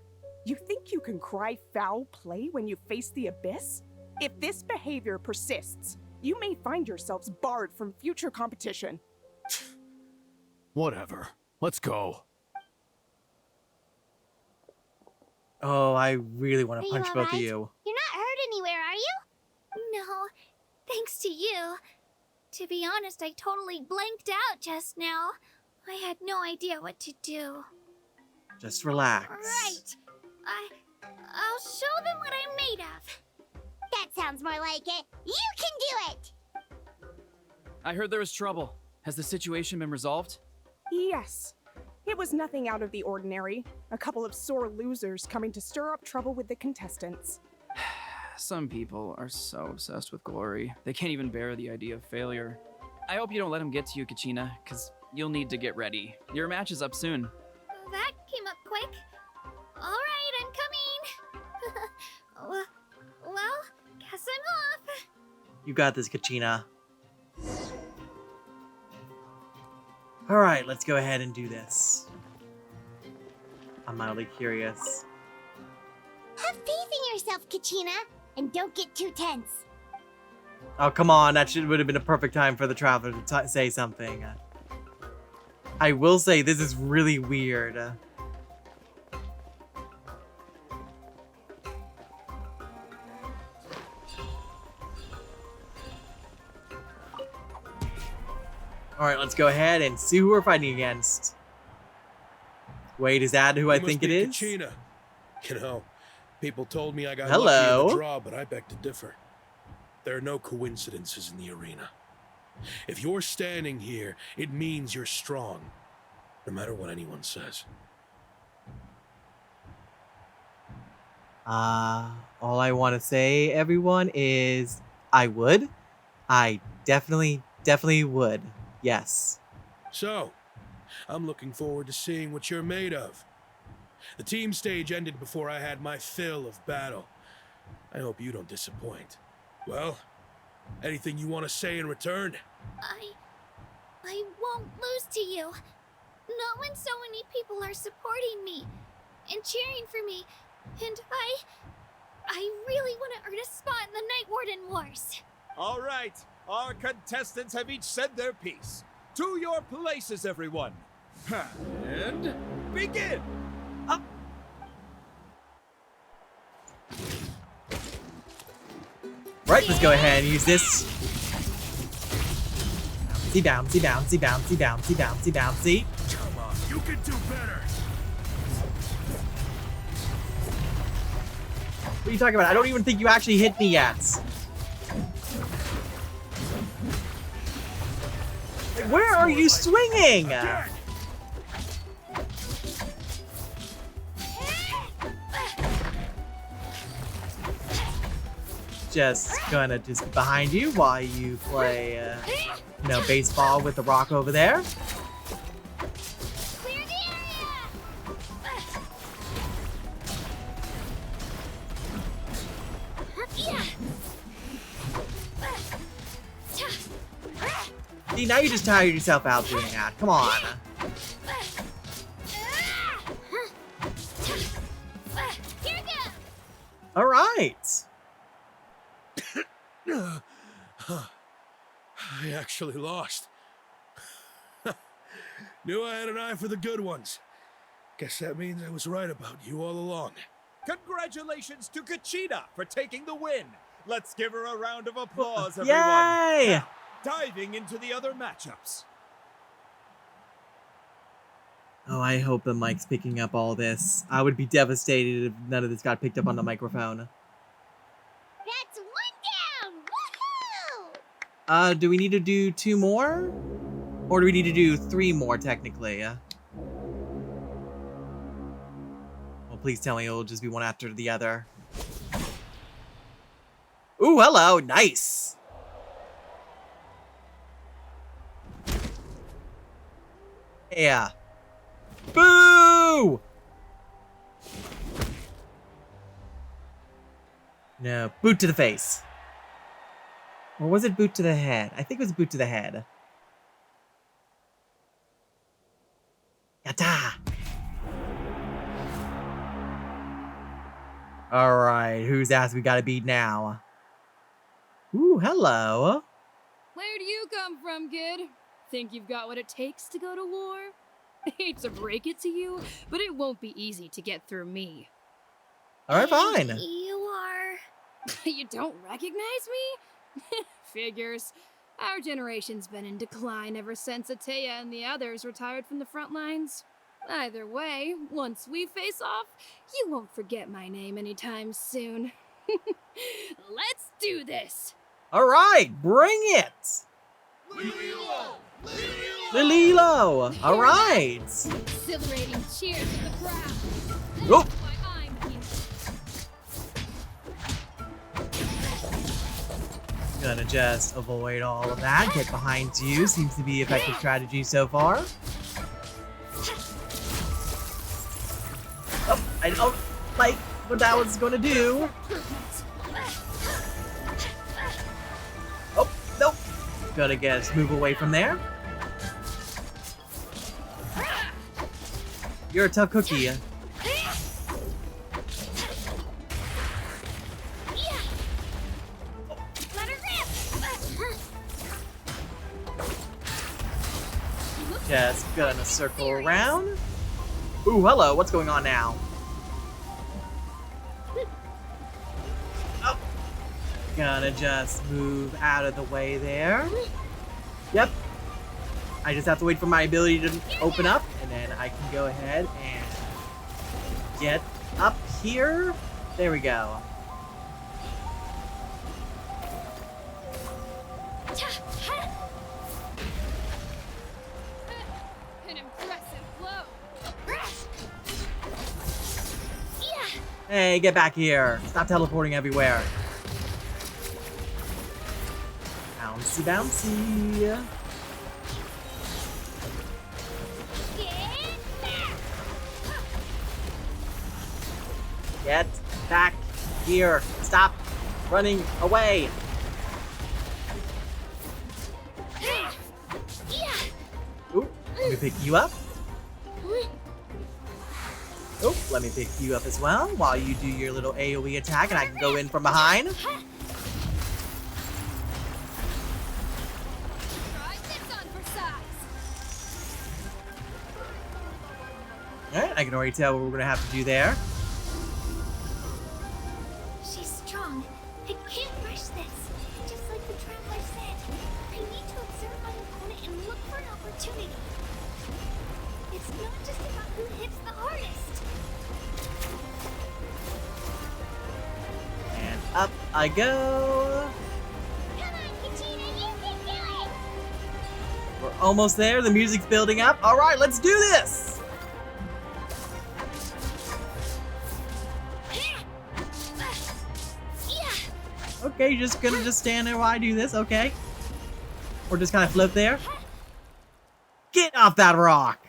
You think you can cry foul play when you face the abyss? If this behavior persists, you may find yourselves barred from future competition. Whatever. Let's go. Oh, I really want Are to you punch both of alright? you. You're not hurt anywhere, are you? No, thanks to you. To be honest, I totally blanked out just now. I had no idea what to do. Just relax. Right. I'll show them what I'm made of. That sounds more like it. You can do it! I heard there was trouble. Has the situation been resolved? Yes. It was nothing out of the ordinary. A couple of sore losers coming to stir up trouble with the contestants. Some people are so obsessed with glory, they can't even bear the idea of failure. I hope you don't let them get to you, Kachina, because you'll need to get ready. Your match is up soon. That came up quick. Alright, I'm coming. Well, guess I'm off. You got this, Kachina. Alright, let's go ahead and do this. I'm mildly curious. Have faith in yourself, Kachina, and don't get too tense. Oh, come on. That would have been a perfect time for the traveler to say something. I will say this is really weird. Alright, let's go ahead and see who we're fighting against. Wait, is that who I think it is? Kachina. You know, people told me I got Hello. lucky in the draw, but I beg to differ. There are no coincidences in the arena. If you're standing here, it means you're strong, no matter what anyone says. All I want to say, everyone, is I would. I definitely would. Yes. So, I'm looking forward to seeing what you're made of. The team stage ended before I had my fill of battle. I hope you don't disappoint. Well, anything you want to say in return? I won't lose to you. Not when so many people are supporting me and cheering for me. And I really want to earn a spot in the Night Warden Wars. All right, our contestants have each said their piece. To your places, everyone. And begin. Right, let's go ahead and use this. Bouncy, bouncy, bouncy, bouncy, bouncy, bouncy, bouncy. Come on, you can do better. What are you talking about? I don't even think you actually hit me yet. Like, where are you swinging? Just gonna just behind you while you play, you know, baseball with the rock over there. See, now you just tired yourself out doing that. Come on. All right. I actually lost. Knew I had an eye for the good ones. Guess that means I was right about you all along. Congratulations to Kachina for taking the win. Let's give her a round of applause, everyone. Yay! Now, diving into the other matchups. Oh, I hope the mic's picking up all this. I would be devastated if none of this got picked up on the microphone. That's one down! Woohoo! Do we need to do 2 more? Or do we need to do 3 more, technically? Well, please tell me it'll just be one after the other. Ooh, hello! Nice! Yeah. Boo! No, boot to the face. Or was it boot to the head? I think it was boot to the head. Yatta! Alright, whose ass we gotta beat now? Ooh, hello. Where do you come from, kid? Think you've got what it takes to go to war? Hate to break it to you, but it won't be easy to get through me. Alright, fine. You are... You don't recognize me? Figures. Our generation's been in decline ever since Ateya and the others retired from the front lines. Either way, once we face off, you won't forget my name anytime soon. Let's do this! Alright, bring it! Lililo! Alright! Exhilarating cheers to the crowd. Oh! Gonna just avoid all of that. Get behind you. Seems to be effective strategy so far. Oh, I don't like what that was gonna do. Oh, nope. Gotta get move away from there. You're a tough cookie. Just gonna circle around. Ooh, hello, what's going on now? Oh. Gonna just move out of the way there. Yep. I just have to wait for my ability to open up, and then I can go ahead and get up here. There we go. An impressive blow. Hey, get back here. Stop teleporting everywhere. Bouncy, bouncy. Get back here. Stop running away. Ooh, let me pick you up. Oh, let me pick you up as well while you do your little AoE attack and I can go in from behind. Alright, I can already tell what we're gonna have to do there. She's strong. I can't rush this. Just like the traveler said, I need to observe my opponent and look for an opportunity. It's not just about who hits the hardest. And up I go. Come on, Katrina, you can do it! We're almost there. The music's building up. Alright, let's do this! Okay, you're just gonna stand there while I do this, okay? Or just kind of float there. Get off that rock!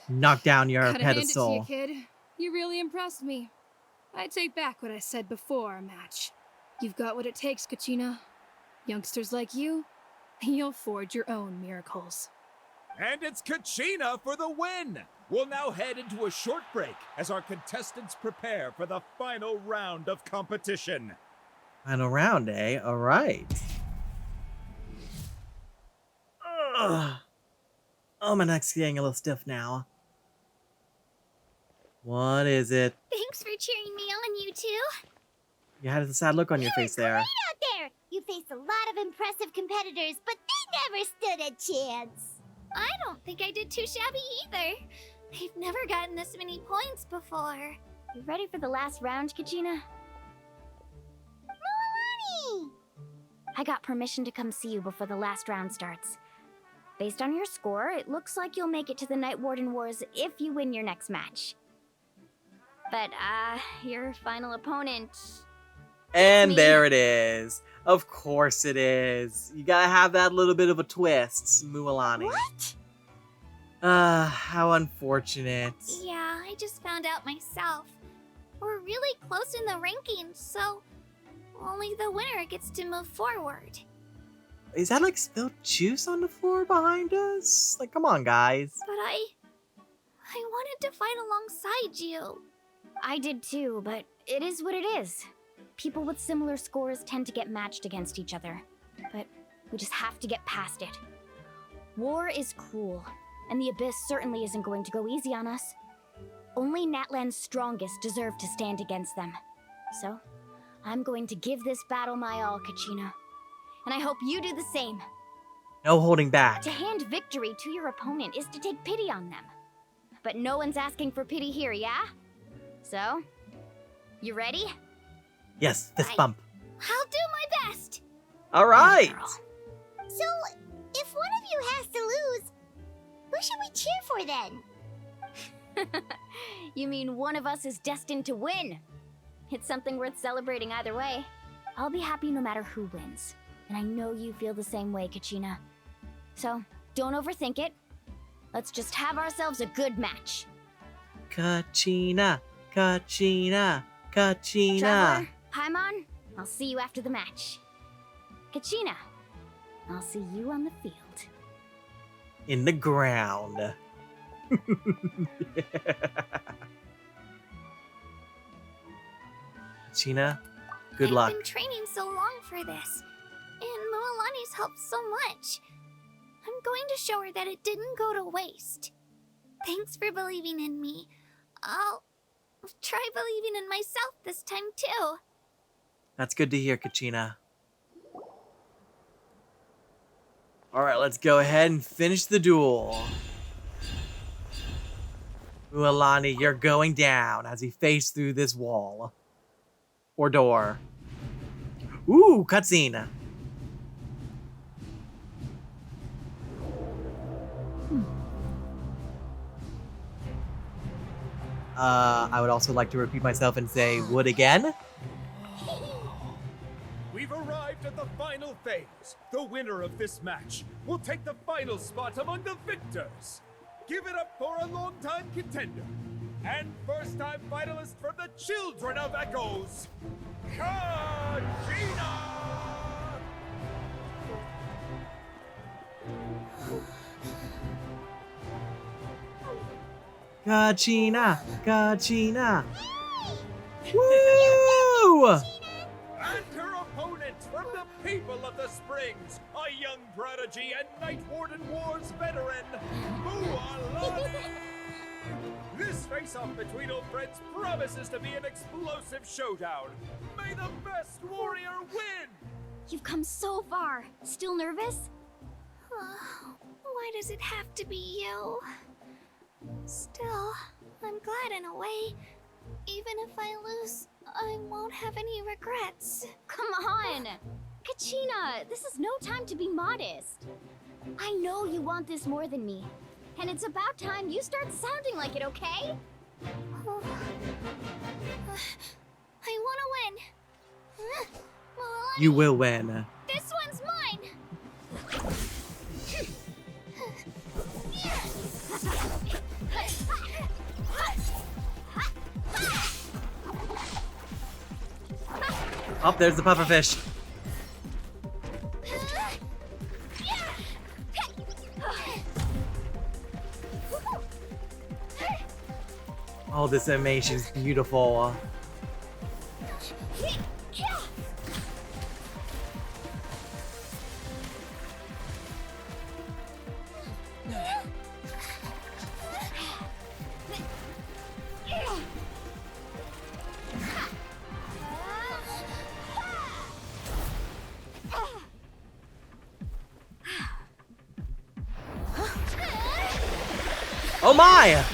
Knock down your Gotta hand it to pedestal. you, kid. You really impressed me. I take back what I said before our match. You've got what it takes, Kachina. Youngsters like you, you'll forge your own miracles. And it's Kachina for the win! We'll now head into a short break as our contestants prepare for the final round of competition. Final round, eh? Alright. Oh, my neck's getting a little stiff now. What is it? Thanks for cheering me on, you two. You had a sad look on your face there. Great out there! You faced a lot of impressive competitors, but they never stood a chance. I don't think I did too shabby either. I've never gotten this many points before. You ready for the last round, Kachina? Milani! I got permission to come see you before the last round starts. Based on your score, it looks like you'll make it to the Night Warden Wars if you win your next match. But, your final opponent... And there it is. Of course it is. You gotta have that little bit of a twist, Mualani. What? How unfortunate. Yeah, I just found out myself. We're really close in the rankings, so only the winner gets to move forward. Is that like spilled juice on the floor behind us? Like, come on, guys. But I wanted to fight alongside you. I did too, but it is what it is. People with similar scores tend to get matched against each other. But we just have to get past it. War is cruel, and the Abyss certainly isn't going to go easy on us. Only Natlan's strongest deserve to stand against them. So, I'm going to give this battle my all, Kachina. And I hope you do the same. No holding back. To hand victory to your opponent is to take pity on them. But no one's asking for pity here, yeah? So, you ready? Yes, fist bump. I'll do my best. All right. So, if one of you has to lose, who should we cheer for then? You mean one of us is destined to win? It's something worth celebrating either way. I'll be happy no matter who wins. And I know you feel the same way, Kachina. So, don't overthink it. Let's just have ourselves a good match. Kachina, Kachina, Kachina. Traveler, Paimon, I'll see you after the match. Kachina, I'll see you on the field. In the ground. Kachina, good luck. I've been training so long for this, and Mualani's helped so much. I'm going to show her that it didn't go to waste. Thanks for believing in me. I'll try believing in myself this time too. That's good to hear, Kachina. Alright, let's go ahead and finish the duel. Mualani, you're going down as he faced through this wall. Or door. Ooh, cutscene. I would also like to repeat myself and say, would again? We've arrived at the final phase. The winner of this match will take the final spot among the victors. Give it up for a long-time contender and first-time finalist from the Children of Echoes, Kachina! Kachina! Kachina! Woo! And her opponent from the people of the Springs, a young prodigy and Night Warden Wars veteran, Mualani! This face-off between old friends promises to be an explosive showdown. May the best warrior win! You've come so far. Still nervous? Why does it have to be you? Still, I'm glad in a way. Even if I lose, I won't have any regrets. Come on! Kachina, this is no time to be modest. I know you want this more than me. And it's about time you start sounding like it, okay? I want to win. Mualani, You will win. this one's mine. Oh, there's the pufferfish. Oh, this animation's beautiful. Oh my!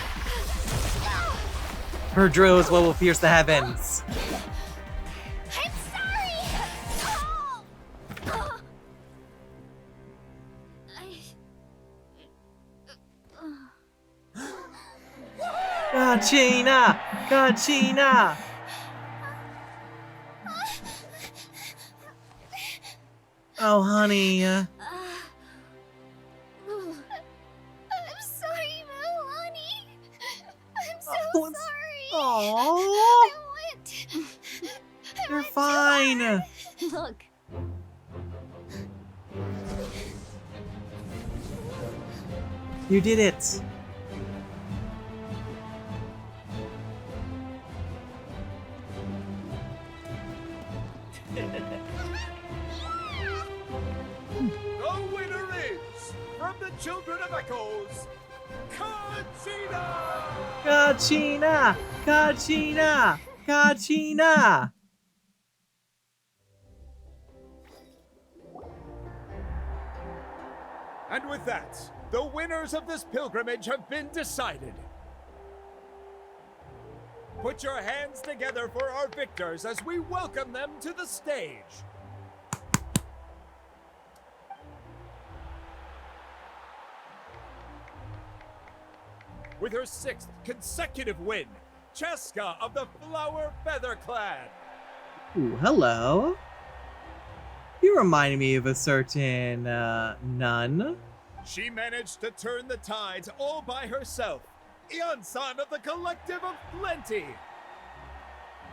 Her drill is what will pierce the heavens. I'm Kachina! Kachina! Oh, honey. I'm sorry, Milani. I'm so sorry. Aww. You're went fine. Look. You did it. The winner is, from the Children of Echoes, Kachina! Kachina! Kachina! Kachina! And with that, the winners of this pilgrimage have been decided. Put your hands together for our victors as we welcome them to the stage. With her 6th consecutive win, Cheska of the Flower Feather Clan. Ooh, hello. You reminded me of a certain, nun. She managed to turn the tides all by herself. Ian-san of the Collective of Plenty.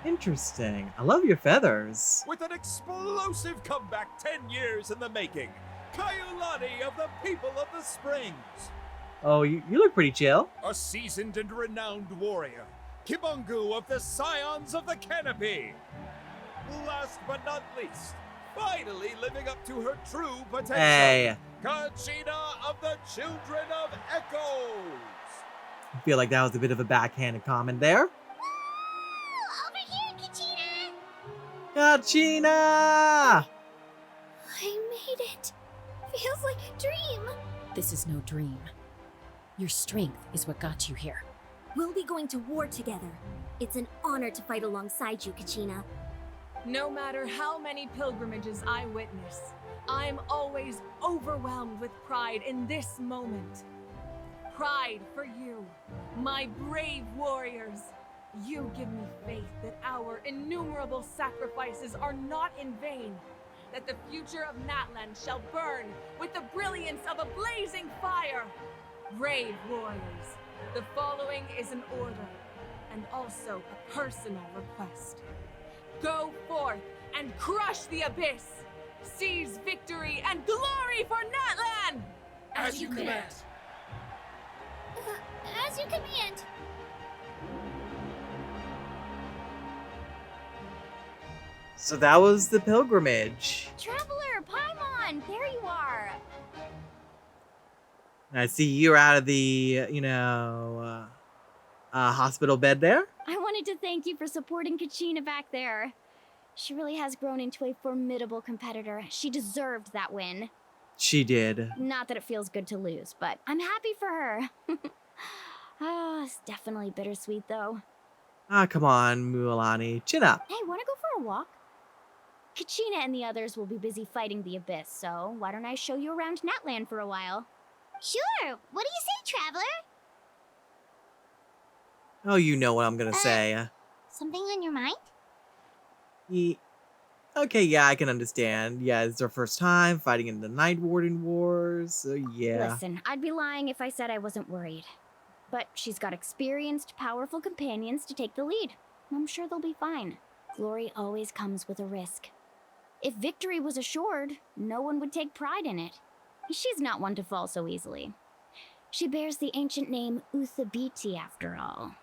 Interesting. I love your feathers. With an explosive comeback 10 years in the making, Kaiulani of the People of the Springs. Oh, you look pretty chill. A seasoned and renowned warrior, Kibungu of the Scions of the Canopy. Last but not least, finally living up to her true potential, Hey. Kachina of the Children of Echoes. I feel like that was a bit of a backhanded comment there. Over here, Kachina! Kachina! I made it. Feels like a dream. This is no dream. Your strength is what got you here. We'll be going to war together. It's an honor to fight alongside you, Kachina. No matter how many pilgrimages I witness, I'm always overwhelmed with pride in this moment. Pride for you, my brave warriors. You give me faith that our innumerable sacrifices are not in vain, that the future of Natlan shall burn with the brilliance of a blazing fire. Brave warriors, the following is an order, and also a personal request. Go forth and crush the abyss! Seize victory and glory for Natlan! As you command. As you command. So that was the pilgrimage. Traveler, Paimon, there you are. I see you're out of the, hospital bed there. I wanted to thank you for supporting Kachina back there. She really has grown into a formidable competitor. She deserved that win. She did. Not that it feels good to lose, but I'm happy for her. It's definitely bittersweet, though. Ah, come on, Mualani. Chin up. Hey, wanna go for a walk? Kachina and the others will be busy fighting the Abyss, so why don't I show you around Natlan for a while? Sure. What do you say, Traveler? Oh, you know what I'm gonna say. Something on your mind? Okay, yeah, I can understand. Yeah, it's our first time fighting in the Night Warden Wars, so yeah. Listen, I'd be lying if I said I wasn't worried. But she's got experienced, powerful companions to take the lead. I'm sure they'll be fine. Glory always comes with a risk. If victory was assured, no one would take pride in it. She's not one to fall so easily. She bears the ancient name Uthabiti, after all.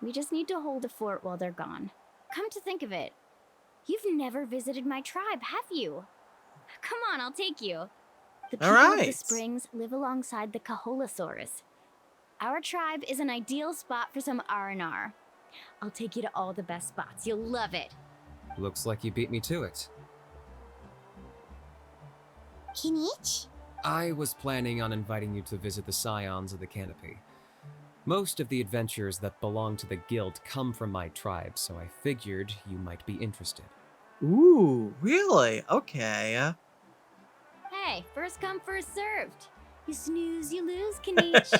We just need to hold the fort while they're gone. Come to think of it, you've never visited my tribe, have you? Come on, I'll take you. The people of the Springs live alongside the Kaholasaurus. Our tribe is an ideal spot for some R&R. I'll take you to all the best spots. You'll love it. Looks like you beat me to it. Kinich? I was planning on inviting you to visit the Scions of the Canopy. Most of the adventures that belong to the guild come from my tribe, so I figured you might be interested. Ooh, really? Okay. Hey, first come, first served. You snooze, you lose, Kinich.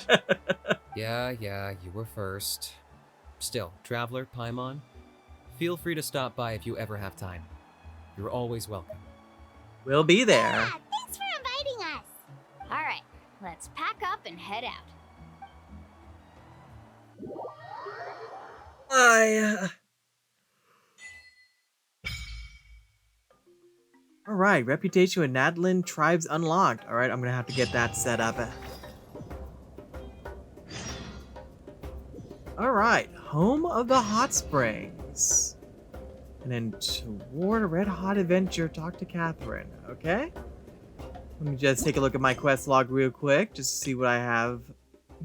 Yeah, you were first. Still, Traveler, Paimon, feel free to stop by if you ever have time. You're always welcome. We'll be there. Yeah, thanks for inviting us. Alright, let's pack up and head out. Alright, reputation with Natlan tribes unlocked. Alright, I'm gonna have to get that set up. Alright, home of the hot springs. And then toward a red hot adventure, talk to Catherine. Okay? Let me just take a look at my quest log real quick, just to see what I have.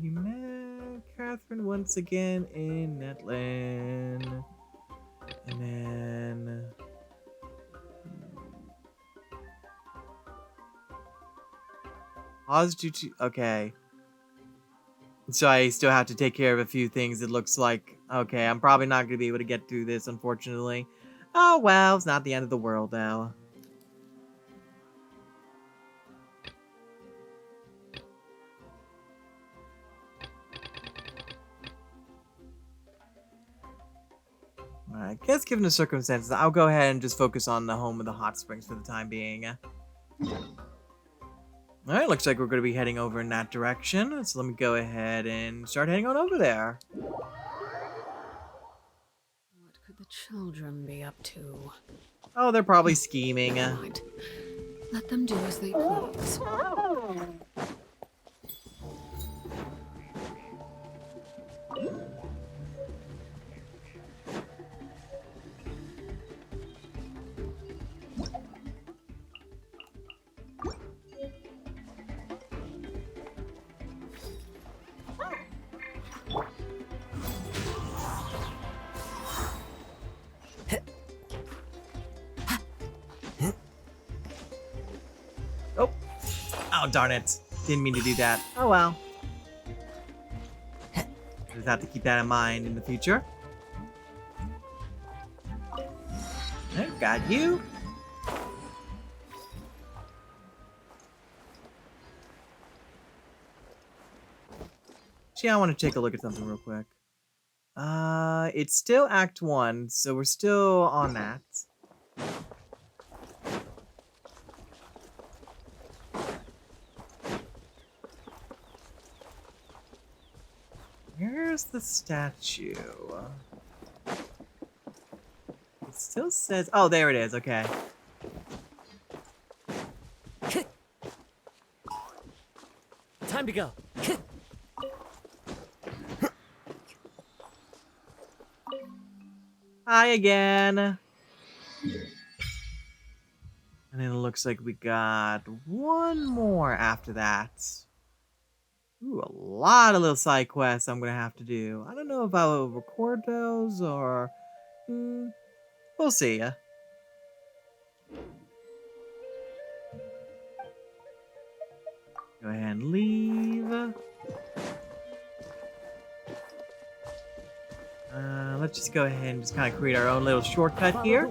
You met Catherine once again in Natlan. And then... pause due to... okay. So I still have to take care of a few things, it looks like. Okay, I'm probably not going to be able to get through this, unfortunately. Oh well, it's not the end of the world, though. I guess given the circumstances, I'll go ahead and just focus on the home of the hot springs for the time being. Alright, looks like we're going to be heading over in that direction. So let me go ahead and start heading on over there. What could the children be up to? Oh, they're probably scheming. Right. Let them do as they please. Oh, darn it. Didn't mean to do that. Oh, well. Just have to keep that in mind in the future. I got you. Actually, I want to take a look at something real quick. It's still Act 1, so we're still on that. Where's the statue? It still says... oh, there it is. Okay. Time to go. Hi again. And then it looks like we got one more after that. Ooh, a lot of little side quests I'm gonna have to do. I don't know if I will record those or... we'll see. Go ahead and leave. Let's just go ahead and just kind of create our own little shortcut here.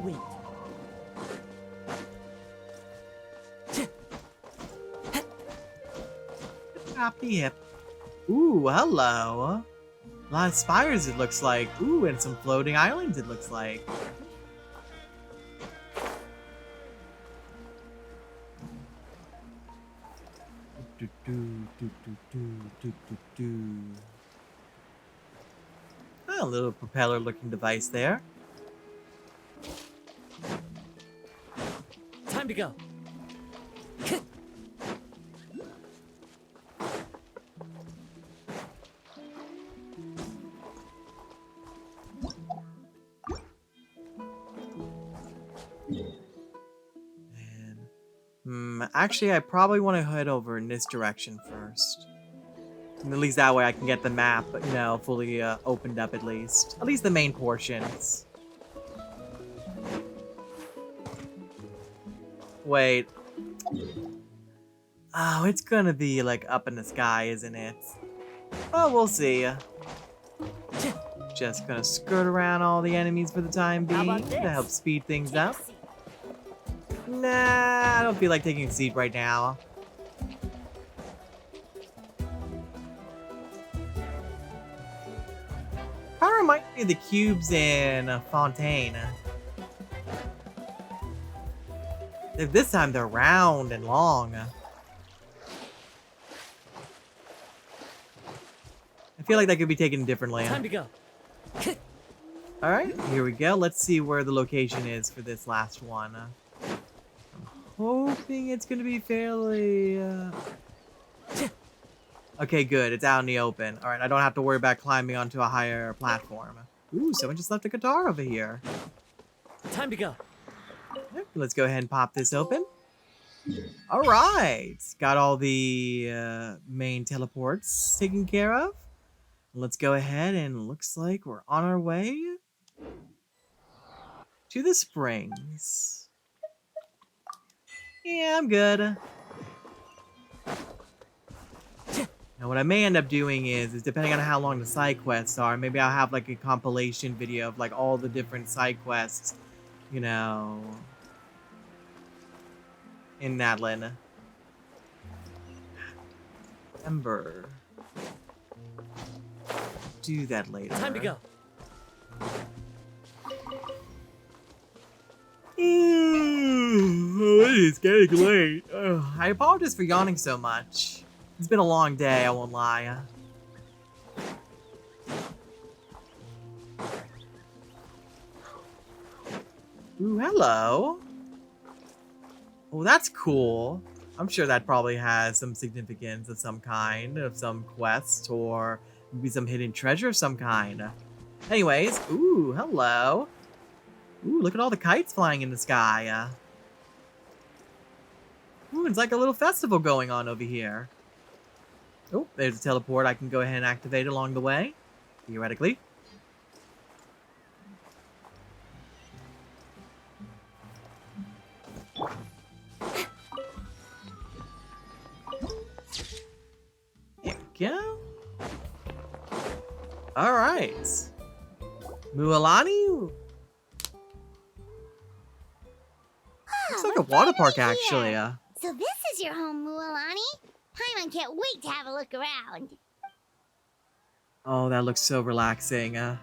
Drop the hip. Ooh, hello. A lot of spires it looks like. Ooh, and some floating islands it looks like. Oh, a little propeller looking device there. Time to go. Actually, I probably want to head over in this direction first. And at least that way I can get the map, you know, fully opened up at least. At least the main portions. Wait. Oh, it's gonna be like up in the sky, isn't it? Oh, we'll see. Just gonna skirt around all the enemies for the time being to help speed things up. Nah, I don't feel like taking a seat right now. Kind of reminds me of the cubes in Fontaine. This time they're round and long. I feel like that could be taken differently. Time to go. Alright, here we go. Let's see where the location is for this last one. I'm hoping it's gonna be fairly... Okay, good. It's out in the open. Alright, I don't have to worry about climbing onto a higher platform. Ooh, someone just left a guitar over here. Time to go. Let's go ahead and pop this open. Alright, got all the main teleports taken care of. Let's go ahead and looks like we're on our way to the springs. Yeah, I'm good. Now what I may end up doing is depending on how long the side quests are, maybe I'll have like a compilation video of like all the different side quests, you know, in Natlan. Ember. Do that later. Time to go. It is getting late. I apologize for yawning so much. It's been a long day, I won't lie. Ooh, hello. Oh, that's cool. I'm sure that probably has some significance of some kind, of some quest, or maybe some hidden treasure of some kind. Anyways, ooh, hello. Ooh, look at all the kites flying in the sky. Ooh, it's like a little festival going on over here. Oh, there's a teleport I can go ahead and activate along the way, theoretically. There we go. Alright. Mualani? Looks like a water park, actually. So this is your home, Mualani? Paimon can't wait to have a look around. Oh, that looks so relaxing. God,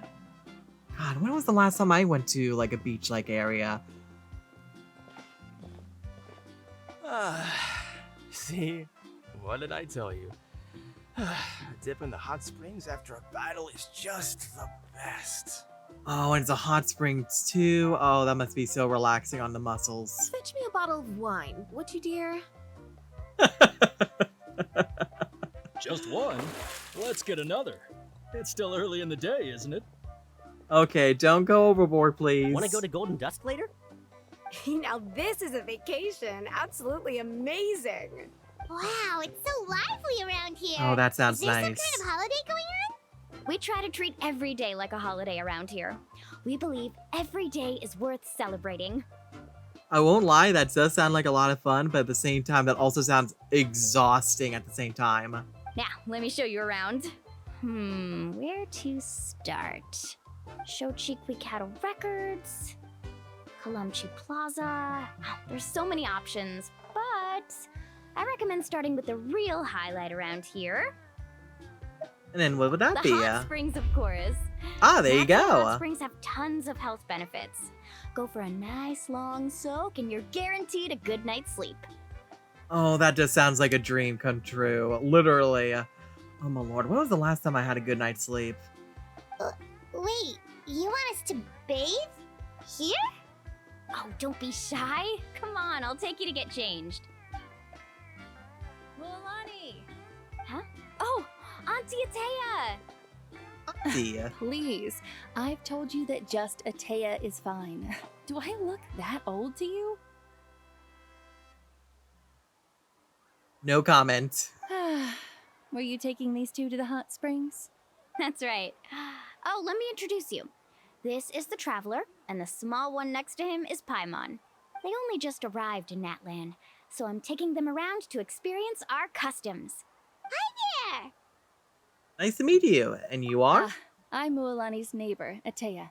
when was the last time I went to, like, a beach-like area? See? What did I tell you? A dip in the hot springs after a battle is just the best. Oh, and it's a hot springs, too. Oh, that must be so relaxing on the muscles. Fetch me a bottle of wine, would you, dear? Just one? Let's get another. It's still early in the day, isn't it? Okay, don't go overboard, please. Want to go to Golden Dusk later? Now this is a vacation. Absolutely amazing. Wow, it's so lively around here. Oh, that sounds Is there nice. some kind of holiday going on? We try to treat every day like a holiday around here. We believe every day is worth celebrating. I won't lie, that does sound like a lot of fun, but at the same time, that also sounds exhausting at the same time. Now, let me show you around. Where to start? Shochiqui Cattle Records, Kalumchi Plaza. There's so many options, but I recommend starting with the real highlight around here. And then what would that be? The hot springs, of course. Ah, there you Natural go. Hot springs have tons of health benefits. Go for a nice long soak and you're guaranteed a good night's sleep. Oh, that just sounds like a dream come true. Literally. Oh my lord, when was the last time I had a good night's sleep? Wait, you want us to bathe? Here? Oh, don't be shy. Come on, I'll take you to get changed. Mualani! Huh? Oh, Auntie Atea! Auntie. Please, I've told you that just Atea is fine. Do I look that old to you? No comment. Were you taking these two to the hot springs? That's right. Oh, let me introduce you. This is the Traveler, and the small one next to him is Paimon. They only just arrived in Natlan, so I'm taking them around to experience our customs. Hi there! Nice to meet you. And you are? I'm Mualani's neighbor, Atea.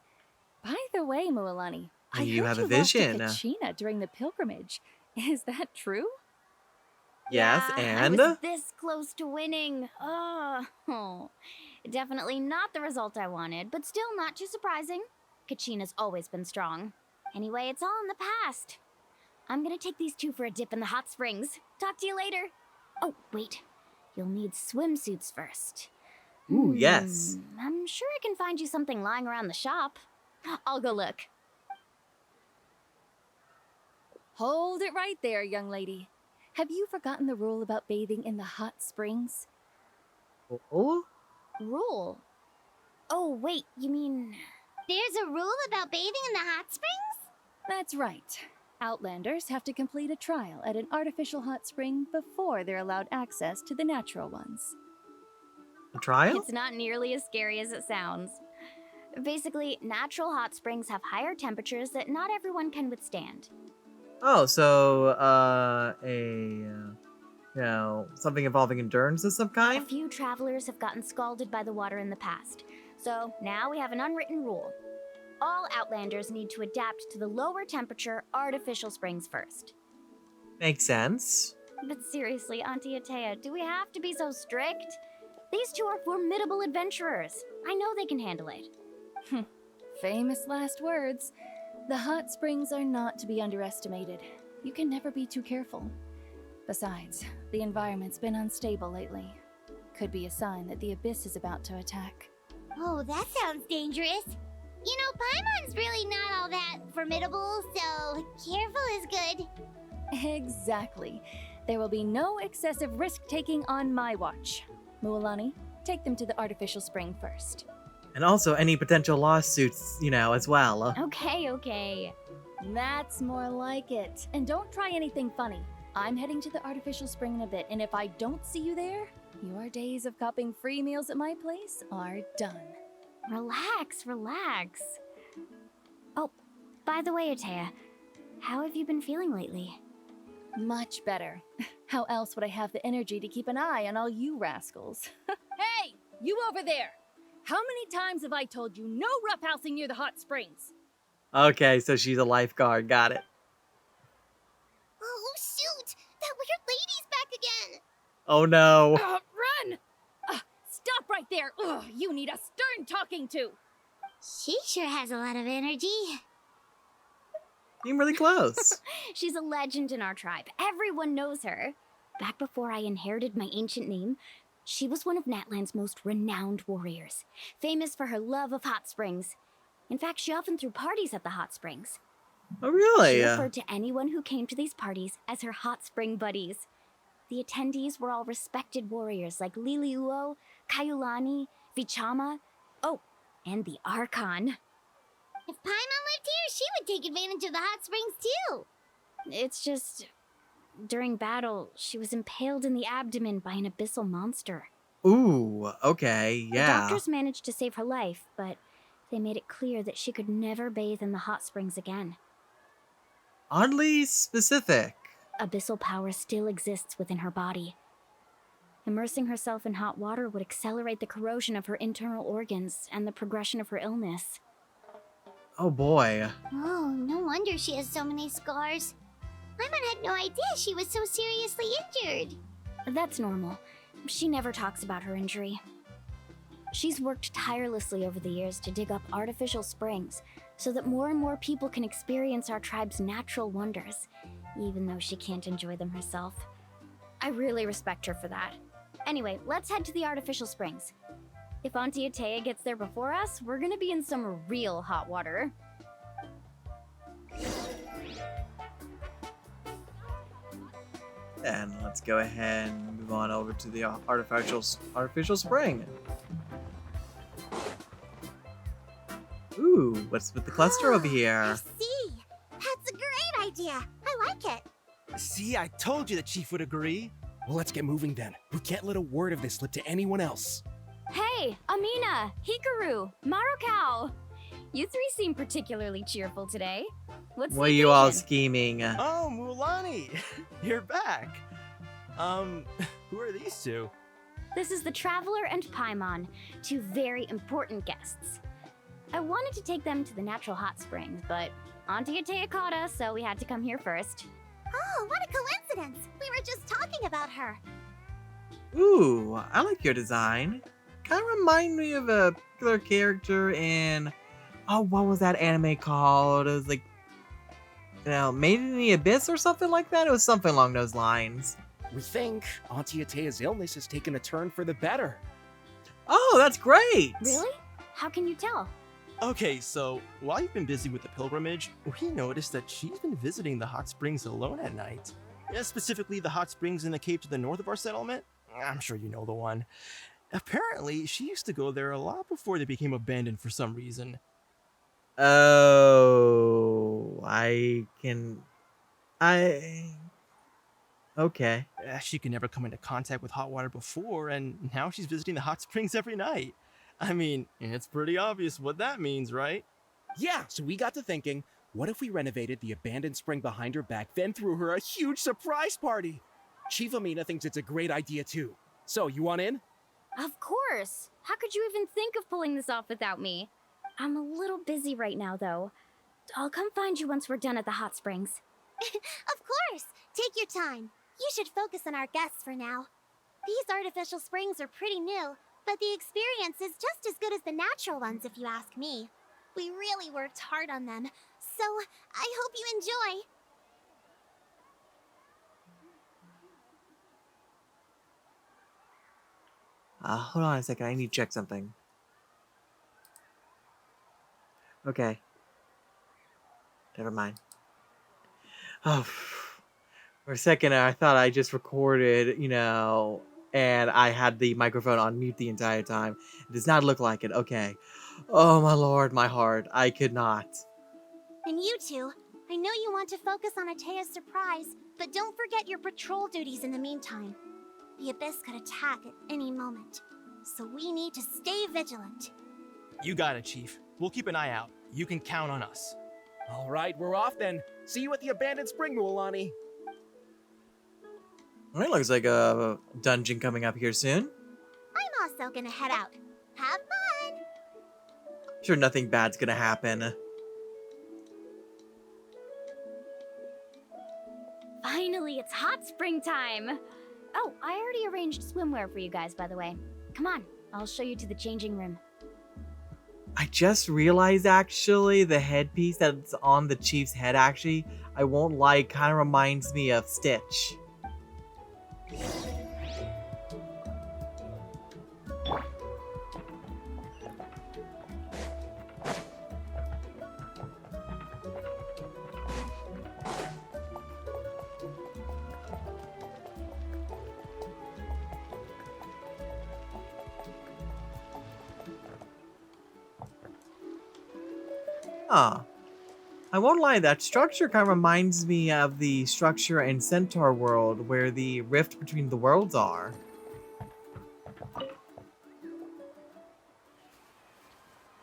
By the way, Mualani, I You heard have a you vision. lost to Kachina during the pilgrimage. Is that true? Yes, Yeah, and? I was this close to winning. Oh, definitely not the result I wanted, but still not too surprising. Kachina's always been strong. Anyway, it's all in the past. I'm gonna take these two for a dip in the hot springs. Talk to you later. Oh, wait. You'll need swimsuits first. Ooh, yes. I'm sure I can find you something lying around the shop. I'll go look. Hold it right there, young lady. Have you forgotten the rule about bathing in the hot springs? Oh? Rule? Oh, wait, you mean... There's a rule about bathing in the hot springs? That's right. Outlanders have to complete a trial at an artificial hot spring before they're allowed access to the natural ones. A trial? It's not nearly as scary as it sounds. Basically, natural hot springs have higher temperatures that not everyone can withstand. Oh, so, something involving endurance of some A kind? few travelers have gotten scalded by the water in the past, so now we have an unwritten rule. All Outlanders need to adapt to the lower temperature artificial springs first. Makes sense. But seriously, Auntie Atea, do we have to be so strict? These two are formidable adventurers. I know they can handle it. Famous last words. The hot springs are not to be underestimated. You can never be too careful. Besides, the environment's been unstable lately. Could be a sign that the abyss is about to attack. Oh, that sounds dangerous. You know, Paimon's really not all that formidable, so careful is good. Exactly. There will be no excessive risk-taking on my watch. Mualani, take them to the artificial spring first. And also any potential lawsuits, as well. Okay. That's more like it. And don't try anything funny. I'm heading to the artificial spring in a bit, and if I don't see you there, your days of copping free meals at my place are done. Relax. Oh, by the way, Atea, how have you been feeling lately? Much better. How else would I have the energy to keep an eye on all you rascals? Hey, you over there! How many times have I told you no roughhousing near the hot springs? Okay, so she's a lifeguard. Got it. Oh, shoot! That weird lady's back again! Oh, no. Run! Stop right there! Ugh, you need a stern talking to! She sure has a lot of energy. Seem really close. She's a legend in our tribe. Everyone knows her. Back before I inherited my ancient name, she was one of Natlan's most renowned warriors, famous for her love of hot springs. In fact, she often threw parties at the hot springs. Oh, really? She referred to anyone who came to these parties as her hot spring buddies. The attendees were all respected warriors like Liliuo, Kaiulani, Vichama, oh, and the Archon. If Paimon lived here, she would take advantage of the hot springs too. It's just, during battle, she was impaled in the abdomen by an abyssal monster. Ooh, okay, The yeah. doctors managed to save her life, but they made it clear that she could never bathe in the hot springs again. Oddly specific. Abyssal power still exists within her body. Immersing herself in hot water would accelerate the corrosion of her internal organs and the progression of her illness. Oh, boy. Oh, no wonder she has so many scars. Paimon had no idea she was so seriously injured. That's normal. She never talks about her injury. She's worked tirelessly over the years to dig up artificial springs so that more and more people can experience our tribe's natural wonders, even though she can't enjoy them herself. I really respect her for that. Anyway, let's head to the artificial springs. If Auntie Atea gets there before us, we're gonna be in some real hot water. And let's go ahead and move on over to the artificial spring. Ooh, what's with the cluster over here? See, that's a great idea. I like it. See, I told you the chief would agree. Well, let's get moving then. We can't let a word of this slip to anyone else. Hey, Amina, Hikaru, Marukau! You three seem particularly cheerful today. What's What are the you all occasion? scheming? Oh, Mualani, you're back. Who are these two? This is the Traveler and Paimon, two very important guests. I wanted to take them to the natural hot springs, but Auntie Atea caught us, so we had to come here first. Oh, what a coincidence. We were just talking about her. Ooh, I like your design. Kind of remind me of a particular character in... Oh, what was that anime called? It was like... Made in the Abyss or something like that? It was something along those lines. We think Auntie Atea's illness has taken a turn for the better. Oh, that's great! Really? How can you tell? Okay, so while you've been busy with the pilgrimage, we noticed that she's been visiting the hot springs alone at night. Specifically, the hot springs in the cave to the north of our settlement. I'm sure you know the one. Apparently, she used to go there a lot before they became abandoned for some reason. Oh, okay. She could never come into contact with hot water before, and now she's visiting the hot springs every night. I mean, it's pretty obvious what that means, right? Yeah, so we got to thinking, what if we renovated the abandoned spring behind her back, then threw her a huge surprise party? Chief Amina thinks it's a great idea too. So, you want in? Of course! How could you even think of pulling this off without me? I'm a little busy right now, though. I'll come find you once we're done at the hot springs. Of course! Take your time. You should focus on our guests for now. These artificial springs are pretty new, but the experience is just as good as the natural ones if you ask me. We really worked hard on them, so I hope you enjoy. Hold on a second, I need to check something. Okay. Never mind. Oh, for a second I thought I just recorded, and I had the microphone on mute the entire time. It does not look like it. Okay. Oh my lord, my heart. I could not. And you two, I know you want to focus on Atea's surprise, but don't forget your patrol duties in the meantime. The Abyss could attack at any moment, so we need to stay vigilant. You got it, Chief. We'll keep an eye out. You can count on us. All right, we're off then. See you at the abandoned spring, Mualani. Well, it looks like a dungeon coming up here soon. I'm also gonna head out. Have fun! Sure, nothing bad's gonna happen. Finally, it's hot spring time! Oh, I already arranged swimwear for you guys, by the way. Come on, I'll show you to the changing room. I just realized, actually, the headpiece that's on the chief's head, actually, I won't lie, kind of reminds me of Stitch. Huh. I won't lie, that structure kind of reminds me of the structure in Centaur World, where the rift between the worlds are.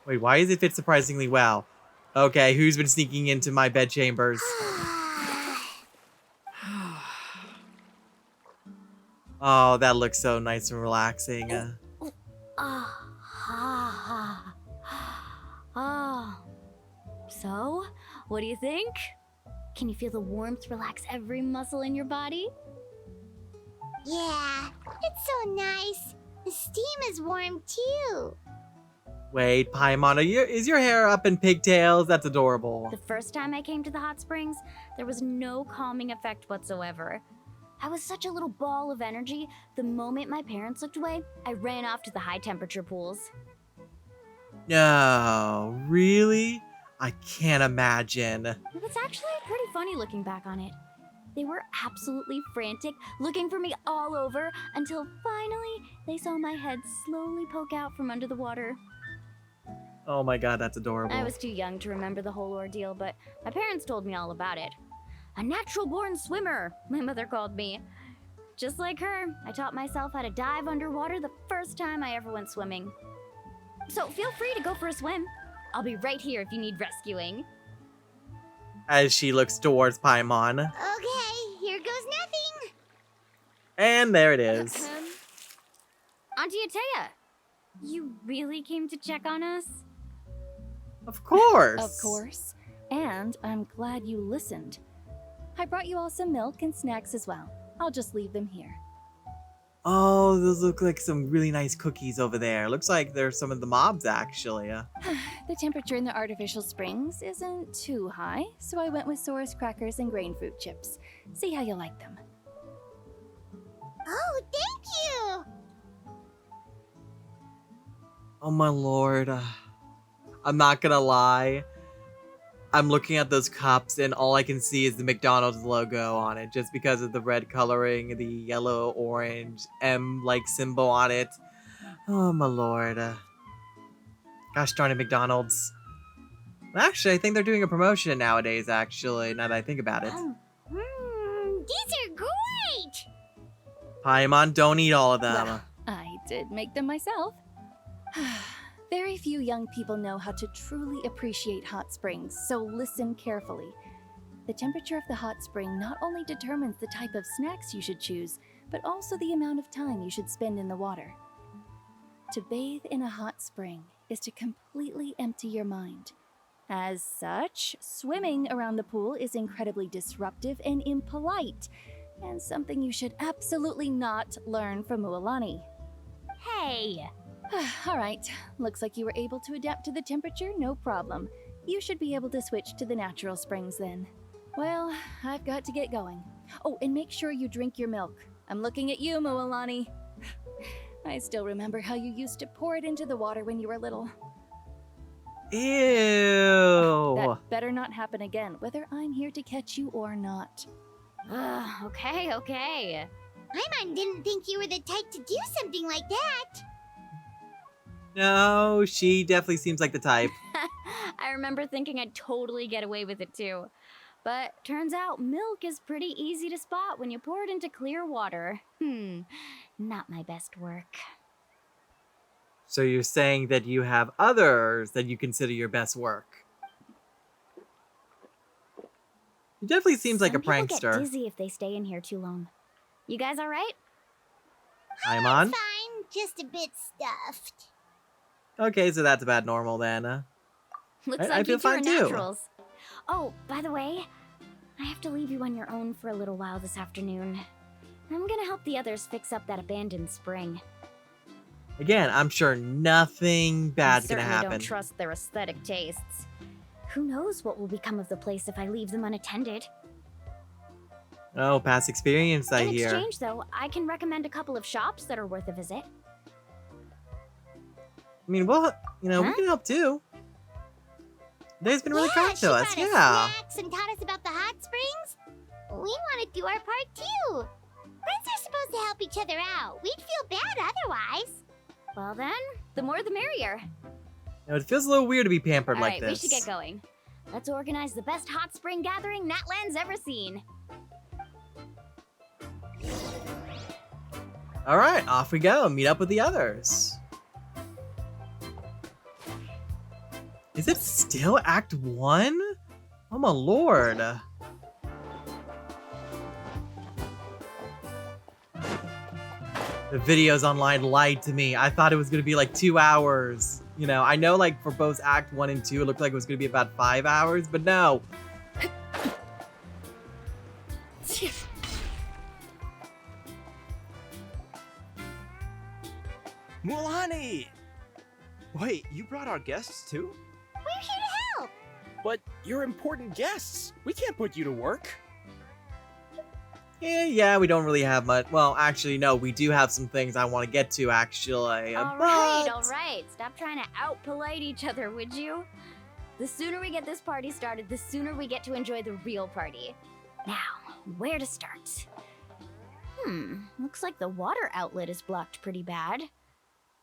Wait, why does it fit surprisingly well? Okay, who's been sneaking into my bed chambers? Oh, that looks so nice and relaxing. So, what do you think? Can you feel the warmth relax every muscle in your body? Yeah, it's so nice. The steam is warm too. Wait, Paimon, is your hair up in pigtails? That's adorable. The first time I came to the hot springs, there was no calming effect whatsoever. I was such a little ball of energy, the moment my parents looked away, I ran off to the high temperature pools. No, really? I can't imagine. It's actually pretty funny looking back on it. They were absolutely frantic, looking for me all over, until finally they saw my head slowly poke out from under the water. Oh my god, that's adorable. I was too young to remember the whole ordeal, but my parents told me all about it. A natural-born swimmer, my mother called me. Just like her, I taught myself how to dive underwater the first time I ever went swimming. So feel free to go for a swim. I'll be right here if you need rescuing. As she looks towards Paimon. Okay, here goes nothing. And there it is. Auntie Atea, you really came to check on us? Of course. Of course. And I'm glad you listened. I brought you all some milk and snacks as well. I'll just leave them here. Oh, those look like some really nice cookies over there. Looks like they're some of the mobs, actually. The temperature in the artificial springs isn't too high, so I went with Source crackers and grain fruit chips. See how you like them. Oh, thank you! Oh my lord. I'm not gonna lie. I'm looking at those cups and all I can see is the McDonald's logo on it just because of the red coloring, the yellow, orange, M-like symbol on it. Oh my lord. Gosh darn it, McDonald's. Actually, I think they're doing a promotion nowadays, actually, now that I think about it. These are great! Paimon, don't eat all of them. I did make them myself. Very few young people know how to truly appreciate hot springs, so listen carefully. The temperature of the hot spring not only determines the type of snacks you should choose, but also the amount of time you should spend in the water. To bathe in a hot spring is to completely empty your mind. As such, swimming around the pool is incredibly disruptive and impolite, and something you should absolutely not learn from Mualani. Hey! Alright, looks like you were able to adapt to the temperature, no problem. You should be able to switch to the natural springs then. Well, I've got to get going. Oh, and make sure you drink your milk. I'm looking at you, Mualani. I still remember how you used to pour it into the water when you were little. Ew! That better not happen again, whether I'm here to catch you or not. Okay. Paimon didn't think you were the type to do something like that. No, she definitely seems like the type. I remember thinking I'd totally get away with it too. But turns out milk is pretty easy to spot when you pour it into clear water. Not my best work. So you're saying that you have others that you consider your best work? He definitely seems like a Some people prankster. get dizzy if they stay in here too long. You guys all right? Paimon? Fine, just a bit stuffed. Okay, so that's about normal then. Looks I like feel you two are fine too. naturals. Oh, by the way, I have to leave you on your own for a little while this afternoon. I'm gonna help the others fix up that abandoned spring. Again, I'm sure nothing bad's I gonna certainly happen. don't trust their aesthetic tastes. Who knows what will become of the place if I leave them unattended? Oh, past experience, I In hear. exchange, though, I can recommend a couple of shops that are worth a visit. I mean, well, we can help too. They've been really kind she to us, brought yeah. snacks and taught us about the hot springs. We want to do our part too. Friends are supposed to help each other out. We'd feel bad otherwise. Well then, the more the merrier. It feels a little weird to be pampered All like right, this. we should get going. Let's organize the best hot spring gathering Natlan's ever seen. All right, off we go. Meet up with the others. Is it still Act 1? Oh my lord. The videos online lied to me. I thought it was going to be like 2 hours. I know like for both Act 1 and 2, it looked like it was going to be about 5 hours, but no. Mualani! Wait, you brought our guests too? We're here to help. But you're important guests. We can't put you to work. Yeah, we don't really have much. Well, actually, no, we do have some things I want to get to, actually. All right. Stop trying to out-polite each other, would you? The sooner we get this party started, the sooner we get to enjoy the real party. Now, where to start? Looks like the water outlet is blocked pretty bad.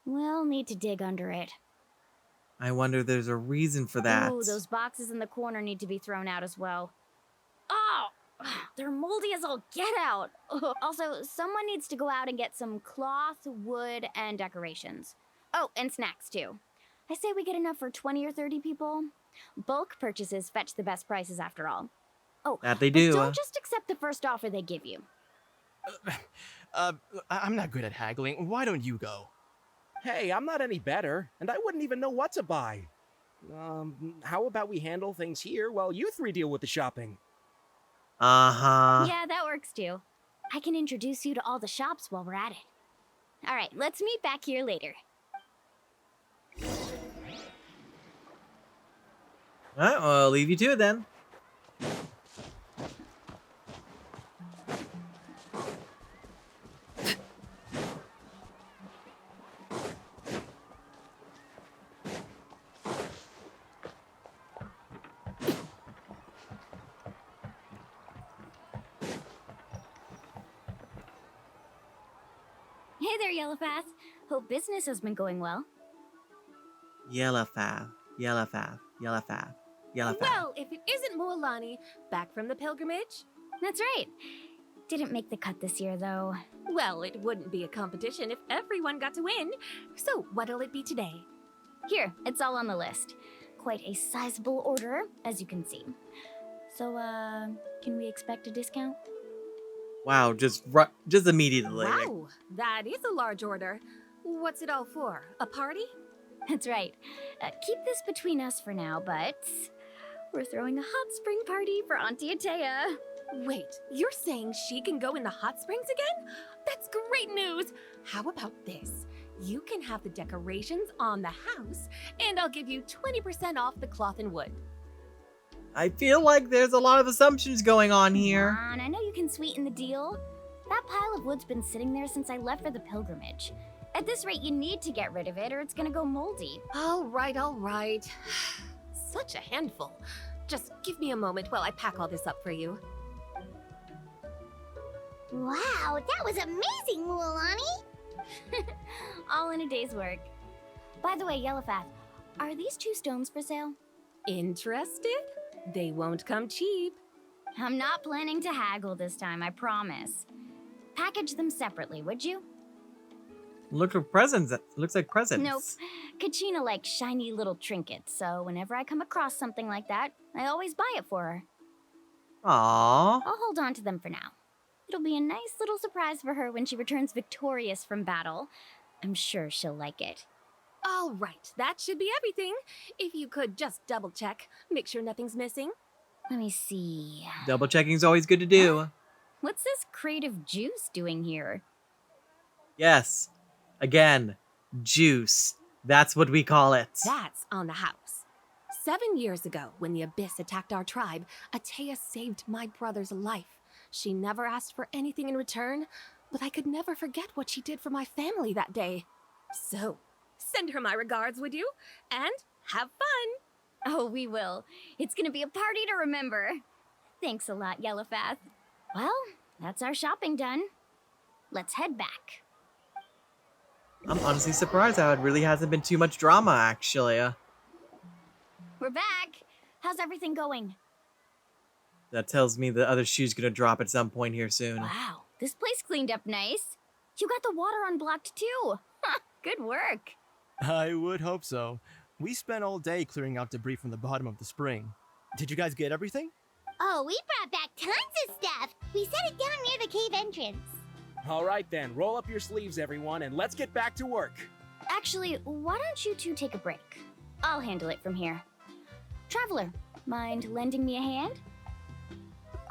We'll need to dig under it. I wonder if there's a reason for that. Oh, those boxes in the corner need to be thrown out as well. Oh! They're moldy as all get out. Also, someone needs to go out and get some cloth, wood, and decorations. Oh, and snacks too. I say we get enough for 20 or 30 people. Bulk purchases fetch the best prices after all. Oh, That they but do. don't just accept the first offer they give you. I'm not good at haggling. Why don't you go? Hey, I'm not any better, and I wouldn't even know what to buy. How about we handle things here while you three deal with the shopping? Uh-huh. Yeah, that works too. I can introduce you to all the shops while we're at it. Alright, let's meet back here later. Alright, well, I'll leave you to it then. Hey there, Yellowpath. Hope business has been going well. Yellowfav, Yellowfav, Yellowfav, Yellowfav. Well, if it isn't Mualani, back from the pilgrimage? That's right. Didn't make the cut this year, though. Well, it wouldn't be a competition if everyone got to win. So, what'll it be today? Here, it's all on the list. Quite a sizable order, as you can see. So, can we expect a discount? Wow, just immediately. like, Wow, that is a large order. What's it all for? A party? That's right. Keep this between us for now, but we're throwing a hot spring party for Auntie Atea. Wait, you're saying she can go in the hot springs again? That's great news! How about this? You can have the decorations on the house, and I'll give you 20% off the cloth and wood. I feel like there's a lot of assumptions going on here. Come on, I know you can sweeten the deal. That pile of wood's been sitting there since I left for the pilgrimage. At this rate, you need to get rid of it or it's gonna go moldy. All right, all right. Such a handful. Just give me a moment while I pack all this up for you. Wow, that was amazing, Mualani! All in a day's work. By the way, Yellowfath, are these 2 stones for sale? Interested? They won't come cheap. I'm not planning to haggle this time, I promise. Package them separately, would you? Looks like presents. Looks like presents. Nope. Kachina likes shiny little trinkets, so whenever I come across something like that, I always buy it for her. Aww. I'll hold on to them for now. It'll be a nice little surprise for her when she returns victorious from battle. I'm sure she'll like it. All right, that should be everything. If you could just double check, make sure nothing's missing. Let me see. Double checking's always good to do. What's this creative juice doing here? Yes. Again, juice. That's what we call it. That's on the house. 7 years ago, when the Abyss attacked our tribe, Atea saved my brother's life. She never asked for anything in return, but I could never forget what she did for my family that day. So, send her my regards, would you? And have fun! Oh, we will. It's gonna be a party to remember. Thanks a lot, Yellowfath. Well, that's our shopping done. Let's head back. I'm honestly surprised how it really hasn't been too much drama, actually. We're back. How's everything going? That tells me the other shoe's gonna drop at some point here soon. Wow, this place cleaned up nice. You got the water unblocked too. Good work. I would hope so. We spent all day clearing out debris from the bottom of the spring. Did you guys get everything? Oh, we brought back tons of stuff! We set it down near the cave entrance. All right then, roll up your sleeves, everyone, and let's get back to work. Actually, why don't you 2 take a break? I'll handle it from here. Traveler, mind lending me a hand?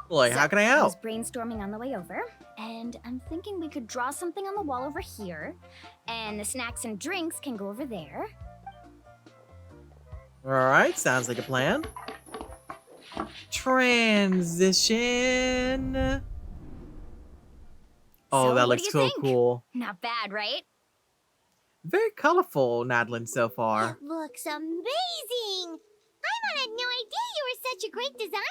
Boy, how can I help? I was brainstorming on the way over, and I'm thinking we could draw something on the wall over here, and the snacks and drinks can go over there. Alright, sounds like a plan. Transition. Oh, So, that what looks do you so think? cool. Not bad, right? Very colorful, Natlan, so far. Looks amazing! I had no idea you were such a great designer!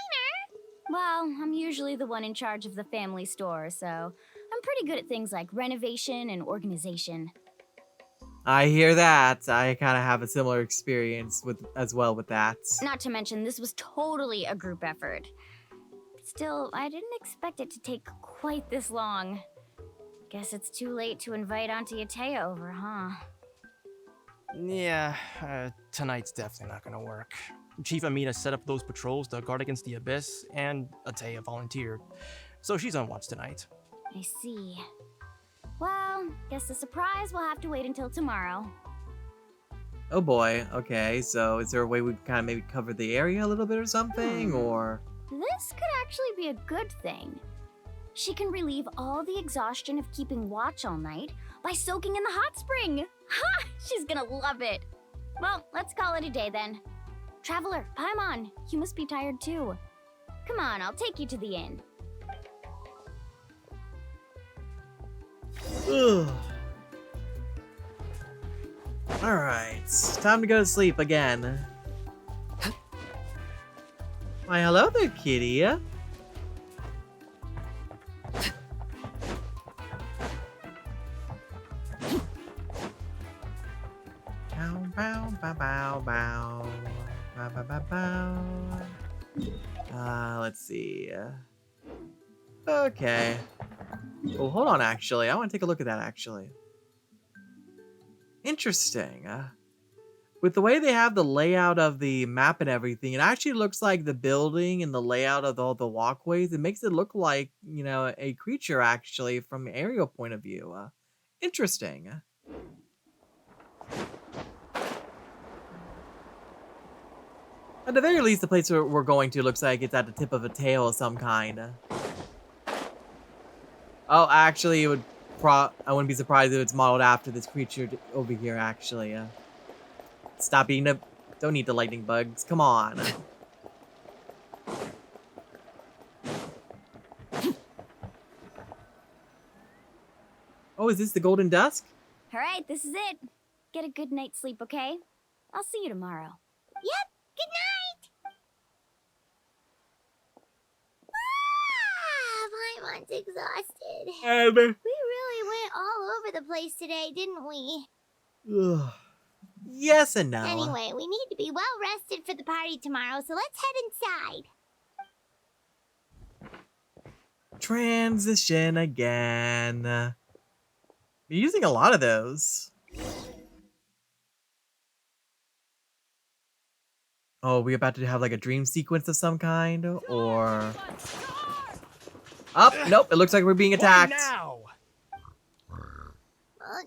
Well, I'm usually the one in charge of the family store, so I'm pretty good at things like renovation and organization. I hear that. I kind of have a similar experience as well with that. Not to mention, this was totally a group effort. Still, I didn't expect it to take quite this long. Guess it's too late to invite Auntie Atea over, huh? Yeah, tonight's definitely not gonna work. Chief Amina set up those patrols to guard against the Abyss, and Atea volunteered. So she's on watch tonight. I see. Well, guess the surprise will have to wait until tomorrow. Oh boy. Okay, so is there a way we can kind of maybe cover the area a little bit or something, or? This could actually be a good thing. She can relieve all the exhaustion of keeping watch all night by soaking in the hot spring. Ha! She's gonna love it. Well, let's call it a day then. Traveler, Paimon, you must be tired too. Come on, I'll take you to the inn. Ugh. Alright, time to go to sleep again. Why, hello there, kitty. Bow, bow, bow, bow, bow. Bow, bow, bow, bow. Let's see. Okay. Oh, hold on, actually. I want to take a look at that, actually. Interesting. With the way they have the layout of the map and everything, it actually looks like the building and the layout of all the walkways. It makes it look like, you know, a creature, actually, from an aerial point of view. Interesting. At the very least, the place we're going to looks like it's at the tip of a tail of some kind. Oh, actually, it would I wouldn't be surprised if it's modeled after this creature over here, actually. Stop eating it. Don't eat the lightning bugs. Come on. Oh, is this the Golden Dusk? Alright, this is it. Get a good night's sleep, okay? I'll see you tomorrow. Yep, good night! Paimon's exhausted. We really went all over the place today, didn't we? Ugh. Yes and no. Anyway, we need to be well rested for the party tomorrow, so let's head inside. Transition again. You're using a lot of those. Oh, we about to have like a dream sequence of some kind? Or... Oh, nope, it looks like we're being attacked. What now? Hi?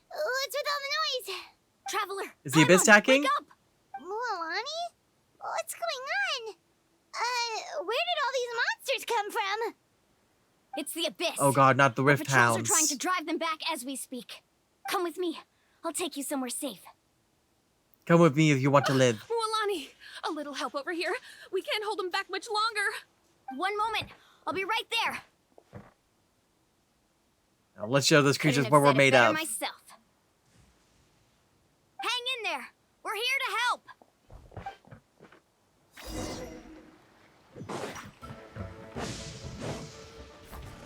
What's with all the noise? Traveler! Is the Abyss attacking? Wake up! Mualani? What's going on? Where did all these monsters come from? It's the Abyss. Oh god, not the Rift Patrols Hounds. are trying to drive them back as we speak. Come with me. I'll take you somewhere safe. Come with me if you want to live. Mualani, a little help over here. We can't hold them back much longer. One moment. I'll be right there. Now, let's show those creatures Couldn't what have we're said it made better of. myself. Hang in there. We're here to help.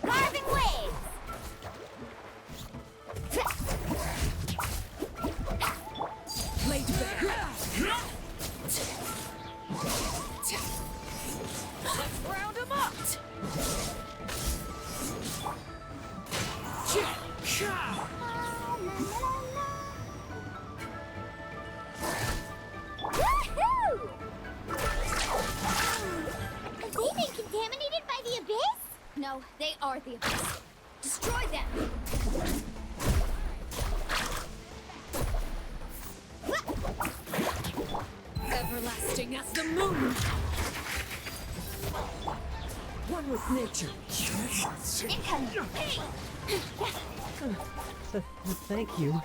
Carving waves. Blade bear. Let's round him up! Woohoo! Have they been contaminated by the Abyss? No, they are the Abyss. Destroy them. Everlasting as the moon. One with nature. Thank you.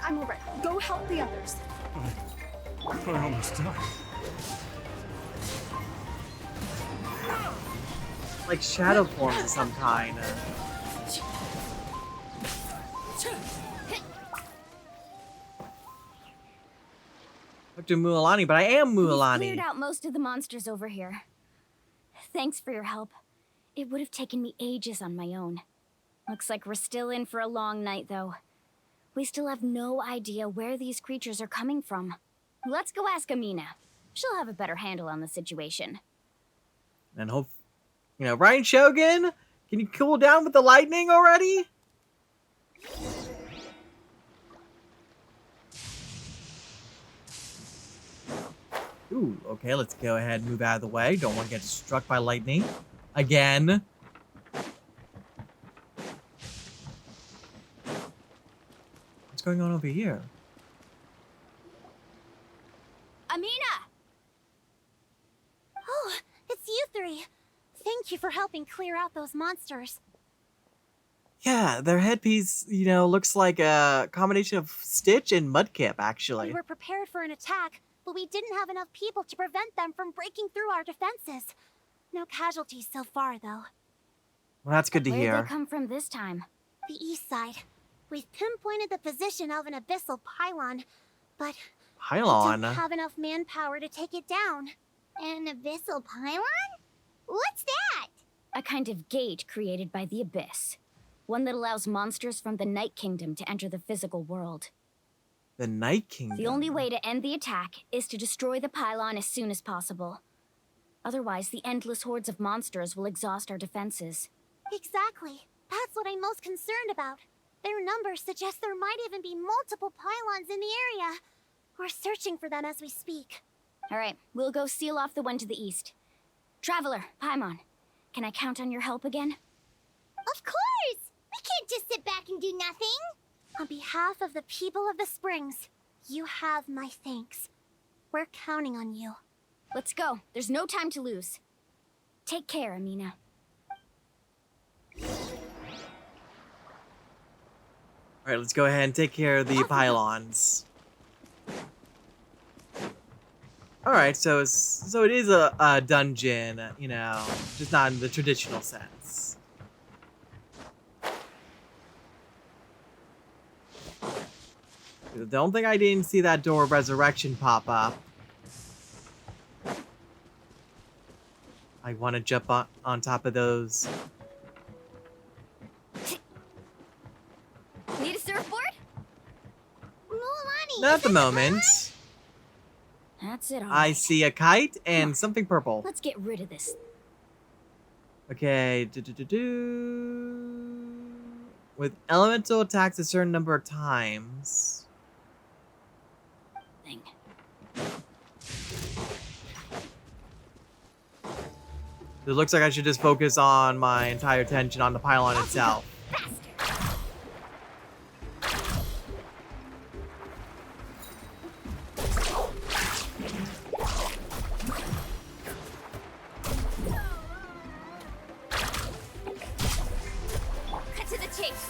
I'm alright. Go help the others. I almost died. Like shadow forms of some kind. Dr. Mualani, but I am We've Mualani. cleared out most of the monsters over here. Thanks for your help. It would have taken me ages on my own. Looks like we're still in for a long night, though. We still have no idea where these creatures are coming from. Let's go ask Amina. She'll have a better handle on the situation. And hope, you know, Ryan Shogun, can you cool down with the lightning already? Ooh, okay, let's go ahead and move out of the way. Don't want to get struck by lightning. Again. What's going on over here? Amina! Oh, it's you three. Thank you for for helping clear out those monsters. Yeah, their headpiece, looks like a combination of Stitch and Mudkip, We actually. were prepared for an attack, but we didn't have enough people to prevent them from breaking through our defenses. No casualties so far, though. Well, that's good to Where'd hear. they come from this time? The east side. We've pinpointed the position of an abyssal pylon, but we Pylon? don't have enough manpower to take it down. An abyssal pylon? What's that? A kind of gate created by the Abyss. One that allows monsters from the Night Kingdom to enter the physical world. The Night Kingdom? The only way to end the attack is to destroy the pylon as soon as possible. Otherwise, the endless hordes of monsters will exhaust our defenses. Exactly. That's what I'm most concerned about. Their numbers suggest there might even be multiple pylons in the area. We're searching for them as we speak. Alright, we'll go seal off the one to the east. Traveler, Paimon, can I count on your help again? Of course! We can't just sit back and do nothing! On behalf of the people of the Springs, you have my thanks. We're counting on you. Let's go. There's no time to lose. Take care, Amina. Alright, let's go ahead and take care of the pylons. Alright, so it is a dungeon, just not in the traditional sense. Don't think I didn't see that door of resurrection pop up. I want to jump on top of those. Need a surfboard? Mualani, Not at the moment. That's it, all I right. see a kite and something purple. Let's get rid of this. Okay. With elemental attacks a certain number of times. Thing. It looks like I should just focus on my entire attention on the pylon itself. Cut to the chase.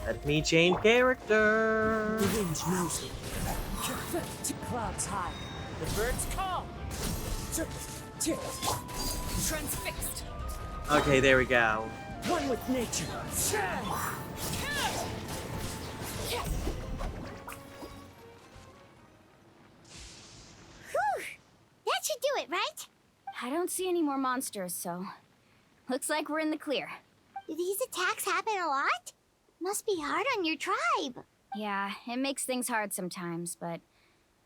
Let me change character. The wind knows it. To clouds high. The birds call. Transfixed. Okay, there we go. One with nature. Whew! That should do it, right? I don't see any more monsters, so... Looks like we're in the clear. Do these attacks happen a lot? Must be hard on your tribe. Yeah, it makes things hard sometimes, but...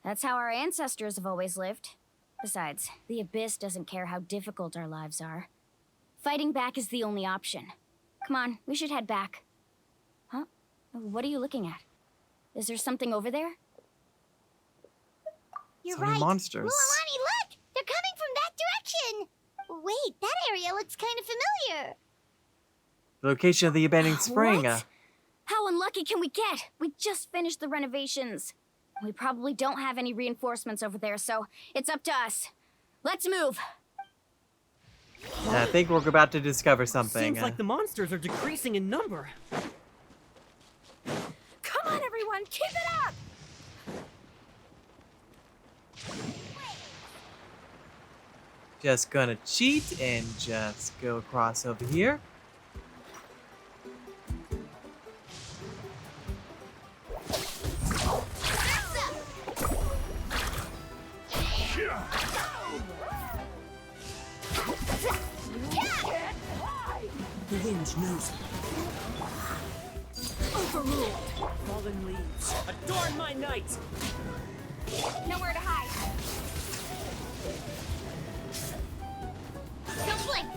That's how our ancestors have always lived. Besides, the Abyss doesn't care how difficult our lives are. Fighting back is the only option. Come on, we should head back. Huh? What are you looking at? Is there something over there? You're So many right. monsters. Mualani, look! They're coming from that direction! Wait, that area looks kind of familiar. The location of the abandoned spring. What? How unlucky can we get? We just finished the renovations. We probably don't have any reinforcements over there, so it's up to us. Let's move. I think we're about to discover something. Seems like the monsters are decreasing in number. Come on, everyone, keep it up! Just gonna cheat and just go across over here. The wind knows it. Overruled. Fallen leaves. Adorn my night. Nowhere to hide. Don't blink.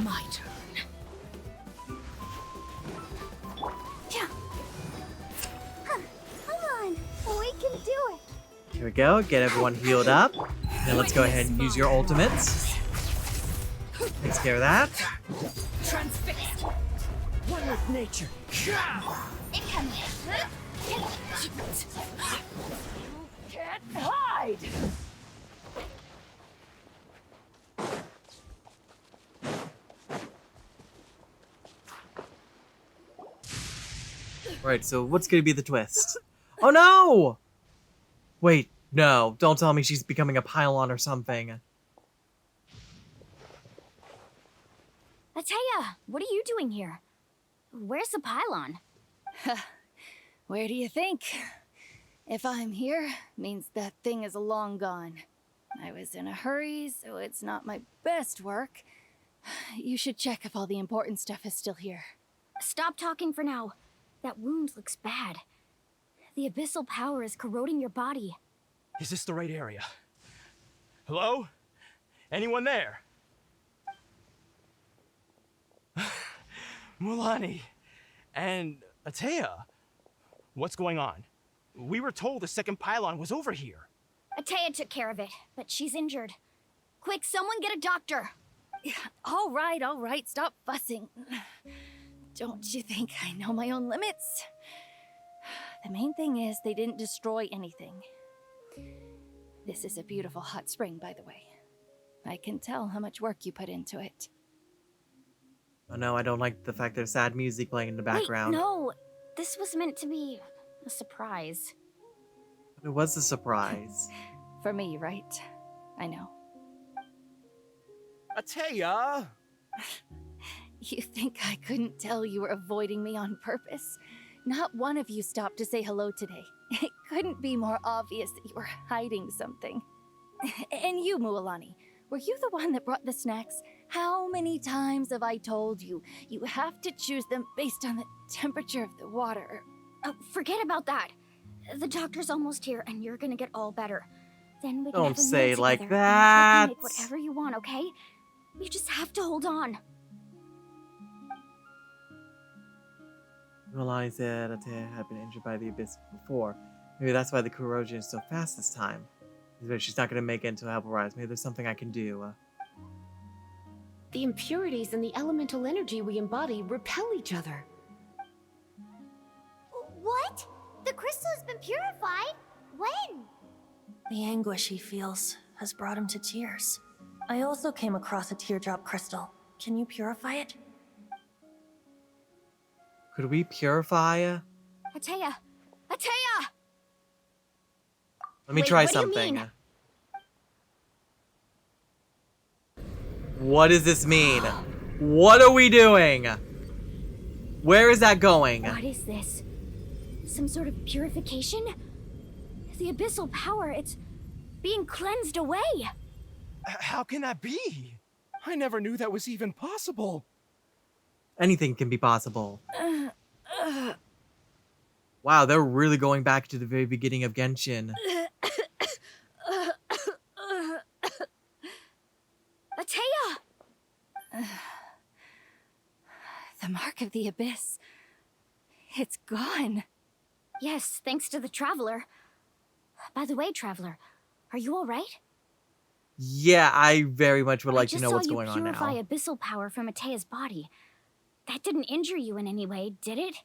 My turn. Come on, we can do it. Here we go. Get everyone healed up. Now let's go ahead and use your ultimates. Takes care of that. Transfixed. One with nature. Incoming. You Can't hide. Right, so what's gonna be the twist? Oh no! Wait, no, don't tell me she's becoming a pylon or something. Atea, what are you doing here? Where's the pylon? Where do you think? If I'm here, means that thing is long gone. I was in a hurry, so it's not my best work. You should check if all the important stuff is still here. Stop talking for now. That wound looks bad. The abyssal power is corroding your body. Is this the right area? Hello? Anyone there? Mulani and Atea, what's going on? We were told the second pylon was over here. Atea took care of it, but she's injured. Quick, someone get a doctor. All right, stop fussing. Don't you think I know my own limits? The main thing is they didn't destroy anything. This is a beautiful hot spring, by the way. I can tell how much work you put into it. Oh no, I don't like the fact there's sad music playing in the background. Wait, no. This was meant to be a surprise. It was a surprise. For me, right? I know. Atea! You think I couldn't tell you were avoiding me on purpose? Not one of you stopped to say hello today. It couldn't be more obvious that you were hiding something. And you, Mualani, were you the one that brought the snacks? How many times have I told you? You have to choose them based on the temperature of the water. Oh, forget about that. The doctor's almost here, and you're gonna get all better. Then we can Don't have a meal say like together, that. and you can make whatever you want, okay? You just have to hold on. Mulani said Atea had been injured by the abyss before. Maybe that's why the corrosion is so fast this time. She's not going to make it into Help Rise. Maybe there's something I can do. The impurities and the elemental energy we embody repel each other. What? The crystal has been purified? When? The anguish he feels has brought him to tears. I also came across a teardrop crystal. Can you purify it? Could we purify? Atea! Atea! Let me Wait, try what do you something. mean? What does this mean? What are we doing? Where is that going? What is this? Some sort of purification? The abyssal power, it's being cleansed away. How can that be? I never knew that was even possible. Anything can be possible. Wow, they're really going back to the very beginning of Genshin. Atea! The mark of the abyss. It's gone. Yes, thanks to the Traveler. By the way, Traveler, are you alright? Yeah, I very much would like to know what's going I on just saw you now. purify abyssal power from Atea's body. That didn't injure you in any way, did it?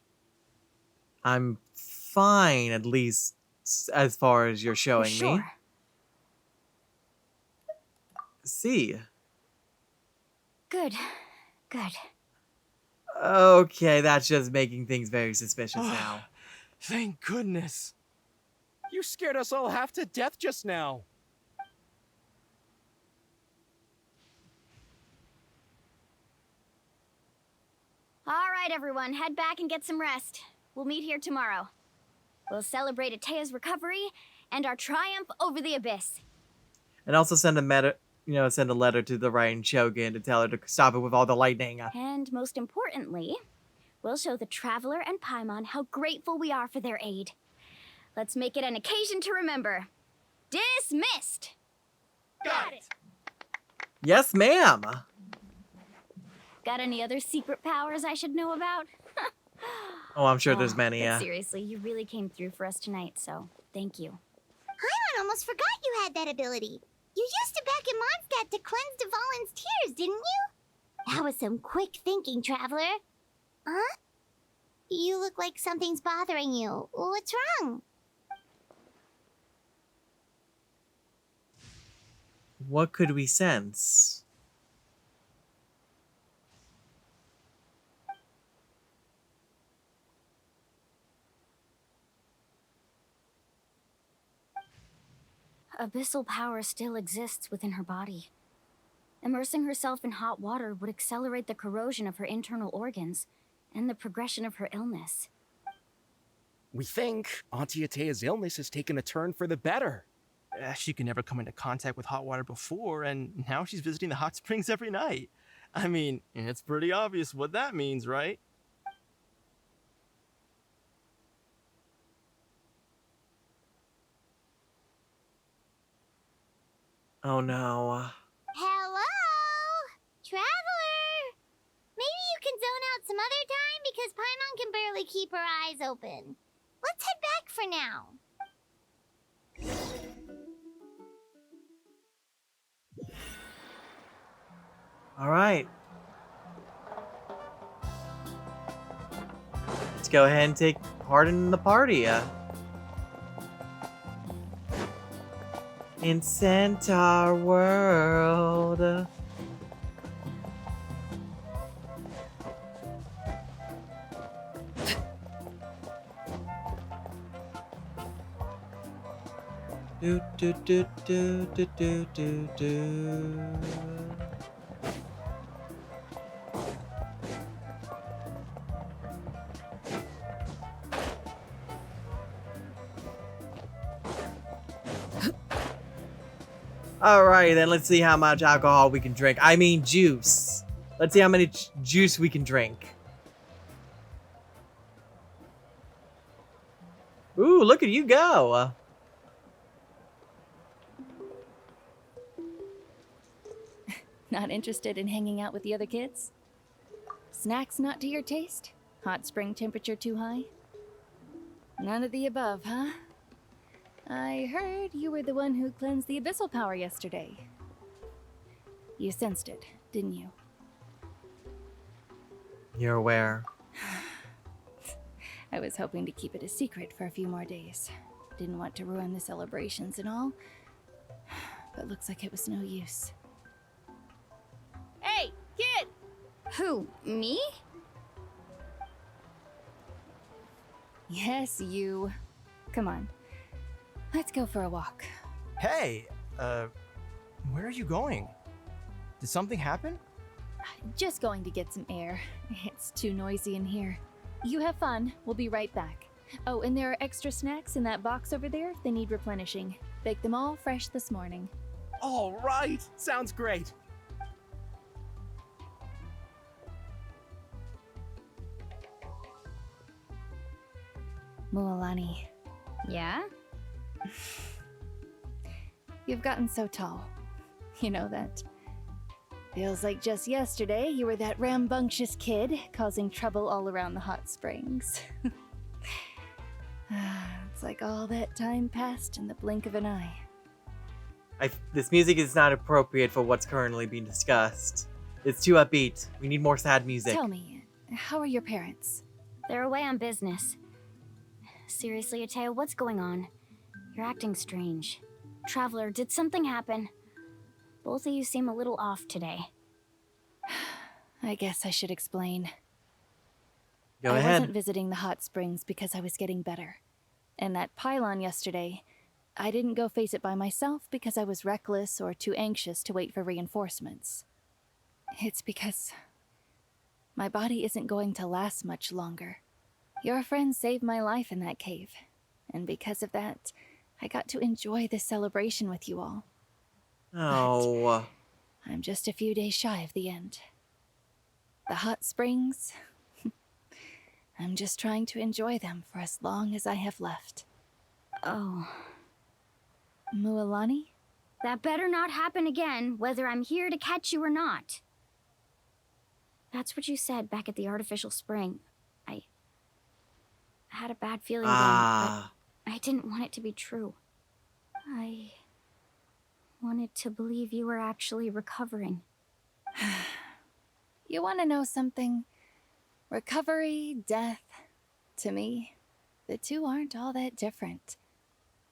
I'm fine, at least as far as you're showing Sure. me. See. Good. Good. Okay, that's just making things very suspicious now. Thank goodness. You scared us all half to death just now. All right, everyone, head back and get some rest. We'll meet here tomorrow. We'll celebrate Atea's recovery and our triumph over the abyss. And also send a letter to the Ryan Shogun to tell her to stop it with all the lightning. And most importantly, we'll show the Traveler and Paimon how grateful we are for their aid. Let's make it an occasion to remember. Dismissed! Got it! Yes, ma'am! Got any other secret powers I should know about? Oh, I'm sure there's many, But yeah. seriously, you really came through for us tonight, so thank you. Paimon almost forgot you had that ability. You used it back in Mondstadt to cleanse Dvalin's tears, didn't you? That was some quick thinking, Traveler. Huh? You look like something's bothering you. What's wrong? What could we sense? Abyssal power still exists within her body. Immersing herself in hot water would accelerate the corrosion of her internal organs and the progression of her illness. We think Auntie Atea's illness has taken a turn for the better. She could never come into contact with hot water before, and now she's visiting the hot springs every night. I mean, it's pretty obvious what that means, right? Oh no. Hello? Traveler! Maybe you can zone out some other time because Paimon can barely keep her eyes open. Let's head back for now. All right. Let's go ahead and take part in the party. In Centaur World. Do do do do do do do do. Alright, then let's see how much alcohol we can drink. I mean juice. Let's see how many juice we can drink. Ooh, look at you go. Not interested in hanging out with the other kids? Snacks not to your taste? Hot spring temperature too high? None of the above, huh? I heard you were the one who cleansed the abyssal power yesterday. You sensed it, didn't you? You're aware. I was hoping to keep it a secret for a few more days. Didn't want to ruin the celebrations and all. But looks like it was no use. Hey, kid! Who, me? Yes, you. Come on. Let's go for a walk. Hey, where are you going? Did something happen? Just going to get some air. It's too noisy in here. You have fun. We'll be right back. Oh, and there are extra snacks in that box over there if they need replenishing. Baked them all fresh this morning. All right, sounds great. Mualani. Yeah? You've gotten so tall. You know that. Feels like just yesterday you were that rambunctious kid causing trouble all around the hot springs. It's like all that time passed in the blink of an eye. This music is not appropriate for what's currently being discussed. It's too upbeat. We need more sad music. Tell me, how are your parents? They're away on business. Seriously, Atea, what's going on? You're acting strange. Traveler, did something happen? Both of you seem a little off today. I guess I should explain. Go I ahead. wasn't visiting the hot springs because I was getting better. And that pylon yesterday, I didn't go face it by myself because I was reckless or too anxious to wait for reinforcements. It's because my body isn't going to last much longer. Your friend saved my life in that cave, and because of that, I got to enjoy this celebration with you all. Oh. I'm just a few days shy of the end. The hot springs, I'm just trying to enjoy them for as long as I have left. Oh. Mualani? That better not happen again, whether I'm here to catch you or not. That's what you said back at the artificial spring. I had a bad feeling then, but I didn't want it to be true. I wanted to believe you were actually recovering. You want to know something? Recovery, death, to me, the two aren't all that different.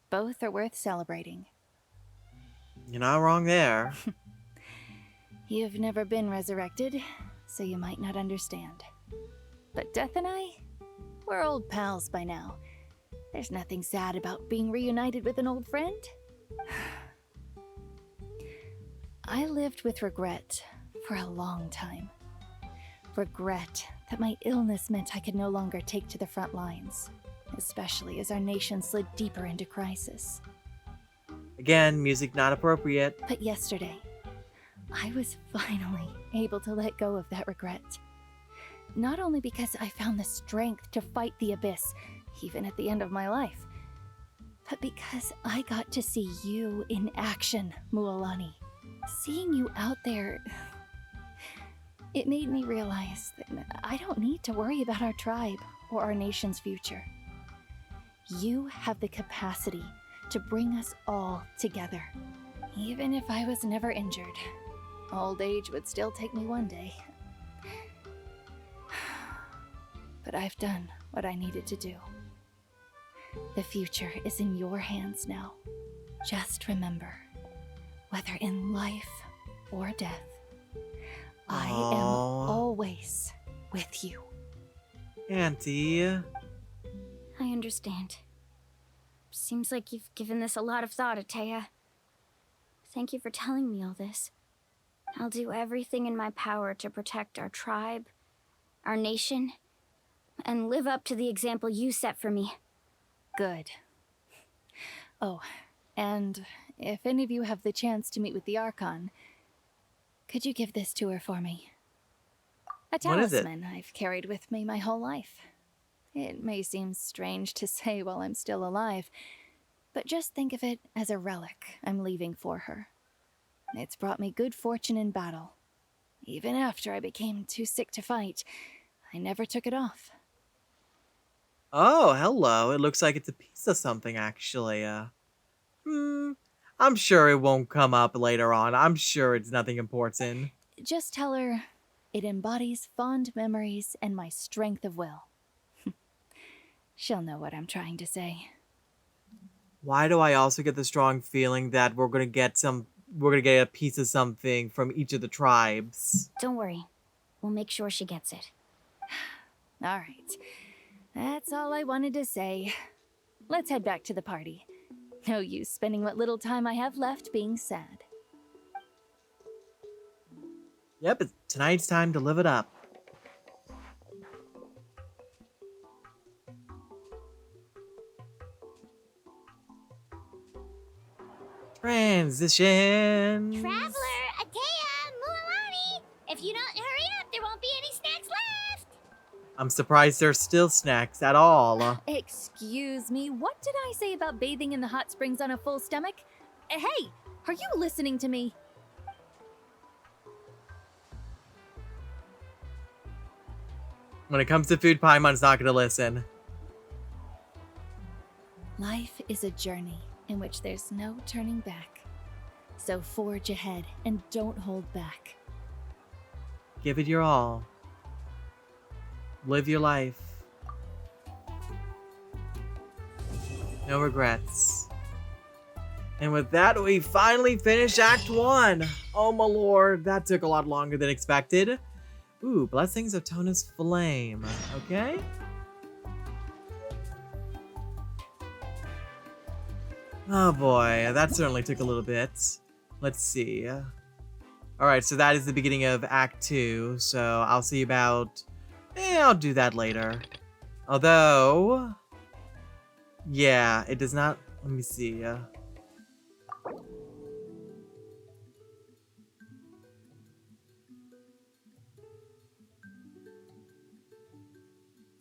Both are worth celebrating. You're not wrong there. You've never been resurrected, so you might not understand. But Death and I, we're old pals by now. There's nothing sad about being reunited with an old friend. I lived with regret for a long time. Regret that my illness meant I could no longer take to the front lines, especially as our nation slid deeper into crisis. Again, music not appropriate. But yesterday, I was finally able to let go of that regret. Not only because I found the strength to fight the abyss, even at the end of my life, but because I got to see you in action, Mualani. Seeing you out there, it made me realize that I don't need to worry about our tribe or our nation's future. You have the capacity to bring us all together. Even if I was never injured, old age would still take me one day. But I've done what I needed to do. The future is in your hands now. Just remember, whether in life or death, I am always with you. Auntie. I understand. Seems like you've given this a lot of thought, Atea. Thank you for telling me all this. I'll do everything in my power to protect our tribe, our nation, and live up to the example you set for me. Good. Oh, and if any of you have the chance to meet with the Archon, could you give this to her for me? A talisman I've carried with me my whole life. It may seem strange to say while I'm still alive, but just think of it as a relic I'm leaving for her. It's brought me good fortune in battle. Even after I became too sick to fight, I never took it off. Oh, hello. It looks like it's a piece of something, actually. I'm sure it won't come up later on. I'm sure it's nothing important. Just tell her it embodies fond memories and my strength of will. She'll know what I'm trying to say. Why do I also get the strong feeling that we're gonna get a piece of something from each of the tribes? Don't worry. We'll make sure she gets it. All right. That's all I wanted to say. Let's head back to the party. No use spending what little time I have left being sad. Yep, it's tonight's time to live it up. Transition. Traveler, Atea, Mualani! If you don't hurry up, there won't be any snacks left! I'm surprised there's still snacks at all. Excuse me, what did I say about bathing in the hot springs on a full stomach? Hey, are you listening to me? When it comes to food, Paimon's not gonna listen. Life is a journey in which there's no turning back. So forge ahead and don't hold back. Give it your all. Live your life. No regrets. And with that, we finally finish Act 1. Oh my lord, that took a lot longer than expected. Ooh, Blessings of Tonus Flame. Okay. Oh boy, that certainly took a little bit. Let's see. Alright, so that is the beginning of Act 2, so I'll see about... I'll do that later. Although... Yeah, it does not... Let me see. I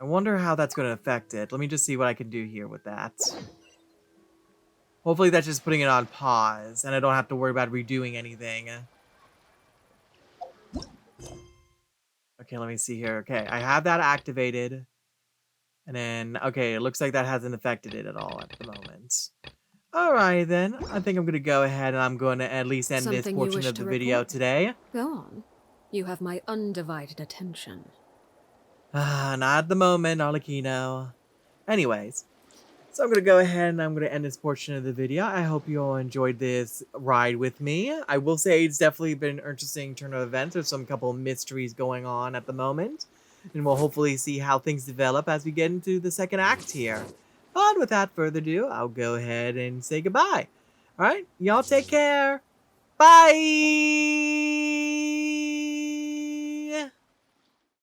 wonder how that's going to affect it. Let me just see what I can do here with that. Hopefully that's just putting it on pause, and I don't have to worry about redoing anything. Okay, let me see here. Okay, I have that activated. And then, okay, it looks like that hasn't affected it at all at the moment. Alright then, I think I'm gonna go ahead and I'm gonna at least end this Something you portion wish of the to video report? today. Go on. You have my undivided attention. Not at the moment, Arlecchino. Anyways, so I'm gonna go ahead and I'm gonna end this portion of the video. I hope you all enjoyed this ride with me. I will say it's definitely been an interesting turn of events. There's some couple of mysteries going on at the moment. And we'll hopefully see how things develop as we get into the second act here. But without further ado, I'll go ahead and say goodbye. Alright, y'all take care. Bye!